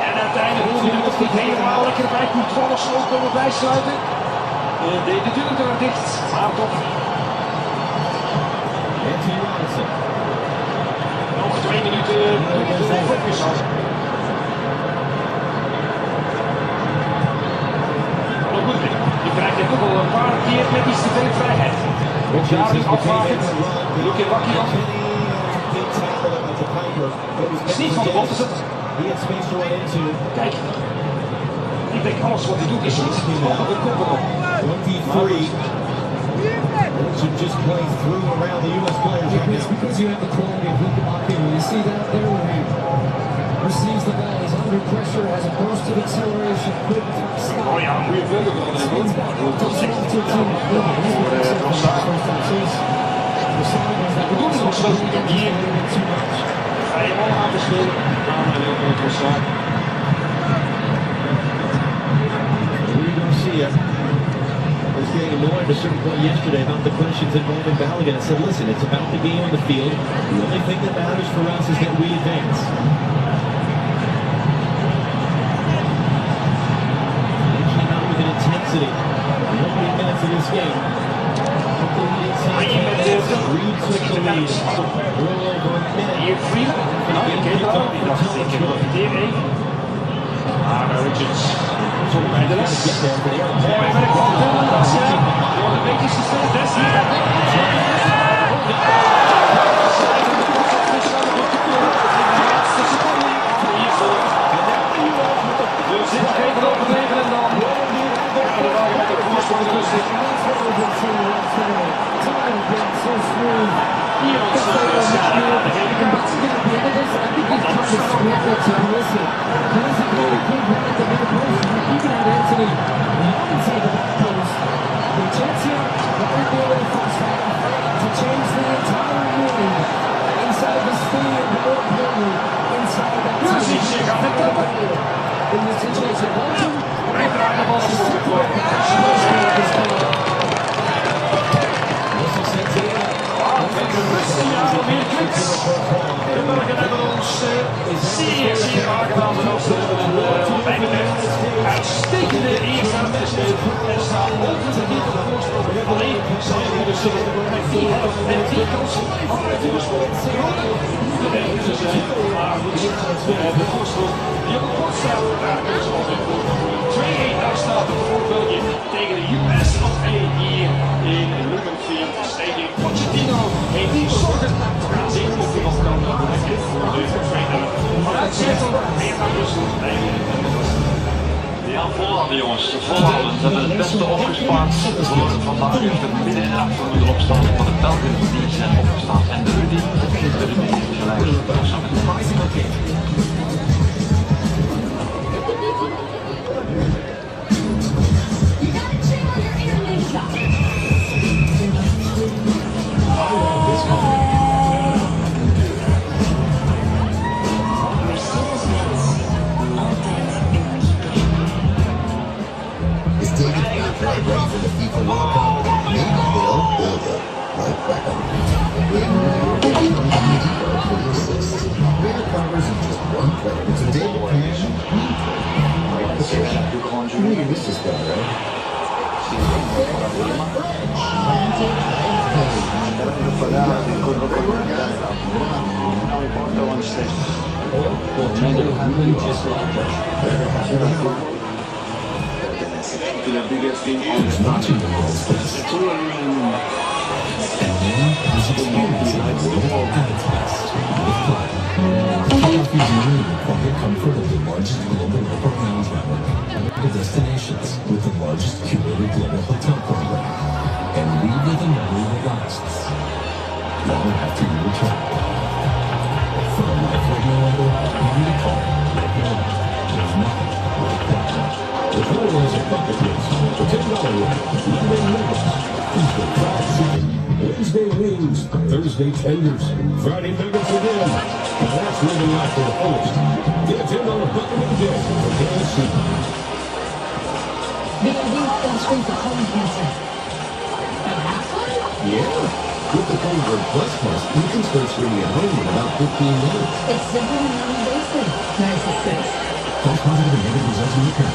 En uiteindelijk hoef je het niet helemaal lekker bij Courtois ook komen bijsluiten. Deed de deur er dicht, maar toch. Nog 2 minuten de focus af. Je krijgt het ook al een paar keer met iets te veel vrijheid. Jari afvakend, Luke Bakkie. Is niet van de bal te zetten. Kijk. Ik denk alles wat hij doet is goed. Nog een koppen op. 23. Should just play through around the US players right now. It's because you have the quality of Luke Bakkie. You see that there when he receives the ball, he's under pressure, has a burst of acceleration, quick stop. Oh ja, een goede voorbeeld van de goal. De bedoeling was wel om hier vrije bal aan te spelen. Maar hij wil van Trossard. Was getting annoyed at a certain point yesterday about the questions involving Balogun and said, listen, it's about the game on the field. The only thing that matters for us is that we advance. They came out with an intensity. The opening minutes of this game. Took the lead inside. Reed took the lead. A little over a minute. Hier Friel. Die dacht ik profiteer even. Maar Richards zonder bij de les. Mooi werk van Tillmans. Door de beetjes gesteld. Des hier. We zitten even overleven en dan gaan de wagen met de voorsprong de rust in. Hier ons de gele kaart. Hij draait de bal voor weer Crux. De Belgen hebben ons zeer aangenaam genoten. Wat mij betreft uitstekende eerste helft gespeeld. En staan onverdiend op de voorsprong. Alleen zijn we dus met 4 helft en 4 kansen vanuit de voorsprong. De Belgen zijn maar goed. De voorsprong die op het bord staat, daar kunnen ze altijd voor. 2-1 daar staat het voor België tegen de US of A hier in Lumenfield Stadium. Pochettino heeft die zorgen. We gaan zien of hij nog kan bereiken voor de tweede. Vanuit Seattle, weer naar Brussel. Ja, volhouden jongens, volhouden. Ze hebben het beste opgespaard voor vandaag. De midden en achter moeten opstaan, maar de Belgen die zijn opgestaan. En de Rudy heeft gelijk. you this is going, right? He's watching the world's best. And then he's experiencing the world at its best. With Prime. All of these new quiet comfort of the largest global airport lounge network. The destinations with the largest curated global hotel program. And leave with a memory that lasts long after you return. For a life like no other, you need a car like no other. There's nothing like that one. The total is a bucket list for $10 Wednesday wings, Thursday tenders, Friday nuggets again. Now that's living life to the fullest. Get a $10 bucket of the day for KFC. BEL on screen for colon cancer. At halftime? Yeah. With the Convert Plus, you can start screening at home in about 15 minutes. It's simple and non-invasive. Nice at 6. False positive and negative results may occur.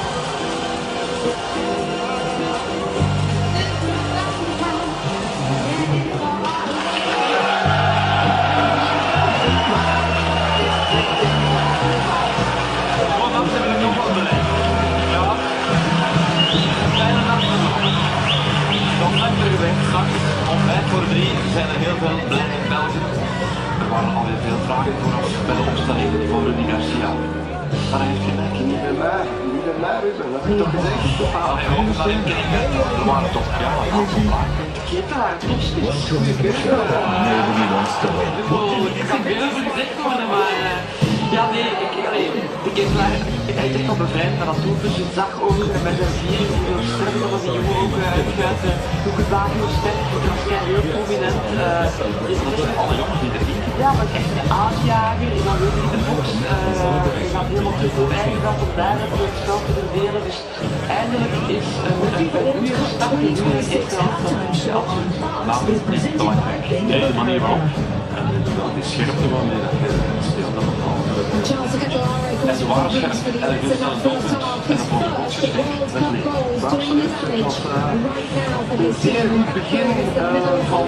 Voor 3 zijn er heel veel blije Belgen. Er waren alweer veel vragen voor ons bij de opstelling voor Rudy Garcia. Maar hij heeft gelijk, niet bij mij. Niet bij mij, Ruben. Dat heb ik toch gezegd? Hij ook naar hem kijken. Er waren toch ja, Ketelaar, topspits. Nobody wants to win. Ik kan veel over gezegd worden, maar ja, nee, hij is echt al bevrijd naar dat doelpunt. Je zag ook met zijn viering hoeveel sterk dat was die jongen ook uit de hoekgeslagen hoe sterk. Dat was heel prominent. Alle jongens die erin. Ja, maar echt een aanjager en dan wil hij de box. Je gaat helemaal te voorbij gegaan om daar het spel te verdelen. Dus eindelijk is een goede start die nu echt wel absoluut belangrijk. Nee, de manier waarop. Die scherpte waarmee dat je speelt, dat bepaalt. En ze waren scherp. En ik vind zelfs doelpunt. En dan wordt het opgeschreven. Met nee. Absoluut. Het was een zeer goed begin van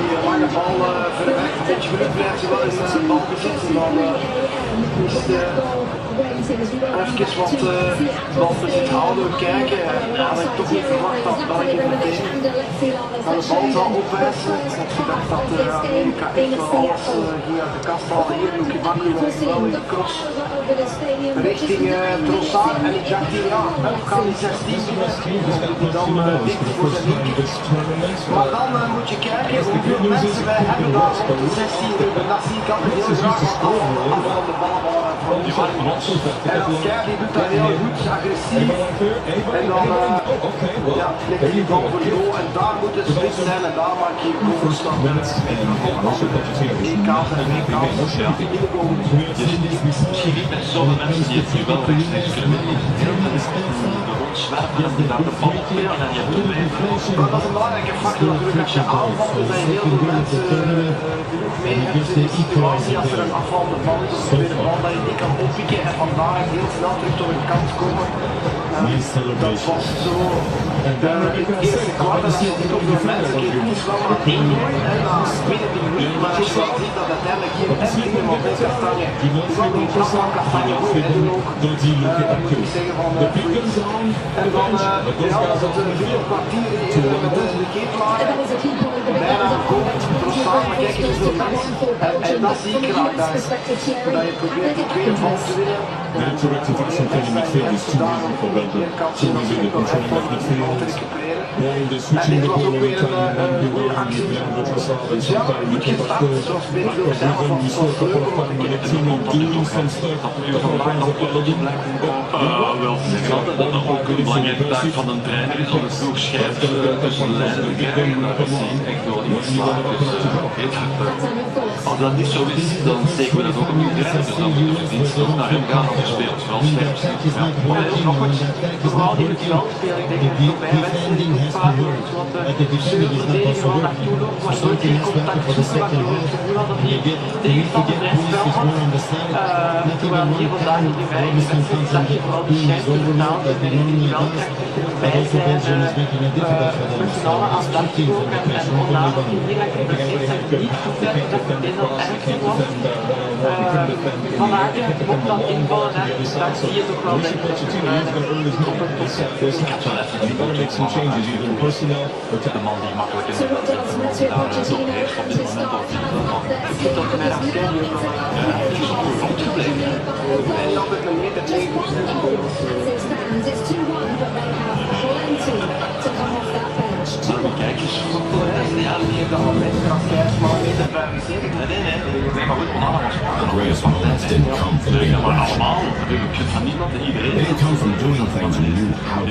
die lange bal verder weg. Een beetje geluk blijft ze wel in balbezit. En dan is even wat balbezit houden, kijken. Ja, had ik toch niet verwacht dat België meteen aan de bal zou opwijzen. Ik had gedacht dat Amerika echt wel alles ging uit de kast halen. Hier Lucky Bakkie wel in de cross richting Trossard. En ik dacht hier, ja, kan die 16 die dan dik voor zijn linker. Maar dan moet je kijken hoeveel mensen wij hebben daar op de 16. En dat zie ik altijd heel graag van de ballen van die Marcos. En dan kijk, die doet dat heel goed, agressief. En dan ligt die bal voor jou en daar moet het spits zijn en daar maak je goals staan. Eén kaas en één kaas. Misschien niet met zoveel mensen die het nu wel rechtstreeks kunnen doen. Zwerven en die daar de bal spelen en je hebt de leven. Maar dat is een belangrijke factor natuurlijk als je aanvalt, dan zijn heel veel mensen genoeg mee hebt in de situatie als er een afvallende bal is of een tweede bal dat je niet kan oppikken en vandaar heel snel terug tot een kant komen. Dat was zo in het eerste kwart en als je ziet hoeveel mensen het is wel maar 1 gooien en na 20 minuten, maar als je wel ziet dat uiteindelijk hier echt dingen van veel kastanje, hoewel die trap van kastanje goed is en ook moet ik zeggen van en dan was het een 3 kwartier met de Ketelaar. Bijna een goal. Trossard, maar kijk eens hoeveel mensen. En dat zie ik graag daar. Dat je probeert die tweede bal te winnen. Direct action from the midfield is too easy for Belgium. So easy to control that midfield. Well, they're switching the ball every time and you will be Leandro Trossard and sometimes you can back goal. But we saw a couple of times Mauricio doing some stuff. A couple of times of Balogun. Wel, ik denk altijd dat dat ook een belangrijke taak van een trainer is om het ploeg scherp tussen de lijnen te krijgen. En dat is echt wel in geslaagd. Dus als dat niet zo is, dan steken we dat ook op de trainer. Dus dan moeten we dienst nog naar hem gaan als speelt. Vooral scherp zijn. Maar dat is nog goed. Vooral die het wel spelen. Ik denk dat het voorbij wedstrijden goed vaak wordt. Want de verdediging naartoe loopt, maar nooit geen contact zoeken, waardoor het gevoel had dat hij tegenstander vrij spel had. Terwijl hier vandaag in die weinig wedstrijd zag je vooral die schijnt te vertalen, die richting die wel bij zijn functionale aandacht ook en voornamelijk in hier dat ik het eerst niet goed heb, dat ik in dat ergste was. Van Aken mocht dan invallen en daar zie je toch wel dat op het de man die makkelijk in de wedstrijd daar toch heeft op dit moment al ik toch mij dat serieus van gebleven. En dan met een meter tegen. Kijk eens, ja, die heeft al een meter als Keijs, maar een meter 75. Nee, maar goed, Onana was maar allemaal, natuurlijk, van niemand, iedereen.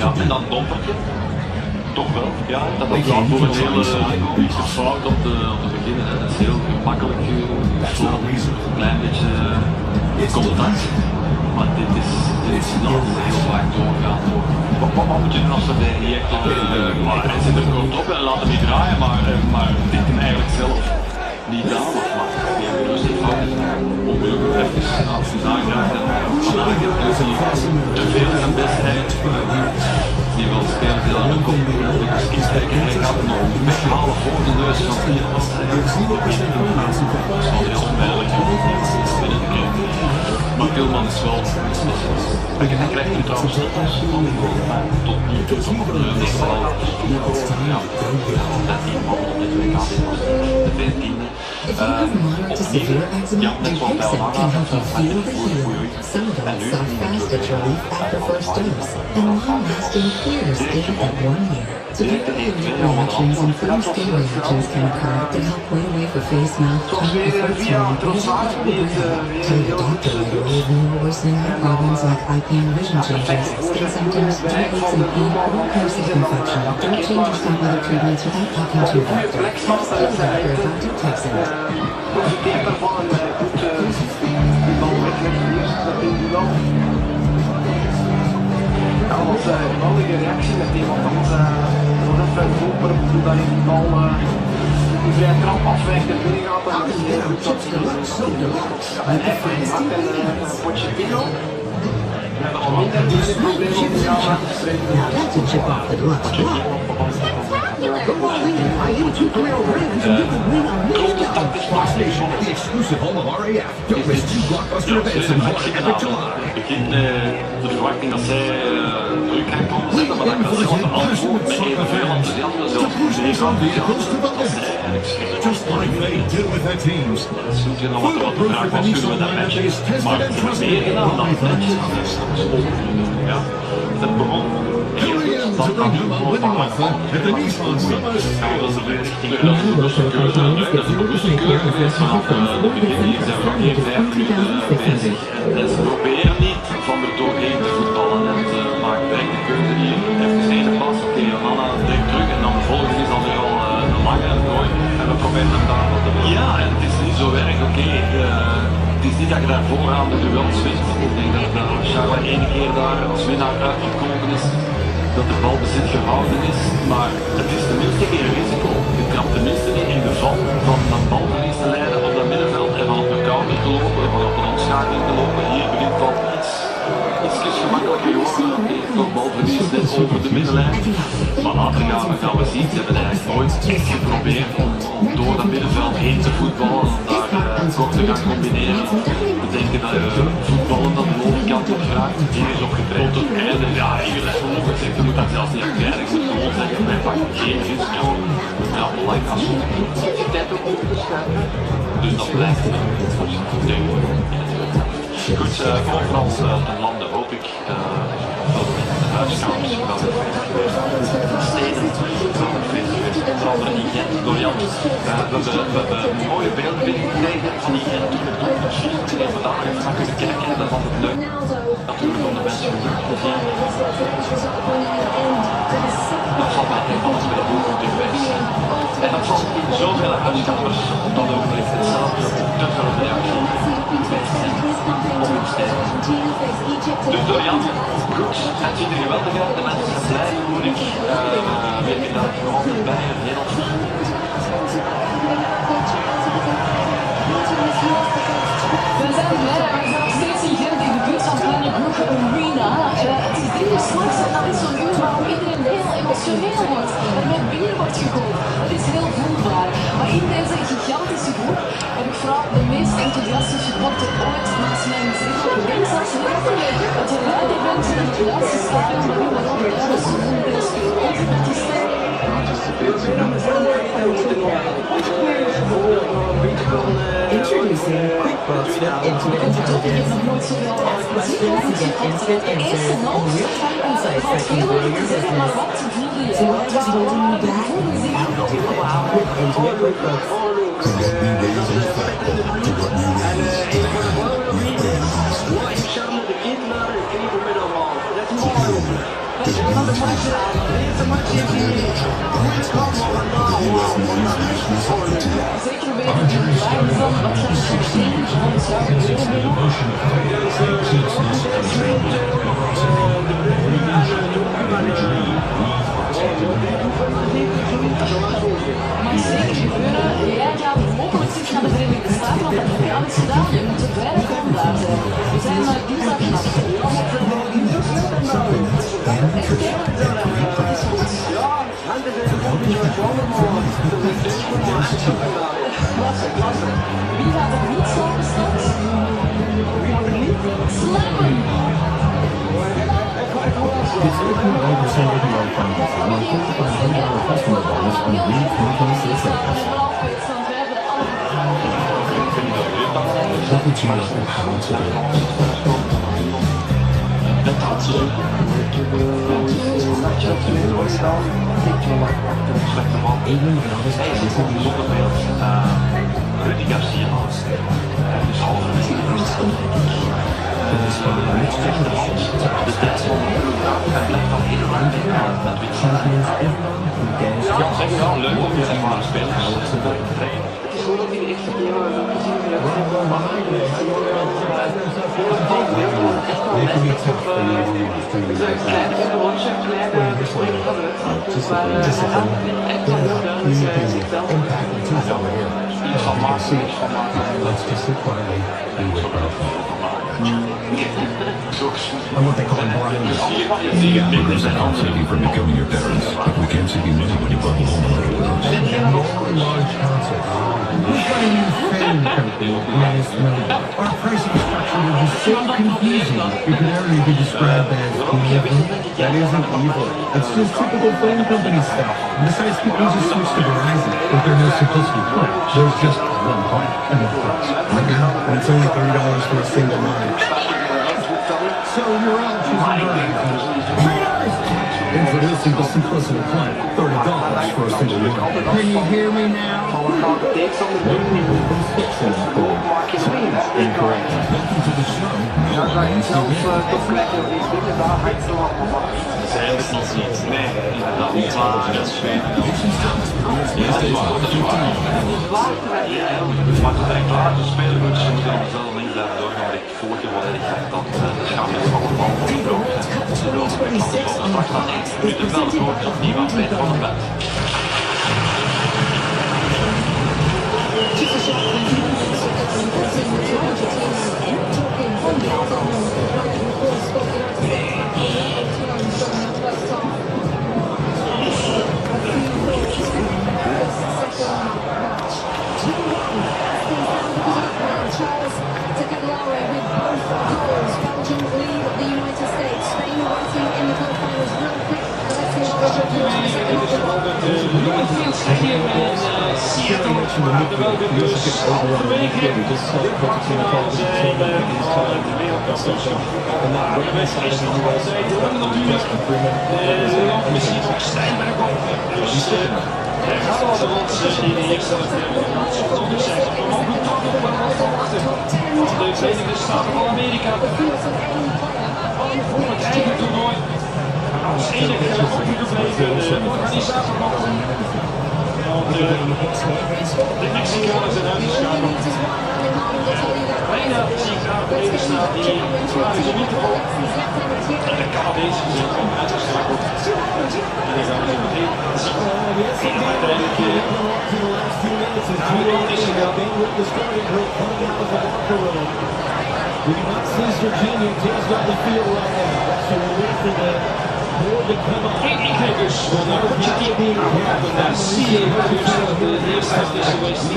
Ja, en dan dompertje. Toch wel, ja, dat is voor een hele fout om te beginnen. Hè. Dat is heel gemakkelijk, een klein beetje contact. Maar dit is nog heel vaak doorgaan. Wat moet je doen als er niet echt hij zit er kort op en laat hem niet draaien, maar dit hem eigenlijk zelf niet aan of maar die hebben rustig fout. Ongelukkig even als hij aangraagt en van Aken dus te veel zijn best heeft. Die wil spelen veel aan de kop. Dus insteken en hij gaat hem nog weghalen voor de neus van de dat is heel onmiddellijk binnen de kring. Maar Pilman is wel... Hij krijgt nu trouwens van die goal, maar tot nu toe toch op de vooral dat die man op dit WK was de 14e. Ja, net zoals bij Onana, hij heeft een goede week. En nu? Severe allergic reactions and first-day reactions can occur that help right away for face, mouth, tongue, and throat swelling. Tell your doctor right away if you are worsening heart problems like eye pain or vision changes, skin symptoms, joint aches and pain, or course of infection. Don't change or stop other treatments without talking to your doctor. Tell your doctor about Detoxin. Profiteert daarvan en goed die bal weggeeft. Ja, dat was een geweldige reactie met iemand anders. Nog even hopen hoe dat die bal die vrij trap afwijkt en binnen gaat. Dat is heel goed dat en hij maakt een Pochettino. We hebben al minder problemen om te gaan The exclusive home of RAF. Don't miss 2 blockbuster events in March and July. Begin de verwachting dat zij druk gaan komen zetten, maar dat ik wel zelf antwoord met evenveel enthousiasme zelfs Just like they did with their teams. zoek je nog wat de vraag was, kunnen we dat matchen? Maar we hebben meer gedaan dan het matchen. Ja, het begon. To welcome a winning offer at the Nissan Summers. Dat is de richting. Dat is een keuze. Dat is een bewuste keuze geweest vanaf de beginning. Ze zijn nog geen 5 minuten bezig. En ze proberen niet van er doorheen te voetballen. En ze maken direct de keuze hier. Even de ene pas. Oké, Anna direct terug. En dan de volgende is dan weer al een lange en mooi. En we proberen hem daar wat te doen. Ja, en het is niet zo erg. Oké, het is niet dat je daar vooraan de duels wint. Ik denk dat Charles 1 keer daar als winnaar uitgekomen is. Dat de balbezit gehouden is, maar het is tenminste geen risico. Je trapt tenminste niet in de val van dat balverlies te leiden op dat middenveld en van op een counter te lopen, van op een omschakeling te lopen. Hier begint het al iets gemakkelijker geworden. Nog balverlies net over de middenlijn. Maar later gaan we zien, ze hebben eigenlijk nooit geprobeerd om door dat middenveld heen te voetballen, om daar kort te gaan combineren. We denken dat voetballen dan de overkant op geraakt. Hier is opgetraind tot het einde. Ja, hier is onmogelijk. Je moet daar zelfs niet aan krijgen. Ik moet gewoon zeggen, wij pakken geen risico. Ja, belangrijk als we de tijd ook op te schuiven. Dus dat blijft het. Goed, overal ten lande hoop ik dat de huiskamers wel steden wel fit geweest. Onder andere in Gent, door Jan. We hebben mooie beelden binnengekregen van die Gent toen het doel precies. En vandaag even naar kunnen kijken, dat vond ik leuk. Natuurlijk om de mensen te zien. Dat valt mij heel anders bij de boel goed in geweest zijn. En dat valt in zoveel huiskamers dan ook ligt hetzelfde. Te veel reactie. Dus door Jan, Crux, het ziet er geweldig uit, de mensen zijn blij, moet ik weet je dat gewoon bij heel Corona, het is 3 uur s'nachts en dat is zo'n uur waarom iedereen heel emotioneel wordt. Er met bier wordt gegooid. Het is heel voelbaar. Maar in deze gigantische groep heb ik vooral de meest enthousiaste supporter ooit naast mijn gezicht geweest. Het geluid event in het juiste stadion waarin we ook de seizoen spelen. Dat is Introducing QuickBooks with Intimate Intelligence. Ask questions to get instant answers and real-time insights that can grow your business. So what is holding you back? Outdo it with Intimate QuickBooks. To what we raise in football, to what we raise in Zeker weten de lijn van wat zijn systeem van de maar zeker gebeuren, jij gaat mogelijk zich naar de Verenigde Staten, want dat heb je al eens gedaan, je moet te ver komen daar zijn. We zijn dinsdagnacht. Wie gaat er niet slapen straks? Slammen! Rudy Garcia. Dus halverwege de rust. De tijd van de ploeg. Hij blijft al heel lang met ja, zeg wel leuk om je ervaren spelers te betrekken. Het is gewoon dat hij echt And what they call Bruyne. Neighbors and all save you from becoming your parents, but we can't save you money when you bundle home a little bit. Large concert. We've got a new fan company managed Senegal. Our pricing structure will be so confusing, it could already be described as evil. That isn't evil. It's just typical phone company stuff. Besides, people just switch to Verizon, but there is supposed to be plan. There's just one plan, and the price. Right now, and it's only $30 for a single line. So you're all choosing Verizon. Introducing the simplicity plan, $30 for a single line. Can you hear me now? Incorrect. Welcome to the show. Zijn het nog niet? Nee, inderdaad niet. Maar dat is fijn. Ja, dat is waar. Dat is waar. Maar het is echt waar. De spelen goed. Ze moeten op dezelfde link blijven doorgaan. Maar ik volg je wel erg graag dat de schaamheid van de bal van de blok zijn. De blok van de bal straks dan echt minuten wel wordt dat niemand weet van het bed. Belgium lead the United States. Spain waiting in the quarterfinals real quick. De Verenigde Staten van Amerika voor het eigen toernooi als enige overgebleven organisator nog. De Mexicanen zijn uitgeschakeld. Bijna zie ik daar beneden staan die waren ze niet te vol. En de Canadezen zijn gewoon uitgeschakeld. En dan gaan we zo meteen zien. En uiteindelijk We do not see Virginia. Jay's got the field right now. Ik kreeg dus Pochettino en zie je dat de eerste helft is geweest. De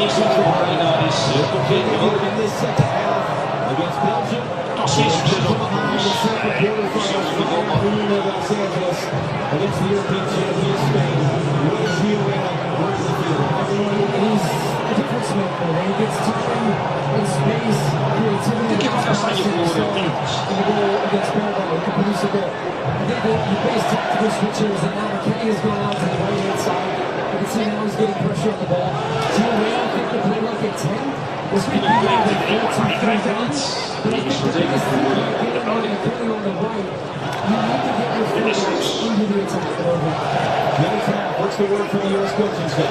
eerste voor bijna is compleet against Belgium. Toch geen succes op. Against the European champion Spain. Where's Vieira? Where's the field? He's a difference maker. When he gets time and space, creativity, and in the goal against Paraguay, he can produce a goal. I think the base tactical switches, and now McKennie is going out to the right-hand side. You can see now he's getting pressure on the ball. Vieira, I think the play like at 10. This could be like a 4-2-3 balance. But I think the biggest thing about getting on McKennie on the right, you need to get your forwards into the attack. What's the word for the U.S. coaching staff?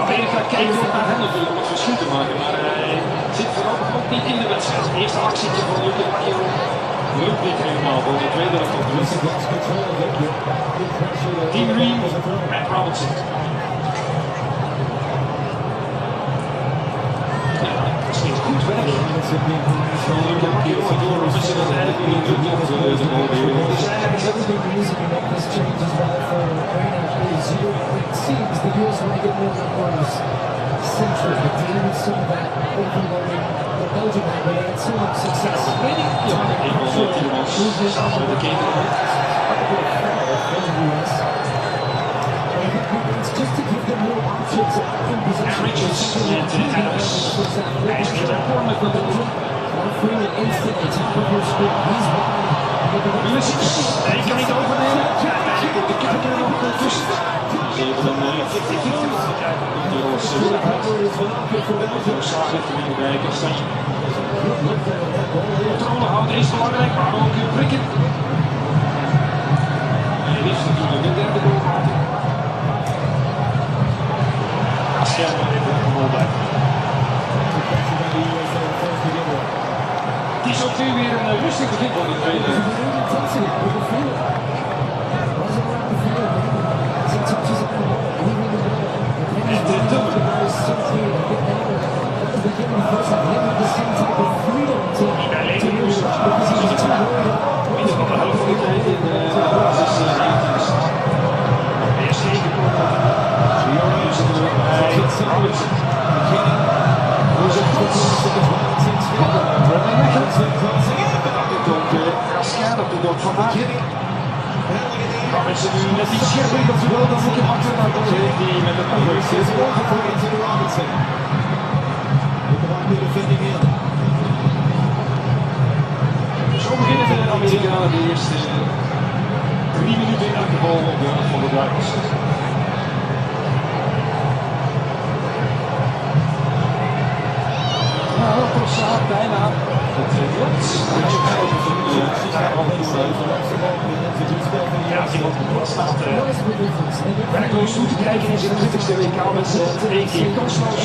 Amerika kijkt ook naar hem natuurlijk om het verschil te maken, maar hij zit voorlopig ook niet in de wedstrijd. Het eerste actietje van Luke Mario lukt niet helemaal, voor de tweede helft op de wedstrijd. Team Green, Matt Robinson. Dat is niet goed werk. Van Luke Mario, door Robinson dat eigenlijk niet lukt om de bal te heren. It seems the US want to get more numbers central, but dealing with some of that overloading the Belgium had, but they had so much success. Ja, een van de Tielemans samen met de Keten. It's just to give them more options in position. Richards and Adams. Hij is weer akkoord met Belgium. Freeman instantly top of your screen. He's wide. Ulysses, hij kan niet overnemen. Uiteindelijk komt de keeper er nog tussen. Ze hebben dan 50-50 kijken. Saag heeft er weer bij Kastanje. Controle houden is belangrijk, maar ook prikken. En liefst natuurlijk de derde goal maken. Schermen even de bal bij. Het is ook weer een rustig begin van de tweede. Robinson nu net iets scherper dat ze wel, dan moet je achter naar de die met het ongeluk zit. Zo beginnen de Amerikanen de eerste 3 minuten in elke bal op de helft van de Duitsers. Nou, Trossard bijna. Het lukt. Ja, als iemand staat werkloos toe te kijken in zijn 20e WK-wedstrijd. 1 keer kansloos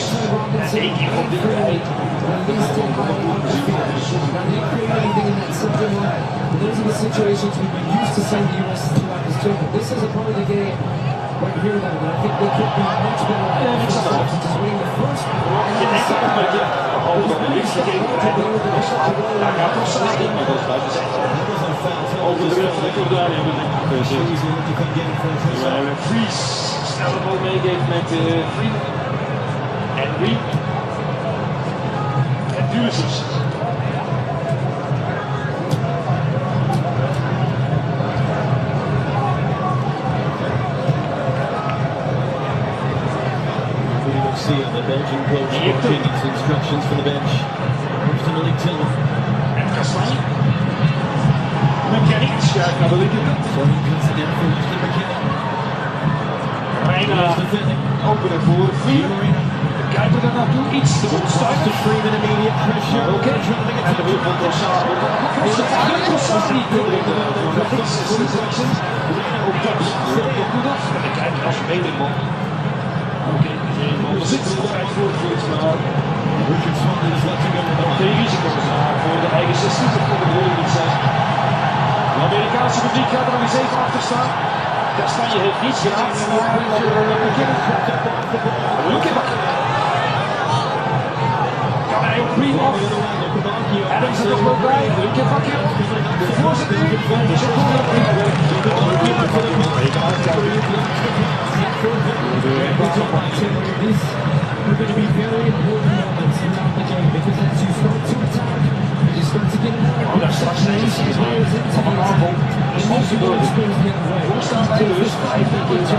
en 1 keer op de rij. Those are the situations we've been used to seeing the U.S. throughout this tournament. This is a part of the game right here, though, that I think they could be much better at. Just winning the first one. Daar gaat toch samen, maar dat blijft zeggen. Over de rug van de Jordaan hebben we denk ik gezien. Fries snel de bal meegeeft met Freeman. En Green. En Ulysses. taking some instructions from the bench. Ultimately Tillman. En Kastanje. McKennie schuift naar de linkerkant. Reina open ervoor. Freeman. Kijken we daar naartoe. Iets te onstuiten. Freeman immediate pressure. Oké. En de wil van Trossard. Trossard niet doorheen. Ook dat doet dat. En kijk, als je beter man. Oké, er zit er nog uit voortvoert, maar geen risico's voor de eigen 16, dat kon de rol niet zijn. De Amerikaanse publiek gaat er nog eens even achter staan. Kastanje heeft niets gedaan. Kan hij ook prima af? En dan is er nog wel bij. Lukebakker. De voorzitter. Dus het komt nog prima werk. We're going to be very important moments throughout the game because as you start to attack, you start to get more daar straks ineens van een aanval. Dus als je door hoe staan wij dus 5 keer de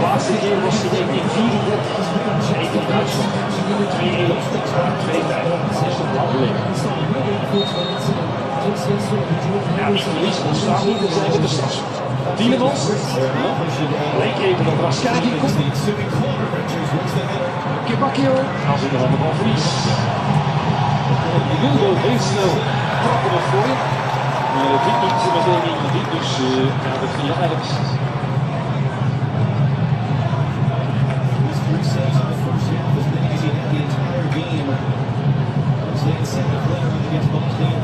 laatste keer was het denk ik 34 tegen Duitsland. 2-1, 2-5. Dat is toch lang geleden. Ja, die verliezen ontstaan niet, dan zijn we de straks. Tielemans, leek even dat Raskaki komt. Kipakio, als ik er aan de bal verlies. Die wilde heel snel trappen naar voren. Maar het liep niet meteen iemand in, dus ja, dat vind je ergens.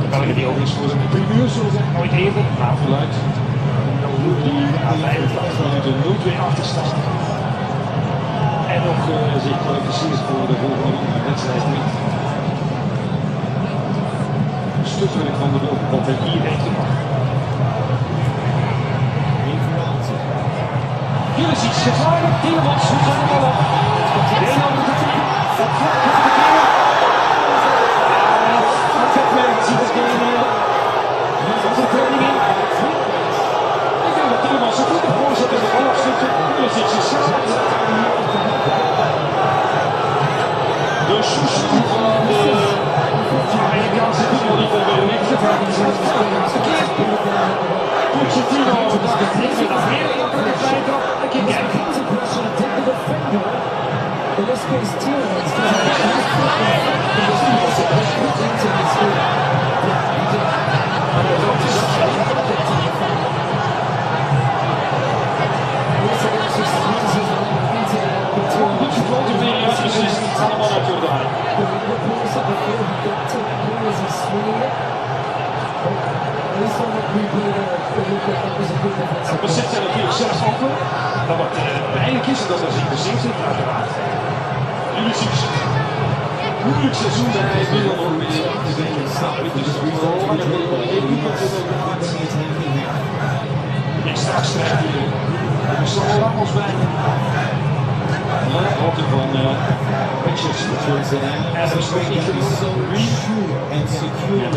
België die overigens voor de primeur zullen zijn, nooit eerder, maar vooruit. Die aan 85 minuten 0-2 achterstand. En nog zich kwalificeert voor de volgende wedstrijd niet. Een stukwerk van de Wilkenpot heeft hier heeft gemaakt. Hier is iets gevaarlijk. Tielemans moet zijn de bal op. De ene over de team. Dat gaat de keer. Dat ziet het geen overtreding in. Tielemans een goede voorzet in de bal afstukken. Hier is iets gevaarlijk. De soesje van de Amerikaanse voetbal die van weer niks te vragen is. Verkeerd. Pochettino dacht ik vind dat heel makkelijk vrij trap. Een keer kijken. In this case, Tielemans Goed gecontroleerd, juist beslist. Allemaal uit Jordaan. Het bezit zijn natuurlijk zelfs open. Dat wat pijnlijk is en dat er zich bezit zit, uiteraard. Jullie zien moeilijk seizoen bij hij wil nog meer te denken. Dus het is wel langer dan ik straks krijg je er zal wel Ramos bij. Auto van Richards. En er is nog niet genoeg. En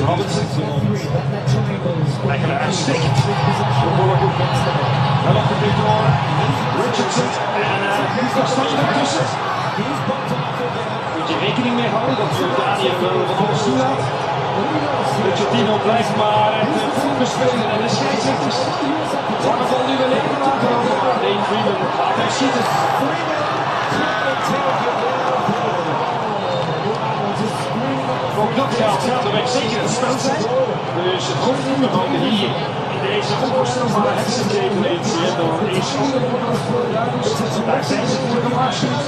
Robinson. Lekker uitstekend. Wel opgepikt door Richardson. En Kastanje ertussen. Moet je rekening mee houden dat Jordanië wel van alles toelaat. Pochettino blijft maar voetbal spelen en de scheidsrechters. Lange bal nu wel even laten. Dane Freeman laat hij schieten. Ook dat gaat de week zeker het spel zijn. Dus het komt nu mogen hier in deze onvoorstelbare headset-evenement door één schot. Daar zijn ze voor gewaarschuwd.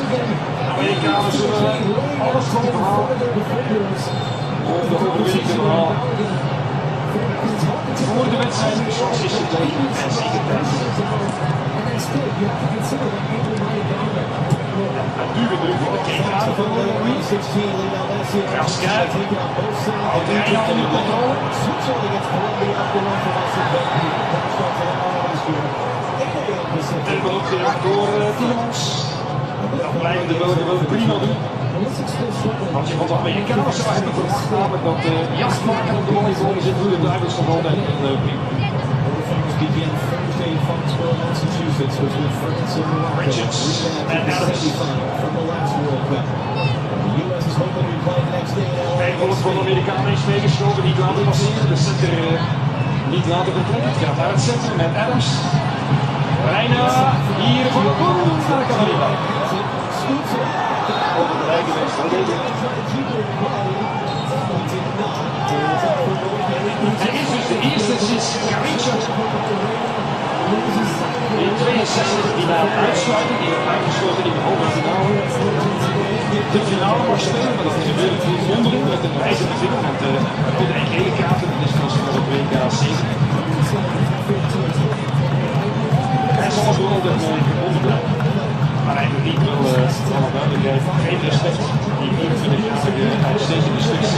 De Amerikanen zullen alles bovenhalen om de overwinning te behalen. Voor de wedstrijd zoals is gebleken en zeker tijd. Een duwe druk voor de keeper van Louis. Kras kijkt. Houdt Reina onder controle. En wordt geraakt door Tielemans. Dat blijven de Belgen wel prima doen. Want je van de Amerikanen zou hebben verwacht namelijk dat jachtmaken op de volleybal zit voor de duivels van altijd prima. begin Thursday in Foxborough, Massachusetts, between France and Morocco. Rematch of the semi-final from the last World Cup. The U.S. is hoping to be playing next day in LA. Hij wordt voor de Amerikanen eens meegeschoven, niet laten passeren. De center niet laten betrekken. Het gaat naar het centrum met Adams. Bruyne, hier voor de goal. Dat kan niet bij. Over de rij geweest. Hij is dus de eerste sinds Crux in 62 die na een uitsluiting, die heeft uitgesloten in de halve finale, de finale mag spelen, maar dat gebeurt natuurlijk wonderlijk met een wijzige vinger, want er komt een gele kaart en dat is volgens mij op WK 7. Hij zal nog wel altijd gebonden blijven. Maar hij verdient wel alle duidelijkheid geen respect. Die 24-jarige uitstekende spits.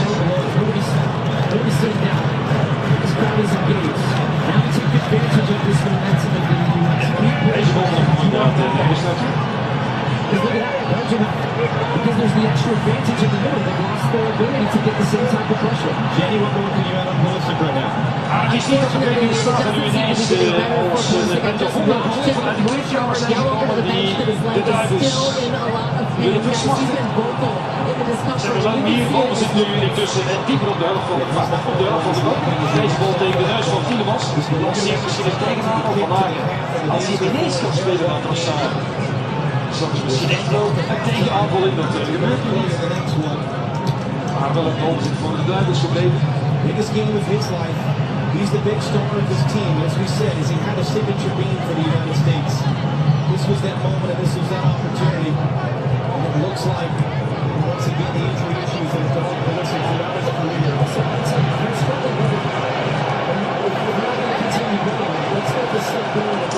Deze bal nog inderdaad nergens naartoe. Because look at that, Belgium, because there's the extra advantage in the middle, they've lost their ability to get the same type of pressure. Jenny, what more can you add on Pulisic right now? Het is niet dat we weten in de staat nu ineens als met de 100 goal vanuit de kleedkamer zijn gekomen die de duivels willen versmachten. Ze hebben lang hier ballen zit nu intussen en dieper op de helft van de goal. Deze bal tegen de neus van Tielemans. Lanceert misschien een tegenhaal van Hagen. Als hij ineens kan spelen dan Trossard. Soms misschien echt wel een tegenaanval in, dat gebeurt nu niet. Maar wel een balbezit voor de duivels gebleven. Biggest game of his life. He's the big star of his team. As we said, he had a signature beam for the United States. This was that moment and this was that opportunity. And it looks like, once again, the injury issues have gone Pulisic throughout his career.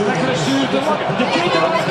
Lekker gestuurd, de keten van het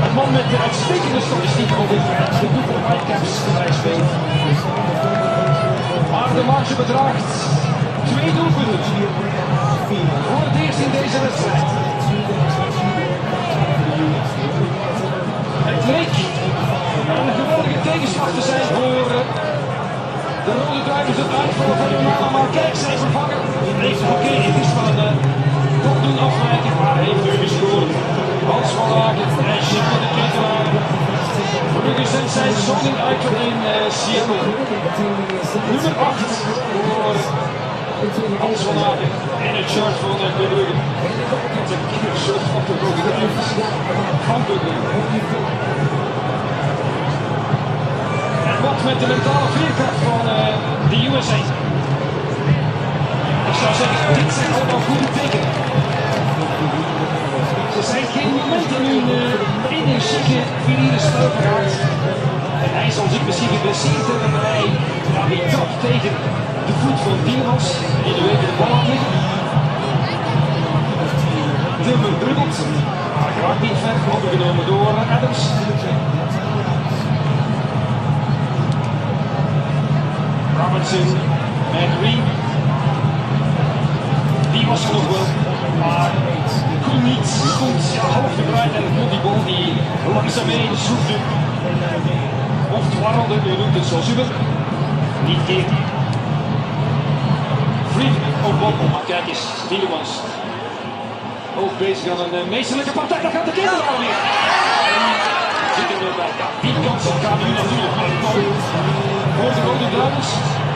Het man met de uitstekende statistiek op dit moment, de boek van Whitecaps gelijk speelt. Maar de marge bedraagt 2 doelpunten. Voor het eerst in deze wedstrijd. Het leek een geweldige tegenslag te zijn voor de Rode Duivels, het uitvallen van Ghana, maar kijk, zij vervangen. Oké, het is van een kopdoel afwijking, maar hij heeft nu gescoord. Hans van Hagen en Chico de Ketelaar. Gelukkig zijn zij zoning uit in Seattle. Nummer 8 voor Hans van Hagen en het shirt van Bruyne. Dat is een kindershirt van de Rode Duivels. Van Bruyne. En wat met de mentale veerkracht van de USA. Ik zou zeggen, dit zijn allemaal goede tekenen. Er zijn geen momenten nu in een chique, viriele spuitverhaal tegen de voet van Tielemans, die de week de bal had liggen. Tilburg dribbelt, maar raakt niet ver, overgenomen door Adams. Robinson en Green. Die was er nog wel, maar kon niet, stond half gedraaid en kon die bal die langzaam heen zoefde. Of dwarrelde, u noemt het zoals u wil. Niet keer. Free op bal, maar kijk eens, Tielemans. Ook bezig aan een meesterlijke partij, daar gaat de keeper alweer. Zit er weer bij. Ja, die kans gaat nu natuurlijk maar komen. Voor de Rode Duivels.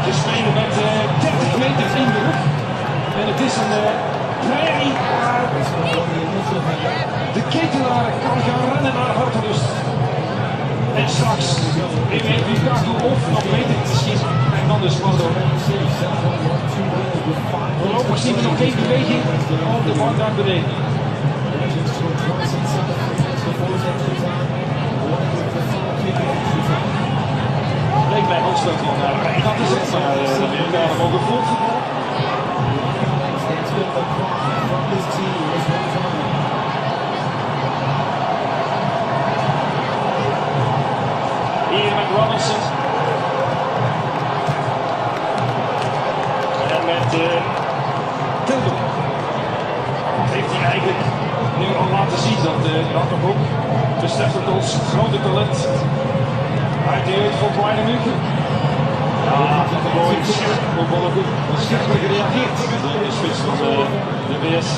Ze spelen met 30 meter in de rug. En het is een prairie waar de ketelaar kan gaan rennen naar hartelust. En straks in Lukaku of nog beter misschien. En dan dus Mando. Voorlopig zien we nog geen beweging op de bank daar beneden. Leek bij Holsveld van Rijnland te zetten, maar de Amerikanen mogen volvoetbal. Hier met Robinson. En met Tilburg. Heeft hij eigenlijk nu al laten zien dat Rattenbroek beseft het als grote talent uit de jeugd van Bruyne München. Ja, mooi scherp op Balogun. Scherper gereageerd door de spits van de BS.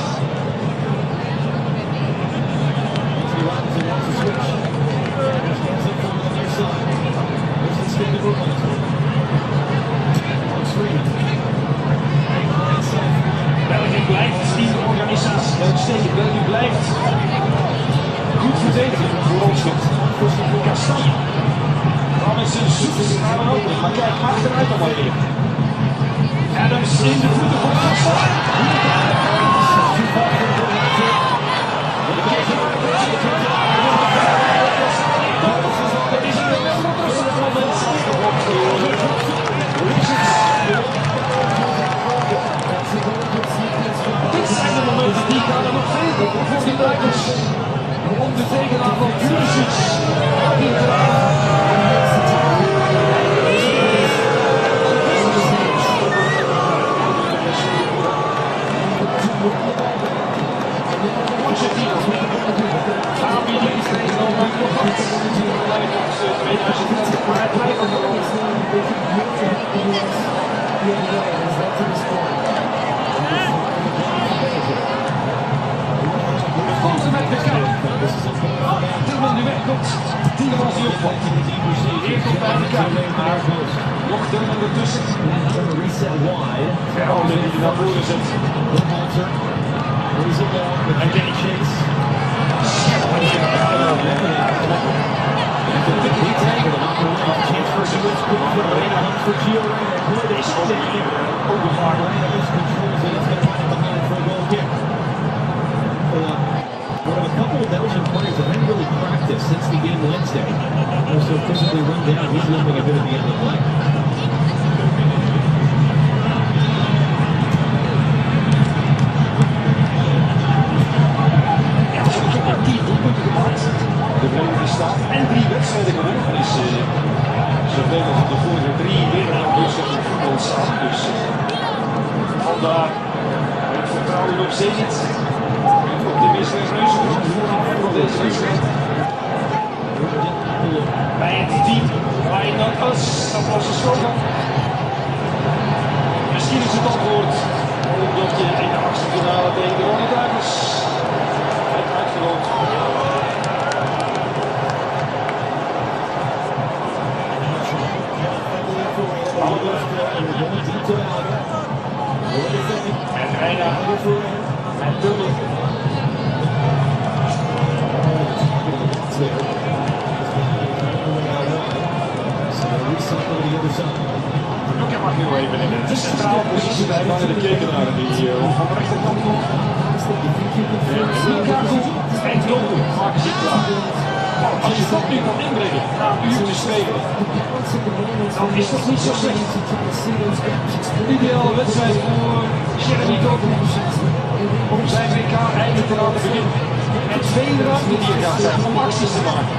België blijft in de organisatie uitstekend. België blijft goed verdedigen voor ons. Kastanje. Robinson zoekt naar een opening, maar kijk achteruit dan maar weer. Adams in de voeten van Kastanje. Het is een interessant moment. Dit zijn de momenten die gaan er nog veel voor de Duitsers. Om de tegenaar van Crux in te Pochettino. Aanbieding tegenover Crux. 2030, maar hij blijft er nog. Met de kijk. Tilman nu wegkomt. Tielemans die opvalt. Hier komt bij de kijk. Maar nog Tilman ertussen. Verhouden die naar voren zet. En Kenny Chase. Is overgeslagen. One of a couple of Belgian players that hadn't really practiced since the game Wednesday. They're so physically run down, he's limping a bit at the end of the play. Ja, ze hebben toch maar 10 doelpunten gemaakt. De Verenigde Staten en 3 wedstrijden gewonnen. Dus ze hebben nog de vorige 3 weer aan de voetbal samen. Dus vandaar het vertrouwen op Zenit. Optimisme en reuzengroep vooraf van deze wedstrijd. Bij het team Line Not Us, dat was de slogan. Misschien is het antwoord omdat je in de achtste finale tegen de Rode Duivels hebt uitgeloot. En Reina en Tullen. Luca mag nu even in de centrale positie bij de kekenaar die van de rechterkant komt. Lukaku en Doku maken zich klaar. Als je dat nu kan inbrengen na een uur te spelen, dan is dat niet zo slecht. Ideale wedstrijd voor Jeremy Doku om zijn WK eindelijk te laten beginnen. En veel ruimte die er gaat zijn om acties te maken.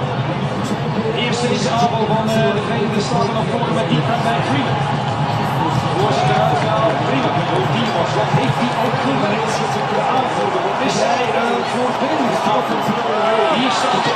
Eerst deze aanval van de Verenigde Staten naar voren met die bij Bruyne. Voorzitter uitgaan, prima. Die was, wat heeft hij ook gewerkt? De aanvoerder, wat is hij voor binnen? Hier staat de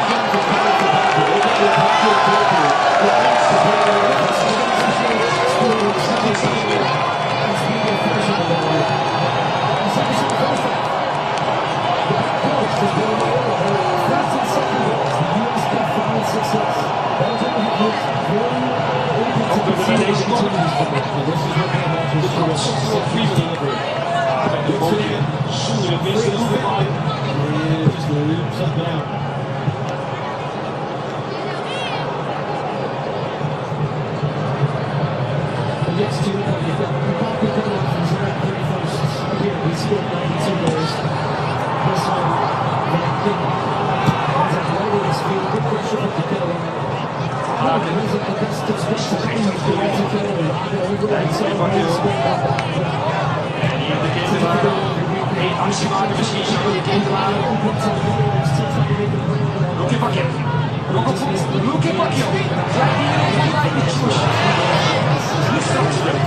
deze kant. De Crux voor Bruyne. Met de bal zonder het minste te maken. En hier de Ketelaar. Eén actie maken, misschien zou je de Ketelaar. Luke Bacchio. Luke Bacchio. Krijgt hier even een kleine push. Nu straks weer.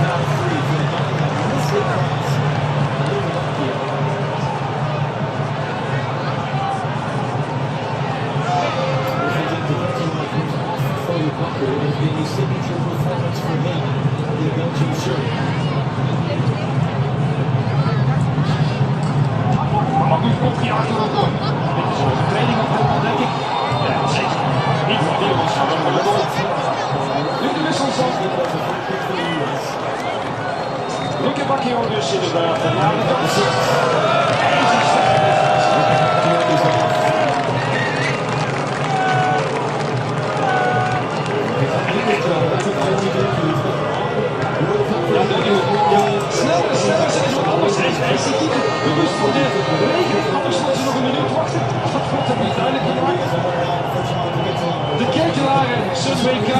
It has been a signature performance for him in the Belgium shirt. Maar nu komt hij achterop. Dit is een training op dit, denk ik. Ja, zeker. Niet van die jongens, maar van de goal. Nu de wissels op. Luke Bacchio dus inderdaad. Na de kans. Sneller zijn ze wat anders. Hij zit hier bewust voor de regeling, anders moeten ze nog een minuut wachten. Dat wordt er niet duidelijk gemaakt. De Ketelaren, zijn WK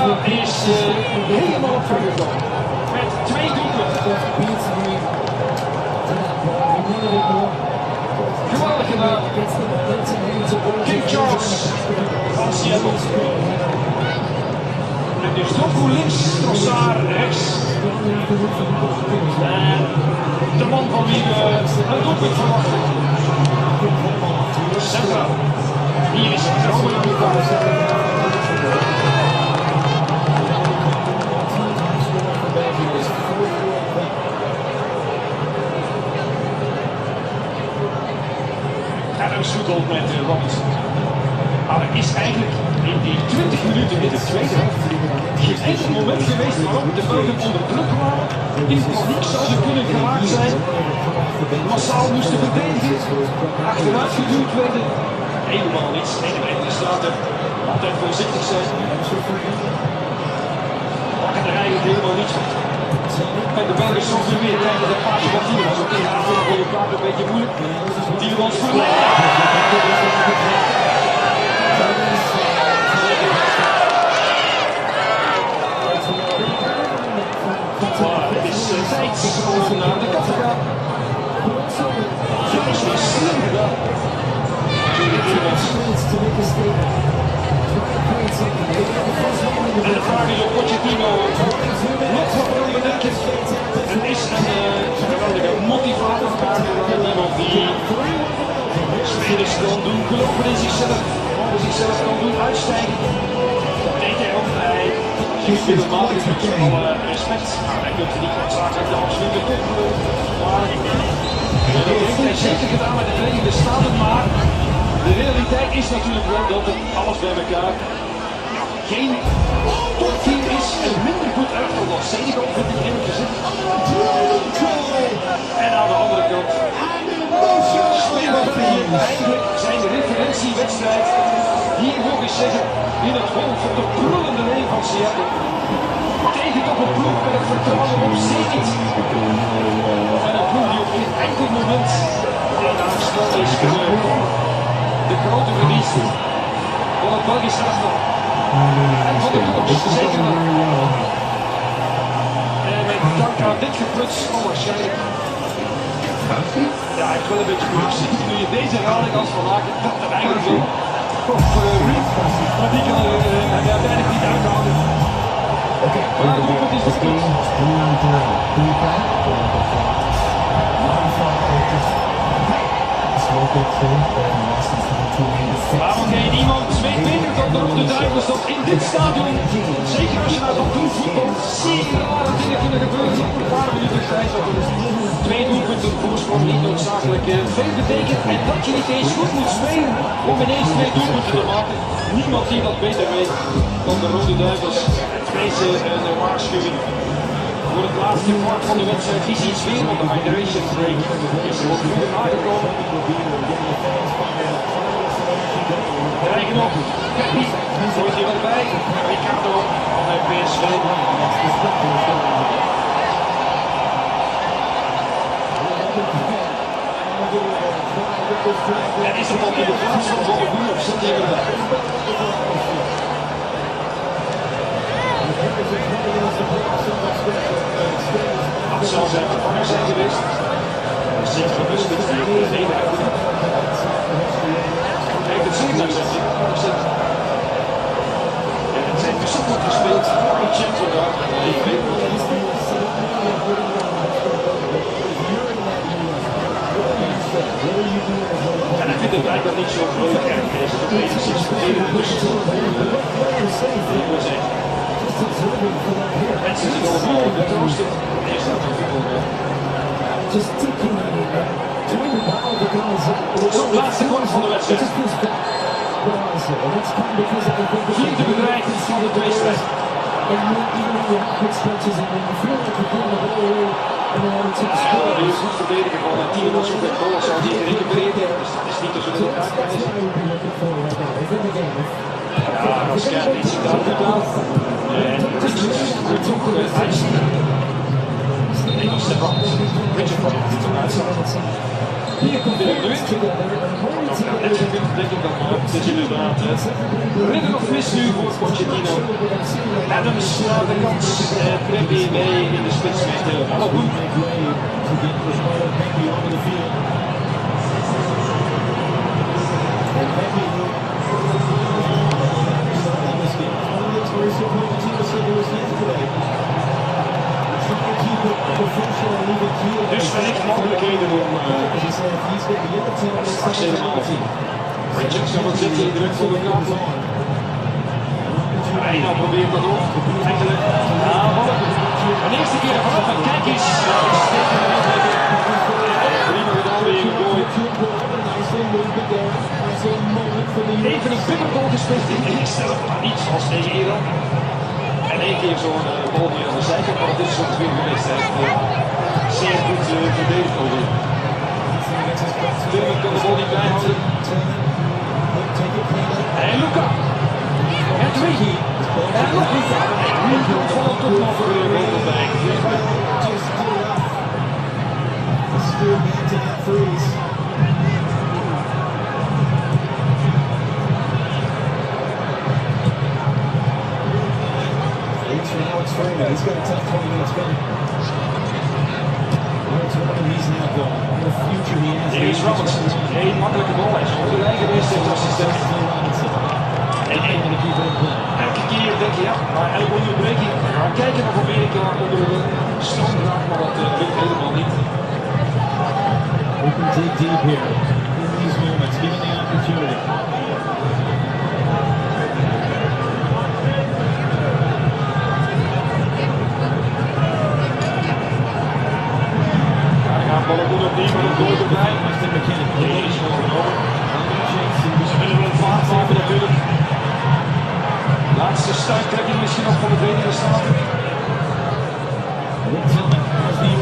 is helemaal op gang gekomen. Met 2 doelpunten. Geweldig gedaan. King Charles van Seattle. En dus Doku links, Trossard rechts. En de man van wie we een doelpunt verwachten. Centraal. Hier is het Robert. En een zoetelt met Robinson. Maar er is eigenlijk in die 20 minuten in de tweede helft geen enkel moment geweest waarop de Belgen onder druk waren, in paniek zouden kunnen geraakt zijn, massaal moesten verdedigen, achteruit geduwd werden. Helemaal niets. En de Verenigde Staten altijd voorzichtig zijn. Pakken er eigenlijk helemaal niets van. En de Belgen soms weer kijken de paasje van Tielemans. Oké, ja, voor de plaat een beetje moeilijk. Tielemans verlengen. Maar het is tijd om naar de kant te gaan. Dat is wel slim gedaan. En de vraag is of Pochettino nog wat wil bedenken. Het is een geweldige motivator. Iemand die spelers kan doen geloven in zichzelf. Zichzelf kan doen uitstijgen. Dat deed hij ook bij. Helemaal met alle respect. Hij kunt niet noodzakelijk de absolute top. Maar dat heeft hij zeker gedaan met de Verenigde Staten. Maar de realiteit is natuurlijk wel dat het alles bij elkaar geen topteam is en minder goed elftal dan Senegal, vind ik eerlijk gezegd. En aan de andere kant spelen we hier eigenlijk zijn referentiewedstrijd. Hier nog eens zeggen, in het hol van de brullende leeuw van Seattle. Tegen toch een ploeg met het vertrouwen op zekerheid. En een ploeg die op geen enkel moment in de aanstel is gebeurd. De grote verdiensten Voor het Belgisch elftal. En voor de clubs, zeker wel. En met dank aan dit gepluts, onwaarschijnlijk. Ja, ik wil een beetje corruptie. Nu je deze herhaling als vandaag, dat er eigenlijk zo. Ruud, maar die kan hij uiteindelijk niet uithouden. Maar het doelpunt is dus goed. Waarom geen iemand weet beter dan de Rode Duivels dat in dit stadion, zeker als je naar dat doel voetbalt, zeer rare dingen kunnen gebeuren. Op een paar minuten tijd dat er 2 doelpunten voorsprong niet noodzakelijk veel betekent en dat je niet eens goed moet spelen om ineens 2 doelpunten te maken. Niemand die dat beter weet dan de Rode Duivels. Deze een waarschuwing. Voor het laatste kwart van de wedstrijd is iets weer op de hydration break. Is er ook weer aangekomen. Krijgen op. Pepi gooit hier wel bij. Ricardo bij PSV. En is er dan in de plaats van Balogun of zit hij erbij? Dat zou zijn vervanger zijn geweest. Zeker bewust met die verdediging. Kijk, het zin daar zegt hij. En het zijn verschillend gespeeld. Pochettino daar. En ik vind het eigenlijk niet zo groot erg deze enigszins verdediging. Mensen zich al voor de troosten. Eerst dat het laatste kwart van de wedstrijd. Vierde bedreiging van de tweestrijd. Die is goed verdedigen van een team als op het goal zou die gerecupereerd hebben. Dus dat is niet te zullen uitkijken. Ja, dat schijnt niet zo daar goed aan. En Richard wordt toch ijs. Ik was de brand. Richard was niet zo uitzag. Hier komt de wind. Nou, net gekund, denk ik dat het is inderdaad. Ridden of mis nu voor Pochettino. Adams naar de kant. Preppy mee in de spits met Balogun. Dus wellicht mogelijkheden om straks helemaal Richards kan het zitten, direct voor de kant. Hij nou probeert dat op. Enkele Balogun. Een eerste keer ervan van kijk eens. Prima gedaan weer gegooid. Even een pipperbal gespeeld in de eerste helft, maar niet zoals tegen Iran. En één keer zo'n bal hier aan de zijkant, maar het is zo'n weer geweest. Zeer goed verdedigd over. Turner kan de bal niet bijhouden. En Luca. En 2. En nog Luca. Nu komt van het toch nog weer een bal bij. He's got a tough 20 minutes coming. He's now going. What a future he has. Hier is Robinson. Geen makkelijke bal. Hij is ongelijk geweest in de assistent. Elke keer denk je, ja, maar elke onderbreking. We gaan kijken of Amerika onder de stand raakt, maar dat lukt helemaal niet. We can dig deep here in these moments, given the opportunity. Balogun opnieuw, maar dat gooit erbij. Nee, is wel genomen. Ze willen wel een vaart maken natuurlijk. Laatste stuittrekking misschien nog van de Verenigde Staten. Nee,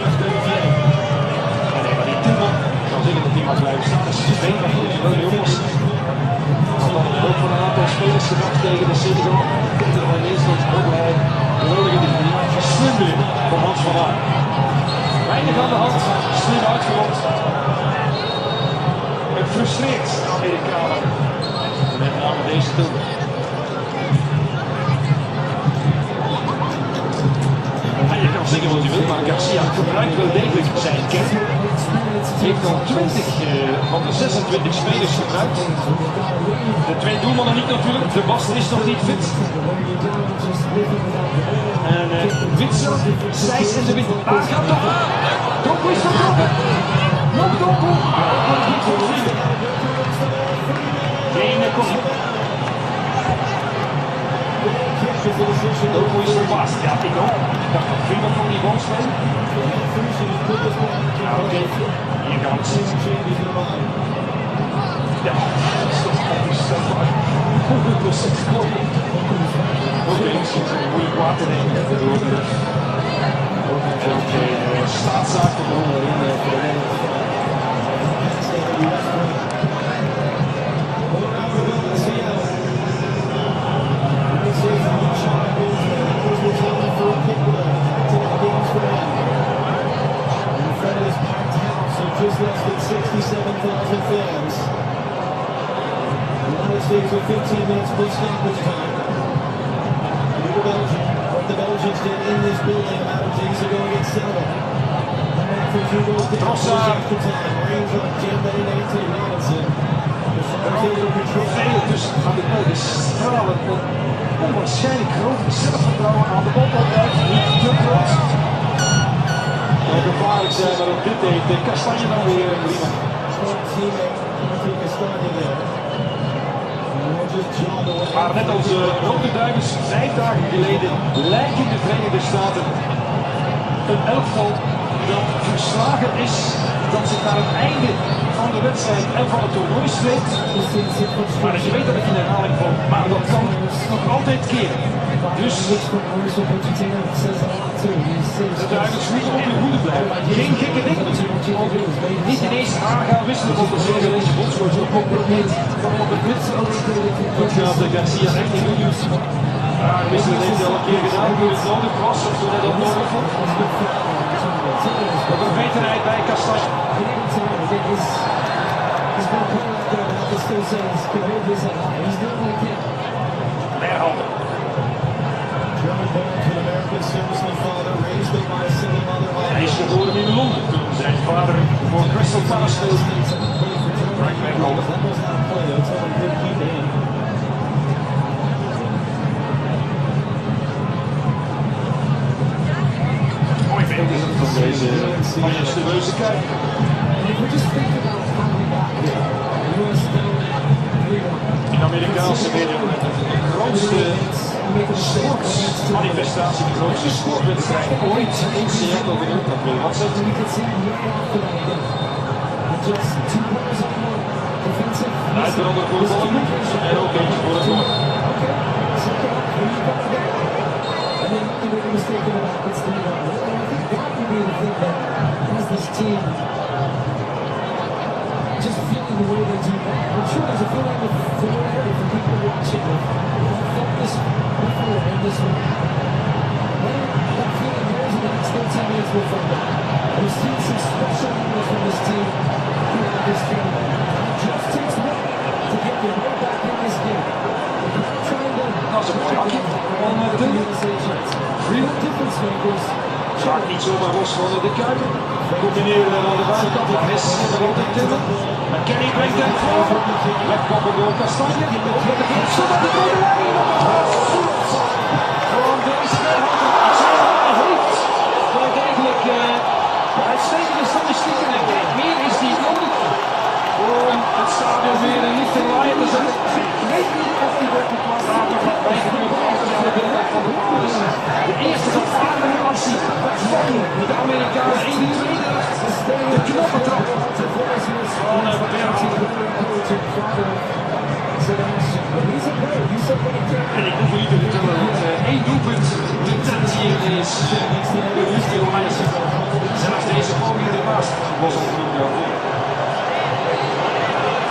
maar die Timmer, ik zou zeggen dat die mag blijven staan. Dat is geen van die wel heel pas. Had dan ook van een aantal spelers gedacht tegen de Senegal. Komt er van ineens dat ook bij geweldige die slim weer van Hans van Aert. Weinig aan de hand, slim uitgelopt. Het frustreert de Amerikanen. Met name deze stilte. Je kan zeggen wat je wilt, maar Garcia gebruikt wel degelijk zijn kern. Heeft al 20 van de 26 spelers gebruikt. De twee doelmannen niet natuurlijk, de Bast is nog niet fit. En Witsel, Sijs en de Winter. Daar gaat toch aan! Donko is vertrokken! Nog Donko! Geen koffie. Donko is verbaasd. Ja, ik ook. Ik dacht dat Vrienden van die bal spelen. Ja, oké. Hier gaan we het zien. Ja, dat is toch onvoorstelbaar. 100% klopt. Oké, misschien zijn we goede kwaad te nemen. Oké, staatszaken voor de just less than 67,000 fans. The United States with 15 minutes plus stoppage time. New to Belgium, what the Belgians did in this building a matter of days ago against Senegal. For 2 goals to after time. Range on Jambay and Anthony Robinson. Veel tussen aan de bal, de stralen van onwaarschijnlijk groot zelfvertrouwen aan de bal altijd, niet te groot. Gevaarlijk zijn, maar op dit heeft Kastanje dan weer prima. Maar net als de Rode Duivels 5 dagen geleden lijken de Verenigde Staten een elftal dat verslagen is, dat zich naar het einde van de wedstrijd en van het toernooi sleept. Maar je weet dat ik in herhaling val, maar dat kan nog altijd keren. Dus de Duivels moeten op hun hoede blijven. Geen gekke dingen natuurlijk. Niet ineens gaan wisselen op de Senegalese bondscoach. Dat komt ook niet van op het wit. Dat gaat de Garcia echt niet doen. Wisselen heeft hij al een keer gedaan toen het nodig was of toen hij dat nodig vond. Wat een beterheid bij Kastanje. Merhanden. Hij is geboren in Londen toen zijn vader voor Crystal Palace speelde. Frank Merhanden. Mooi beeld is het van deze majestueuze kijk. In Amerikaanse media de grootste sportmanifestatie, de grootste sportwedstrijd ooit in Seattle genoemd. Dat wil wat zeggen. Uitbrander voor Balogun en ook eentje voor het goal. Just feeling the way they do that. I'm sure there's a feeling of familiarity for people watching. I've felt this before in this one. That feeling here is in the next 13 years will find out. We've seen some special moments from this team throughout this tournament. It just takes one to get you right back in this game. Trying to real difference makers. Raakt niet zomaar los van de Kuiper. Combineren aan de buitenkant met Messi en de rode tillen. Maar Kenny brengt hem voor. Wegkoppen door Kastanje. Met de grond stop op de tweede lijn. Gewoon deze hij heeft wel degelijk uitstekende statistieken. En kijk, meer is die nodig om het stadion weer een licht in laaien te zetten. Ik weet niet of die werkelijk was. Later gaat bijgevoerd aan de beelden van de Paris. De eerste van aardige actie van de Amerikanen in die tweede. De knoppentrap van Bergkamp. En ik hoef niet te vertellen dat 1 doelpunt de tent hier is. De liefde Oranje. Zelfs deze poging ernaast was al genoeg daarvoor.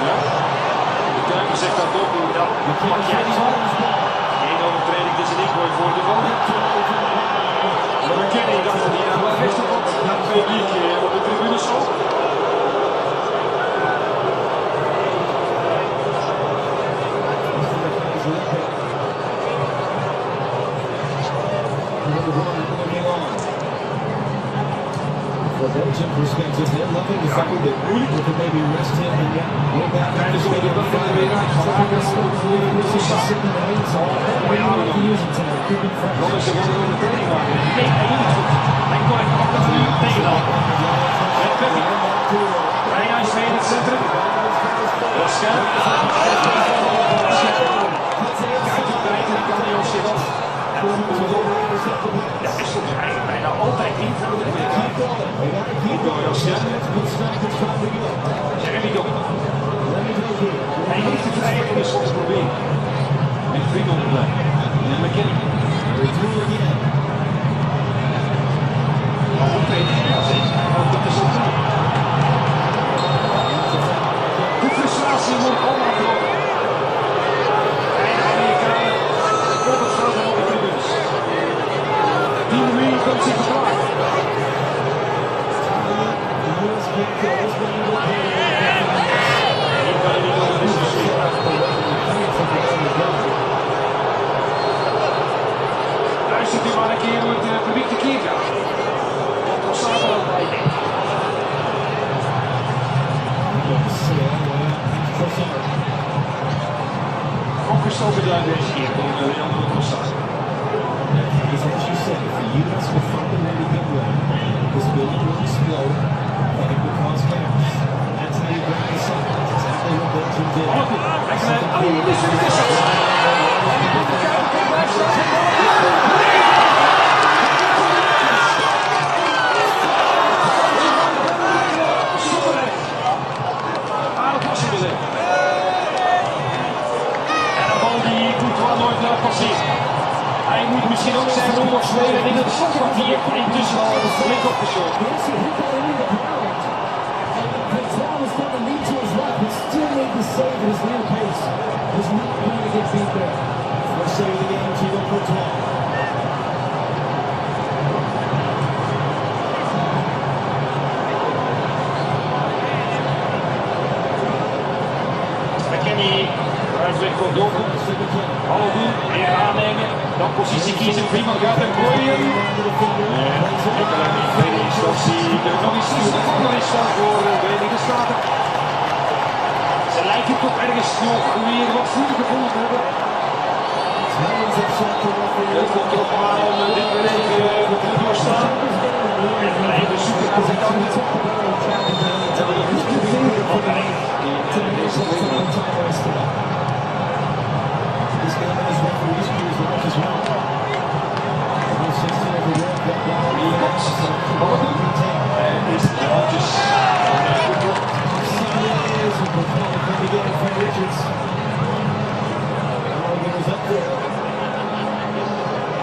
Ja, de Kuiper zegt dat ook. Ja, mag jij die van? Geen overtreding, het is een ingooi voor de bal. Maar Kenny dacht dat hij daar wel recht op had. Na 2 keer op de tribune zo. perspective, they're loving the fact that we can maybe rest him and go back and just make it Friday. Ja, is volgens mij bijna altijd invloed. Keep going, Oscar. Jeremy Dokken. Hij heeft de vrijheid om eens wat te proberen. Met vriend onder blijven. En McKinney. Dat is ook goed. De frustratie moet allemaal komen. En de Amerikanen op het veld en op de tribunes. Die manier komt zich verklaard. Luistert u maar een keer hoe het publiek tekeer gaat. Want er staat er al bij. Opgestoken duim deze keer door Leandro Trossard. As you said, if the U.S. will find a way to get well, this building will explode and it will cause chaos. That's how you break the cycle. That's exactly what Belgium did. Aardig was hij er. En een bal die Courtois nooit passeert. Hij moet misschien ook zijn rol nog spelen in het slotpartier. Intussen al de flink opgeschoten. McKinney, uitweg voor Dokken. Balogun, weer aannemen. Dan positie kiezen, prima gaat en Bruyne. En Nicolas in tweede instantie er nog eens tussen de voorbereid staat voor de Verenigde Staten. Ze lijken toch ergens nog weer wat voeten gevonden te hebben. Het komt erop aan om dit weer even te doorstaan. En blijven zoeken aan de kant. En we hebben niet veel van in deze wedstrijd. This game has referees crews watch as well. En is de handjes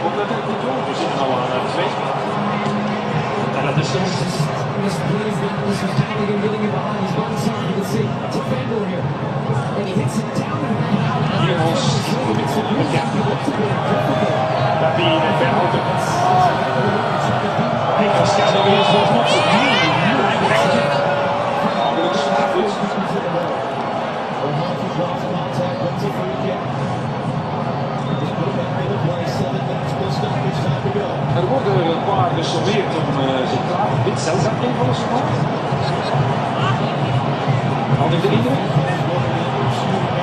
ook met een controle zit nou aan het twee. En dat is hier was dat hij in het verhouden. Hij kan scannen weer eens bovenop zich. Hij brengt het. Gelukkig maar goed. Er worden een paar gesommeerd om centraal dit zeldzaam invallen te maken. Had ik de indruk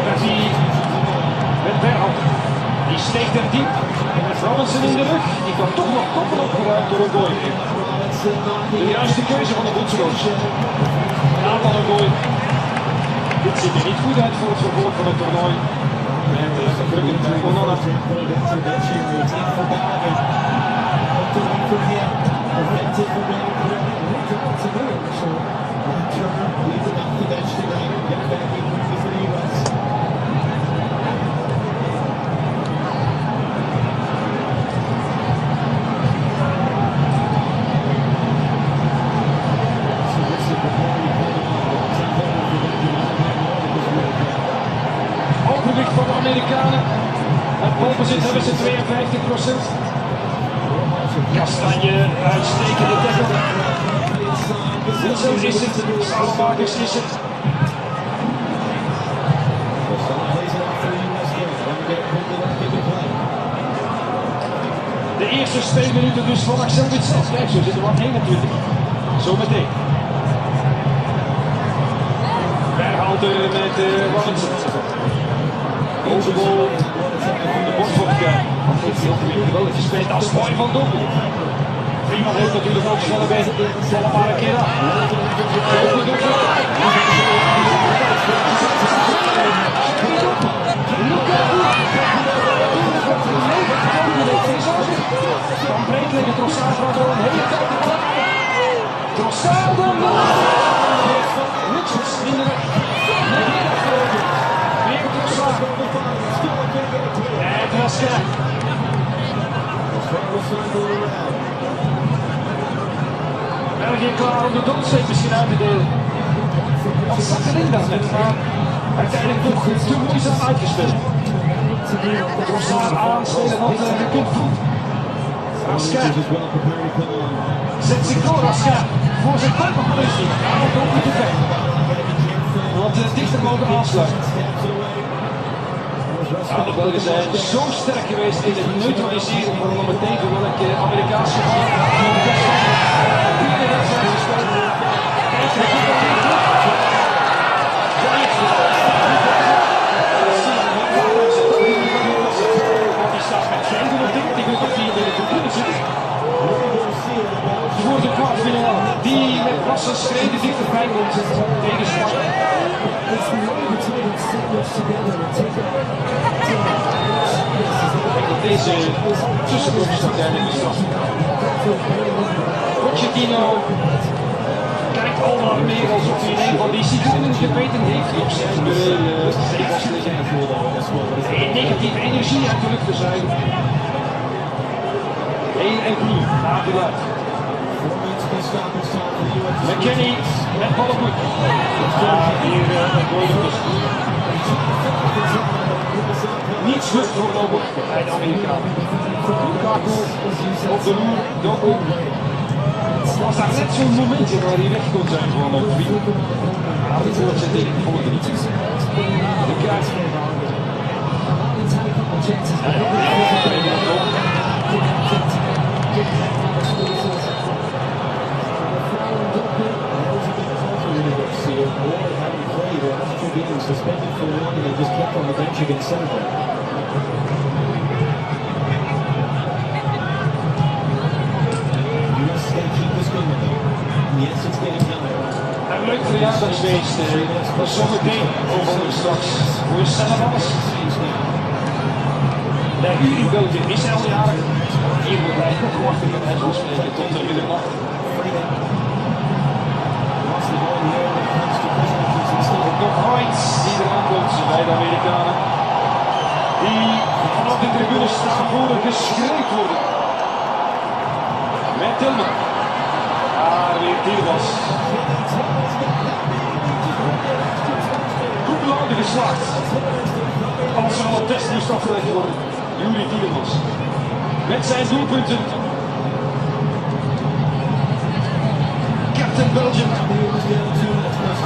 dat hij met Berhout, die steekt er diep met Robinson in de rug, die kan toch nog koppen opgeruimd door een gooi. De juiste keuze van de bondscoach. Ja, van een gooi. Dit ziet er niet goed uit voor het vervolg van het toernooi. En drukkend Onana. Ogenblik voor de Amerikanen. Het balbezit hebben ze 52%. Kastanje, uitstekende tackle. Wilson is het, Saalmakers is het. De eerste speelminuten dus van Axel Witsel. Kijk, zo zitten we aan 21. Zometeen. Wouter met Warrens. Onze goal van de borstvocht. Wat heeft hij ook weer geweldig gespeeld. Dat is mooi van Dobbel. Iemand heeft natuurlijk ook snel bij. Zal een paar keer af. Kan breed liggen, Trossard gaat door een hele tijd. Trossard dan niks in de weg. Weer Trossard. En Rasca. België klaar om de doodsteek misschien uit te delen. Wat zat erin dan net? Maar uiteindelijk toch te moeizaam uitgespeeld. Trossard aanstelen had gekund. Rasca zet zich door, Rasca. Voor zijn punt nog eens niet. Hij moet ook moeten weg. Want dichter mogen aansluiten. Ja, de Belgen zijn zo sterk geweest in het neutraliseren van nog meteen voor welke Amerikaanse bal. Voor de kwartfinale, die met wassen schreden dichterbij komt tegen Spanje. Deze tussenkomst uiteindelijk bestraft. Pochettino kijkt allemaal meer alsof hij in een van die seconden gebeten heeft op zijn zegels liggen. Negatieve energie uit de lucht te zuigen. 1 en 3, na de luid. McKennie met Balogun. Hier Bruyne tussen. Niets lukt voor Lobo bij de Amerikanen. Lukaku op de loer, Doku. Was daar net zo'n momentje waar hij weg kon zijn voor een vriend. Maar de voorzetting volgde niet. De kaart. Suspended for one and they just kept on the bench against Senegal. US can keep this going though. Yes, it's getting better. Een leuk verjaardagsfeest. Dat is zometeen over straks voor Senegal. De uur in België is al jarig. Hier wordt hij nog wachten en hij zal spreken tot de middernacht. Nog Heinz die eraan komt bij de Amerikanen. Die vanaf de tribune staan voor geschreeuwd worden. Met Tillman. Weer Tillmans. Goed belangrijk geslaagd. Als er al een test moest afgelegd worden. Juri Tillmans. Met zijn doelpunten. Captain Belgium.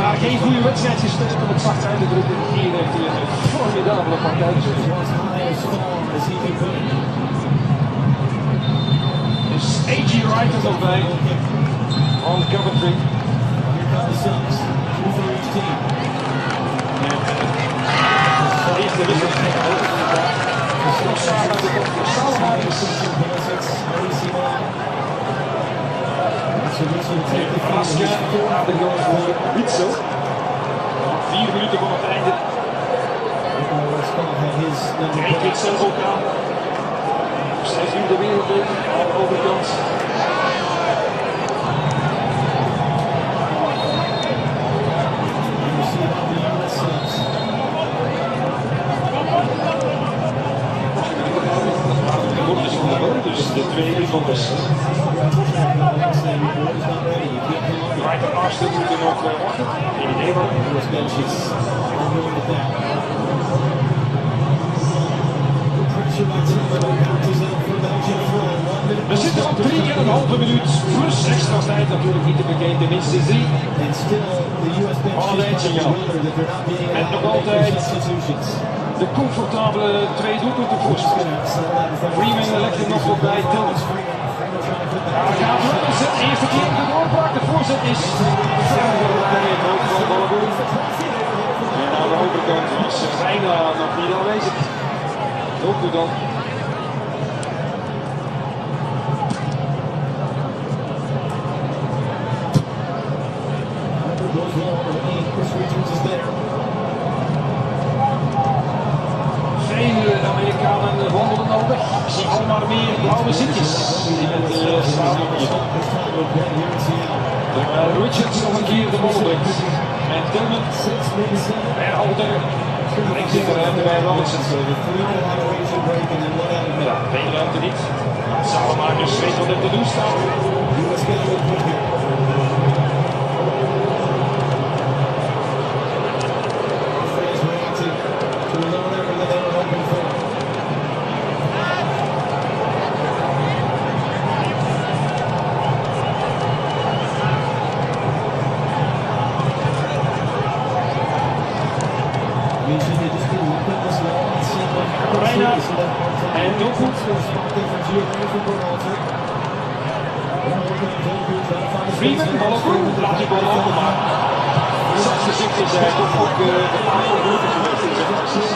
Maar geen goede wedstrijd gespeeld om het zacht uit te drukken. Hier heeft hij een formidabele partij gespeeld. Dus A.G. Wright er nog bij. On Coventry. De eerste wissel. Trossard uit de kop voor Salmans. Rasca naar de goal voor Witzel. 4 minuten voor het einde. Kijk Witzel ook aan. Zij is nu de wereldbeker aan de overkant. Dus de tweede van de Right en Arsenal moeten nog wachten. Geen idee wat. We zitten op 3,5 minuut plus extra tijd natuurlijk niet te bekijken, tenminste 3. Allerlei signaal. En nog altijd de comfortabele 2 doelpunten voorsprong. Freeman legt er nog wat bij, Tillmans. Daar gaat Robinson, eerste keer de doorbraak, de voorzet is ver voorbij, van Balogun. Bruyne nog niet aanwezig. Ook goed dan. Vele Amerikanen wandelen al weg. Ik zie allemaal meer blauwe zitjes in het stadion hier. Richards nog een keer de bal brengt. En Tillman, Berhalter, brengt zich de ruimte bij Robinson. Ja, geen ruimte niet. Salemakers weet wat er te doen staat. En doelpunt. Freeman, Balogun, laat die bal lopen, maar zelfs gezicht is hij toch ook bepaalde grote geweest in zijn acties.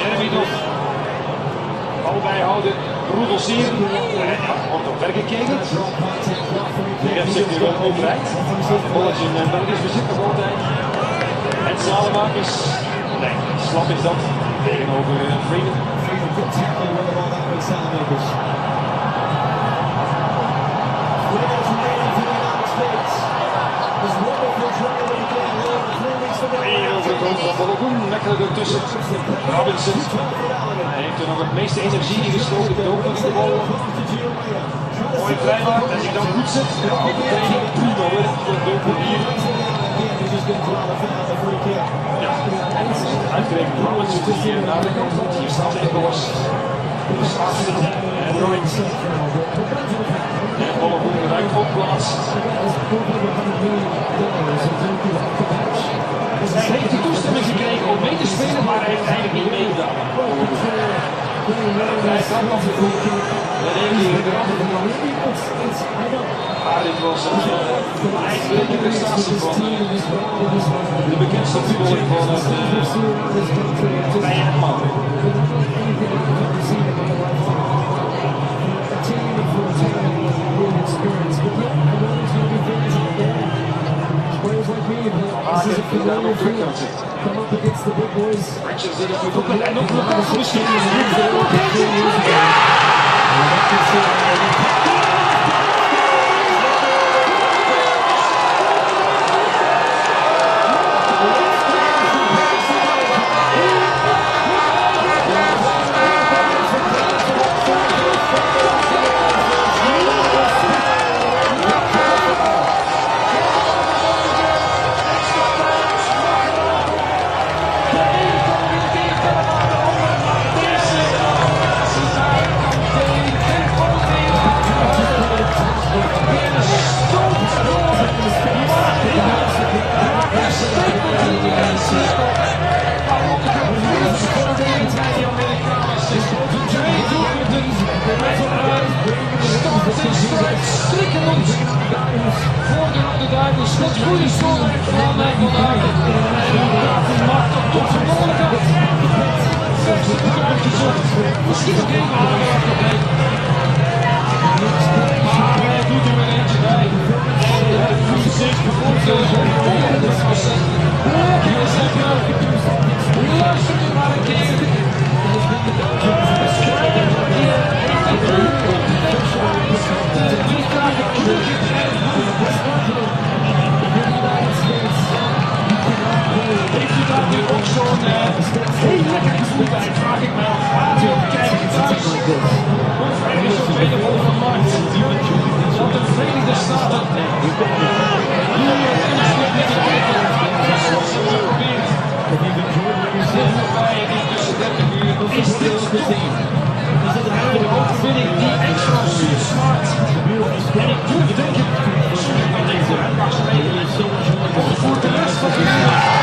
Jeremy nog. Bal bijhouden, Roedels hier. Wordt op werk gekeken. De ref zegt nu wel overheid. De bal is in Belgisch bezit nog altijd. En Salemakers. Nee, slap is dat tegenover Freeman. Weer over het hoofd van Balogun, lekker ertussen. Robinson. Hij heeft er nog het meeste energie in gestoken, ook nog in de bal. Mooi vrijmaakt en zich dan goed zet. Op de training, prima werk voor het doelpunt hier. Ja, uitgerekend Robinson die hier naar de kant komt. Hier staat hij los. Hier staat hij en Bruyne. En Balogun ruikt op plaats. Hij heeft de toestemming gekregen om mee te spelen, maar hij heeft eigenlijk niet meegedaan. Hij kan af en toe. Dat heeft hij gedaan. Maar dit was een ijsbrekende prestatie van de bekendste voetballer van het Bijenman. Come up against the big boys. Richards did it goed op en nog Lukaku misschien. Goede score van Van Aken. En maakt op tot zijn mogelijkheid. Verse kant gezocht. Misschien nog één aanraak erbij. Maar hij doet er weer eentje bij. En hij voelt zich gevoeld de procent. Hier is hij wel. Luister nu maar een keer. Heeft u daar nu ook zo'n heel lekker gevoel bij, vraag ik mij af. Gaat u ook kijken thuis? Of er is zo'n tweede bal van markt. Dat de Verenigde Staten hier inspelen met de kijken. Dat is wat ze proberen. Dit voorbij en die tussen 30 uur. Is dit te zien? De overwinning die extra zuur smaakt. En ik durf denken, misschien kan ik voor hem mag spelen. Voor de rest van de wereld.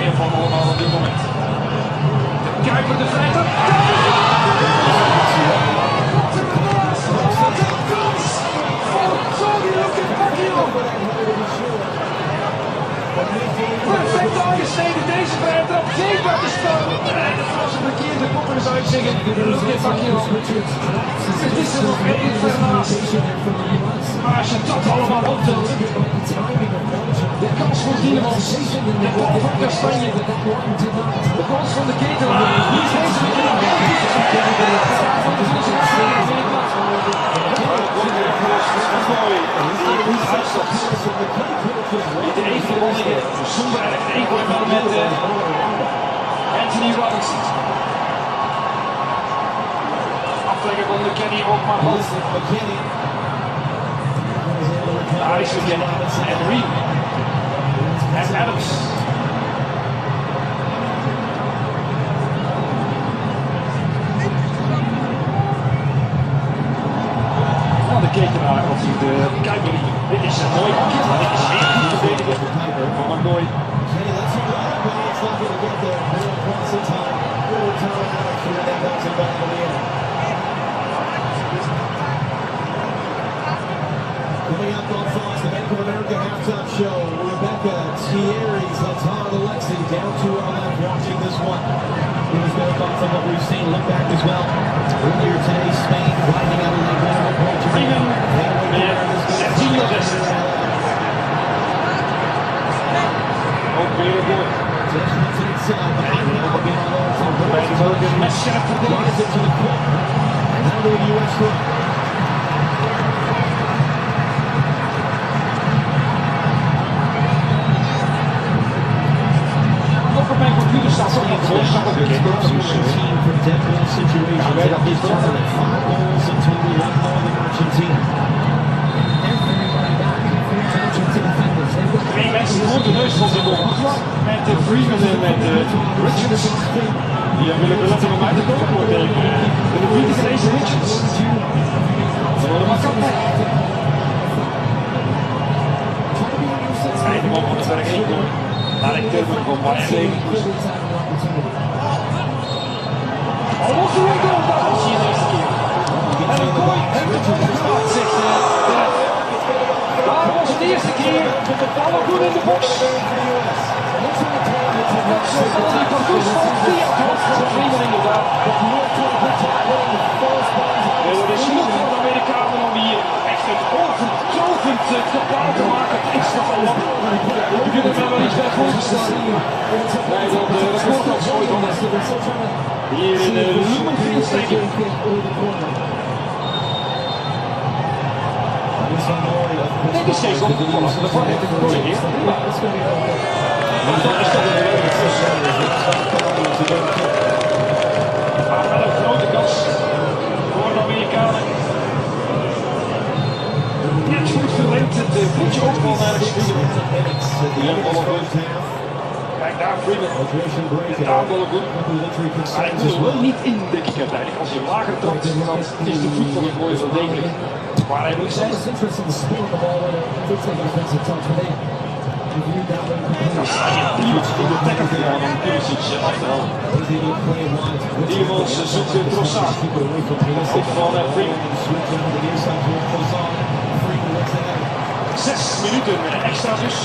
mooie van allemaal op dit moment. De Kuiper, de vrije trap. Perfect aangesneden deze vrije trap. Geen buitenspel. En de Franse verkeerde kopper is uitzingen. Look at Bakio. Het is er nog één vernaast. Maar als je dat allemaal optelt. De kans voor Dielemans. De bal van Kastanje. De kans van de Ketelaar. Hier is deze weer in de niet één verwondingen, zonder echt enkel elementen. Anthony Robinson. Aflegger van de Kenny ook maar goed. Daar is McKenny en Reed. En Adams. De Ketenaar als hij de Kuiper liet. Dit is een mooi pakket, maar dit is geen goed verdediger van een mooi. Coming up on Fox, the Bank of America halftime show. Rebecca, Thierry, Zlatan, Alexi, down to our left watching this one. Here's their thoughts on what we've seen. Look back as well. Earlier today, Spain riding out of the winner of Portugal. Ook weer een goal. Balogun met scherp verdedigd. Now to the US group. Op mijn computer staat zo niet voor. Staat ook bekend. Ja, wij dat niet doen. 5 goals in total, 1 more than Argentina. Twee mensen rond de neus van zijn bal. Met de Freeman en met Richards. Die willen wel laten om uit de koop worden. En de vrienden van deze Richards. Ze worden maar kapot. De man van het werk niet doen. Maar ik durf hem gewoon maar even. Al was er een goal, dat was hier de eerste keer. En een gooi heeft het gemaakt, zegt daar was het de eerste keer. Balogun in de box. Zo van die parcours van via het hoofd van Freeman inderdaad. Het is genoeg voor de Amerikanen om hier echt een overtovend gebaar te maken. Extra van we kunnen er wel iets bij voorgesteld. Bij dat recordkans ooit al hier in de Lumenfield steken. Dit is steeds op de vanaf de VAR heeft het gecorrigeerd. Maar dat is toch een maar wel een grote kans voor de Amerikanen. Net goed verlengd, het voetje ook wel naar de gespiegeld. Kijk daar Freeman, daar Balogun. Maar ik moet er wel niet in, denk ik uiteindelijk. Als je lager trapt, dan is de voet van het mooie wel degelijk waar hij moet zijn. Dat sta je iemand in de tackle gedaan om Pulisic af te halen. Dielemans zoekt Trossard. Dat komt van Freeman. 6 minuten extra dus.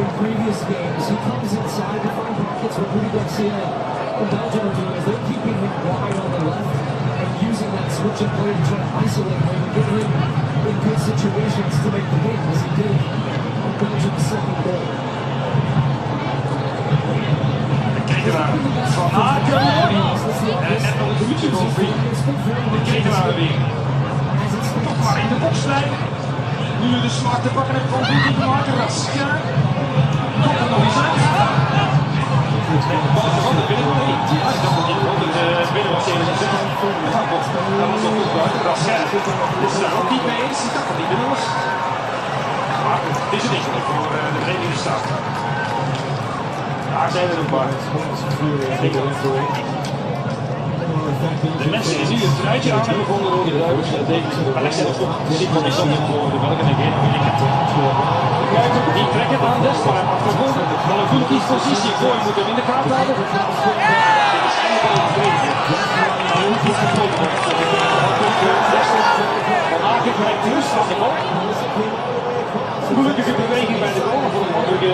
In previous games, he comes inside to find pockets where Rudy Garcia and Belgium are doing is they're keeping him wide on the left and using that switch and play to try to isolate him and get him in good situations to make the game, as he did on Belgium's second goal. Ketenaar van Aken. En net nog een voetje van Freeman. Ketenaar weer. Toch maar in de box blijven. Nu de slag te pakken heeft van Rudy te maken. Rasca. Komt er nog eens uit. Balletje van de binnenkant niet. Ik dacht dat hij de binnen was even gezet. Dat was nog goed buiten. Rasca is er ook niet mee eens. Ik dacht dat hij binnen was. Maar het is een ding voor de Verenigde Staten. Daar zijn er een paar. De mensen die nu een truitje aan hebben gevonden, rode duivels, Alexia de Top, Simon is dan voor de Belgen en geen Amerika. De Kuiter, die trekken aan des, maar achtervolgen. Balogun kiest positie, voor je moet hem in de kaart houden. Dit is enkel een tweede. Balogun kiest de tweede. Van Aken krijgt rust aan de bal. Moeilijke beweging bij de goal voor een andere.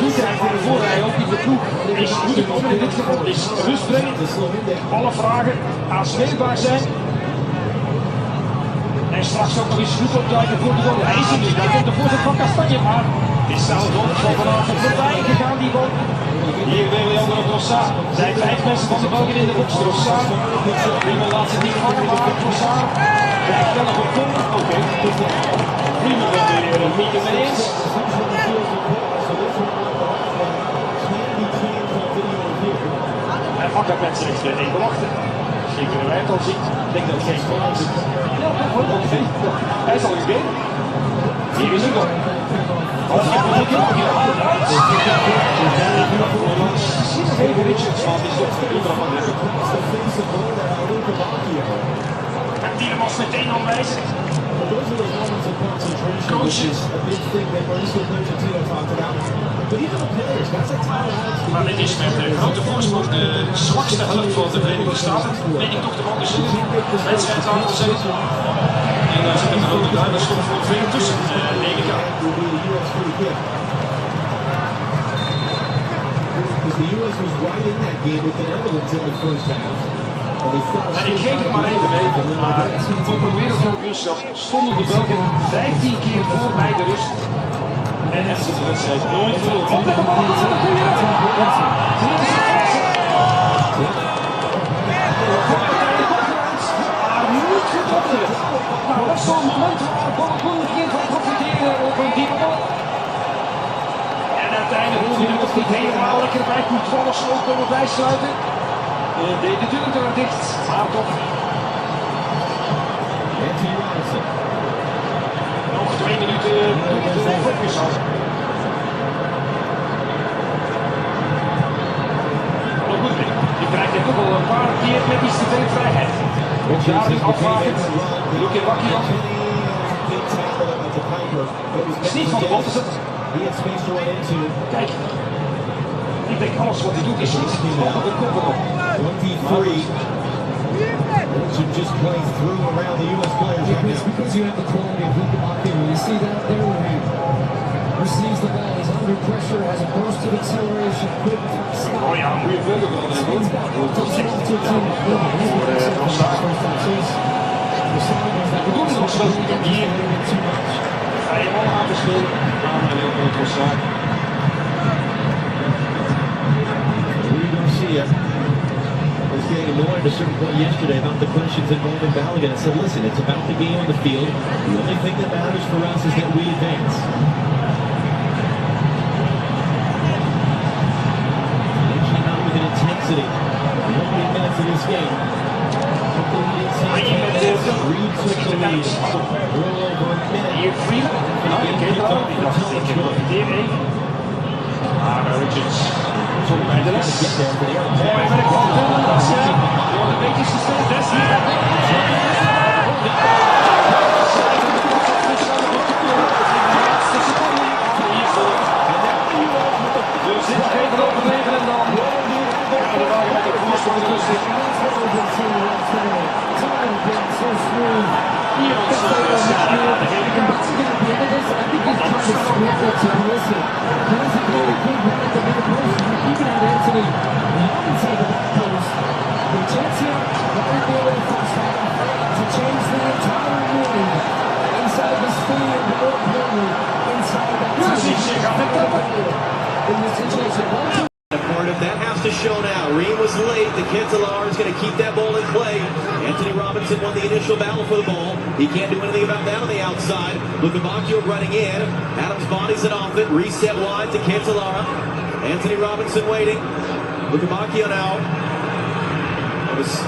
Toetrek voor de voorrij ook in de ploeg is goed gekomen in dit geval, is rust brengen. Alle vragen aanspreekbaar zijn. En straks ook nog eens goed opduiken voor de goal. Hij is er nu, daar komt de voorzet van Kastanje, maar het is zelfs ook vanavond voorbij gegaan die bal. Hier weer Leandro Trossard. Zijn 5 mensen van de Belgen in de box. Trossard. Prima laat zich niet vangen, maar Trossard krijgt wel nog een kom. Oké. Prima wel weer niet mee eens. Hij pakt dat mensen even wachten. Zeker de wij het al ziet. Ik denk dat het geen kwaad is. Ja, toch wel. Hij is al gekeken. Hier is het al. Als je het niet even Richards van is toch iemand van de en Tielemans meteen aanwijzig. Coaches. Maar dit is met de grote voorsprong de zwakste helft van de Verenigde Staten. Weet ik toch de man dus de wedstrijd aan te zeggen. En daar zitten de rode duivels voor veel tussen, neem ik aan. The U.S. was right in that game with the Netherlands in the first half. En ik geef het maar even mee, maar op een wereldkampioenschap stonden de Belgen 15 keer voor bij de rust. En hebben ze de wedstrijd nooit verloren. Maar niet getroffen. Nou, dat is zo'n moment waar Balogun een keer van profiteren op een diepe bal. En uiteindelijk hoef je er nog niet helemaal lekker bij. Controles ook kunnen bijsluiten. Deed de deur er dicht, maar toch. Nog 2 minuten de focus houden. Je krijgt het ook al een paar keer met iets te veel vrijheid. Daarin afwaken. Luke Bakkie af. Is niet van de bal te zetten. Kijk. Ik denk alles wat hij doet is niet op de kop erop. 23 should just play through around the U.S. players right now. It's because you have the quality of Luke Bakkie. You see that there when he receives the ball, he's under pressure, has a burst of acceleration, quick stop. Oh ja, goede voorbeeld van de goal. De bedoeling was wel om hier vrije ballen aan te spelen aan Leandro Trossard. Was getting annoyed at a certain point yesterday about the questions involving Balogun and said, listen, it's about the game on the field. The only thing that matters for us is that we advance. Actually not with an intensity. The opening minutes of this game. Reed took the lead. A little over a minute. Hier Freeman. Nou, je kent al. Die dacht ik heb profiteer even. Maar Richards zonder bij de les. Mooi werk van Tillman. Door de beetjes gesteld. Des hier. Dus dit nog even overleven en dan gaan de wagen met de voorsprong rustig. Hier ons de gele kaart. That has to show now. Ream was late. The Kentalaar is going to keep that ball in play. Anthony Robinson won the initial battle for the ball. He can't do anything about that on the outside. Lukebakio running in. Adams bodies it off it. Reset wide to Kentalaar. Anthony Robinson waiting. Lukebakio now. Was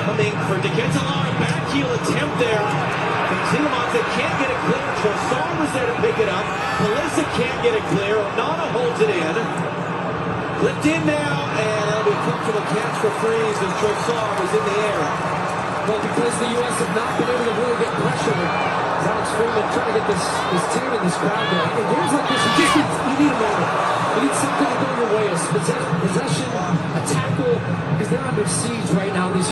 coming for De Kentalaar. Back heel attempt there. Tielemans can't get it clear. Trossard was there to pick it up. Melissa can't get it clear. Onana holds it in. Lift in now, and that'll be a comfortable catch for Freeze as Trossard was in the air. Well, because the U.S. have not been able to really get pressure, Alex Freeman trying to get this team in this crowd there. In games like this, you need a moment. You need something to go your way. A possession, a tackle, because they're under siege right now. These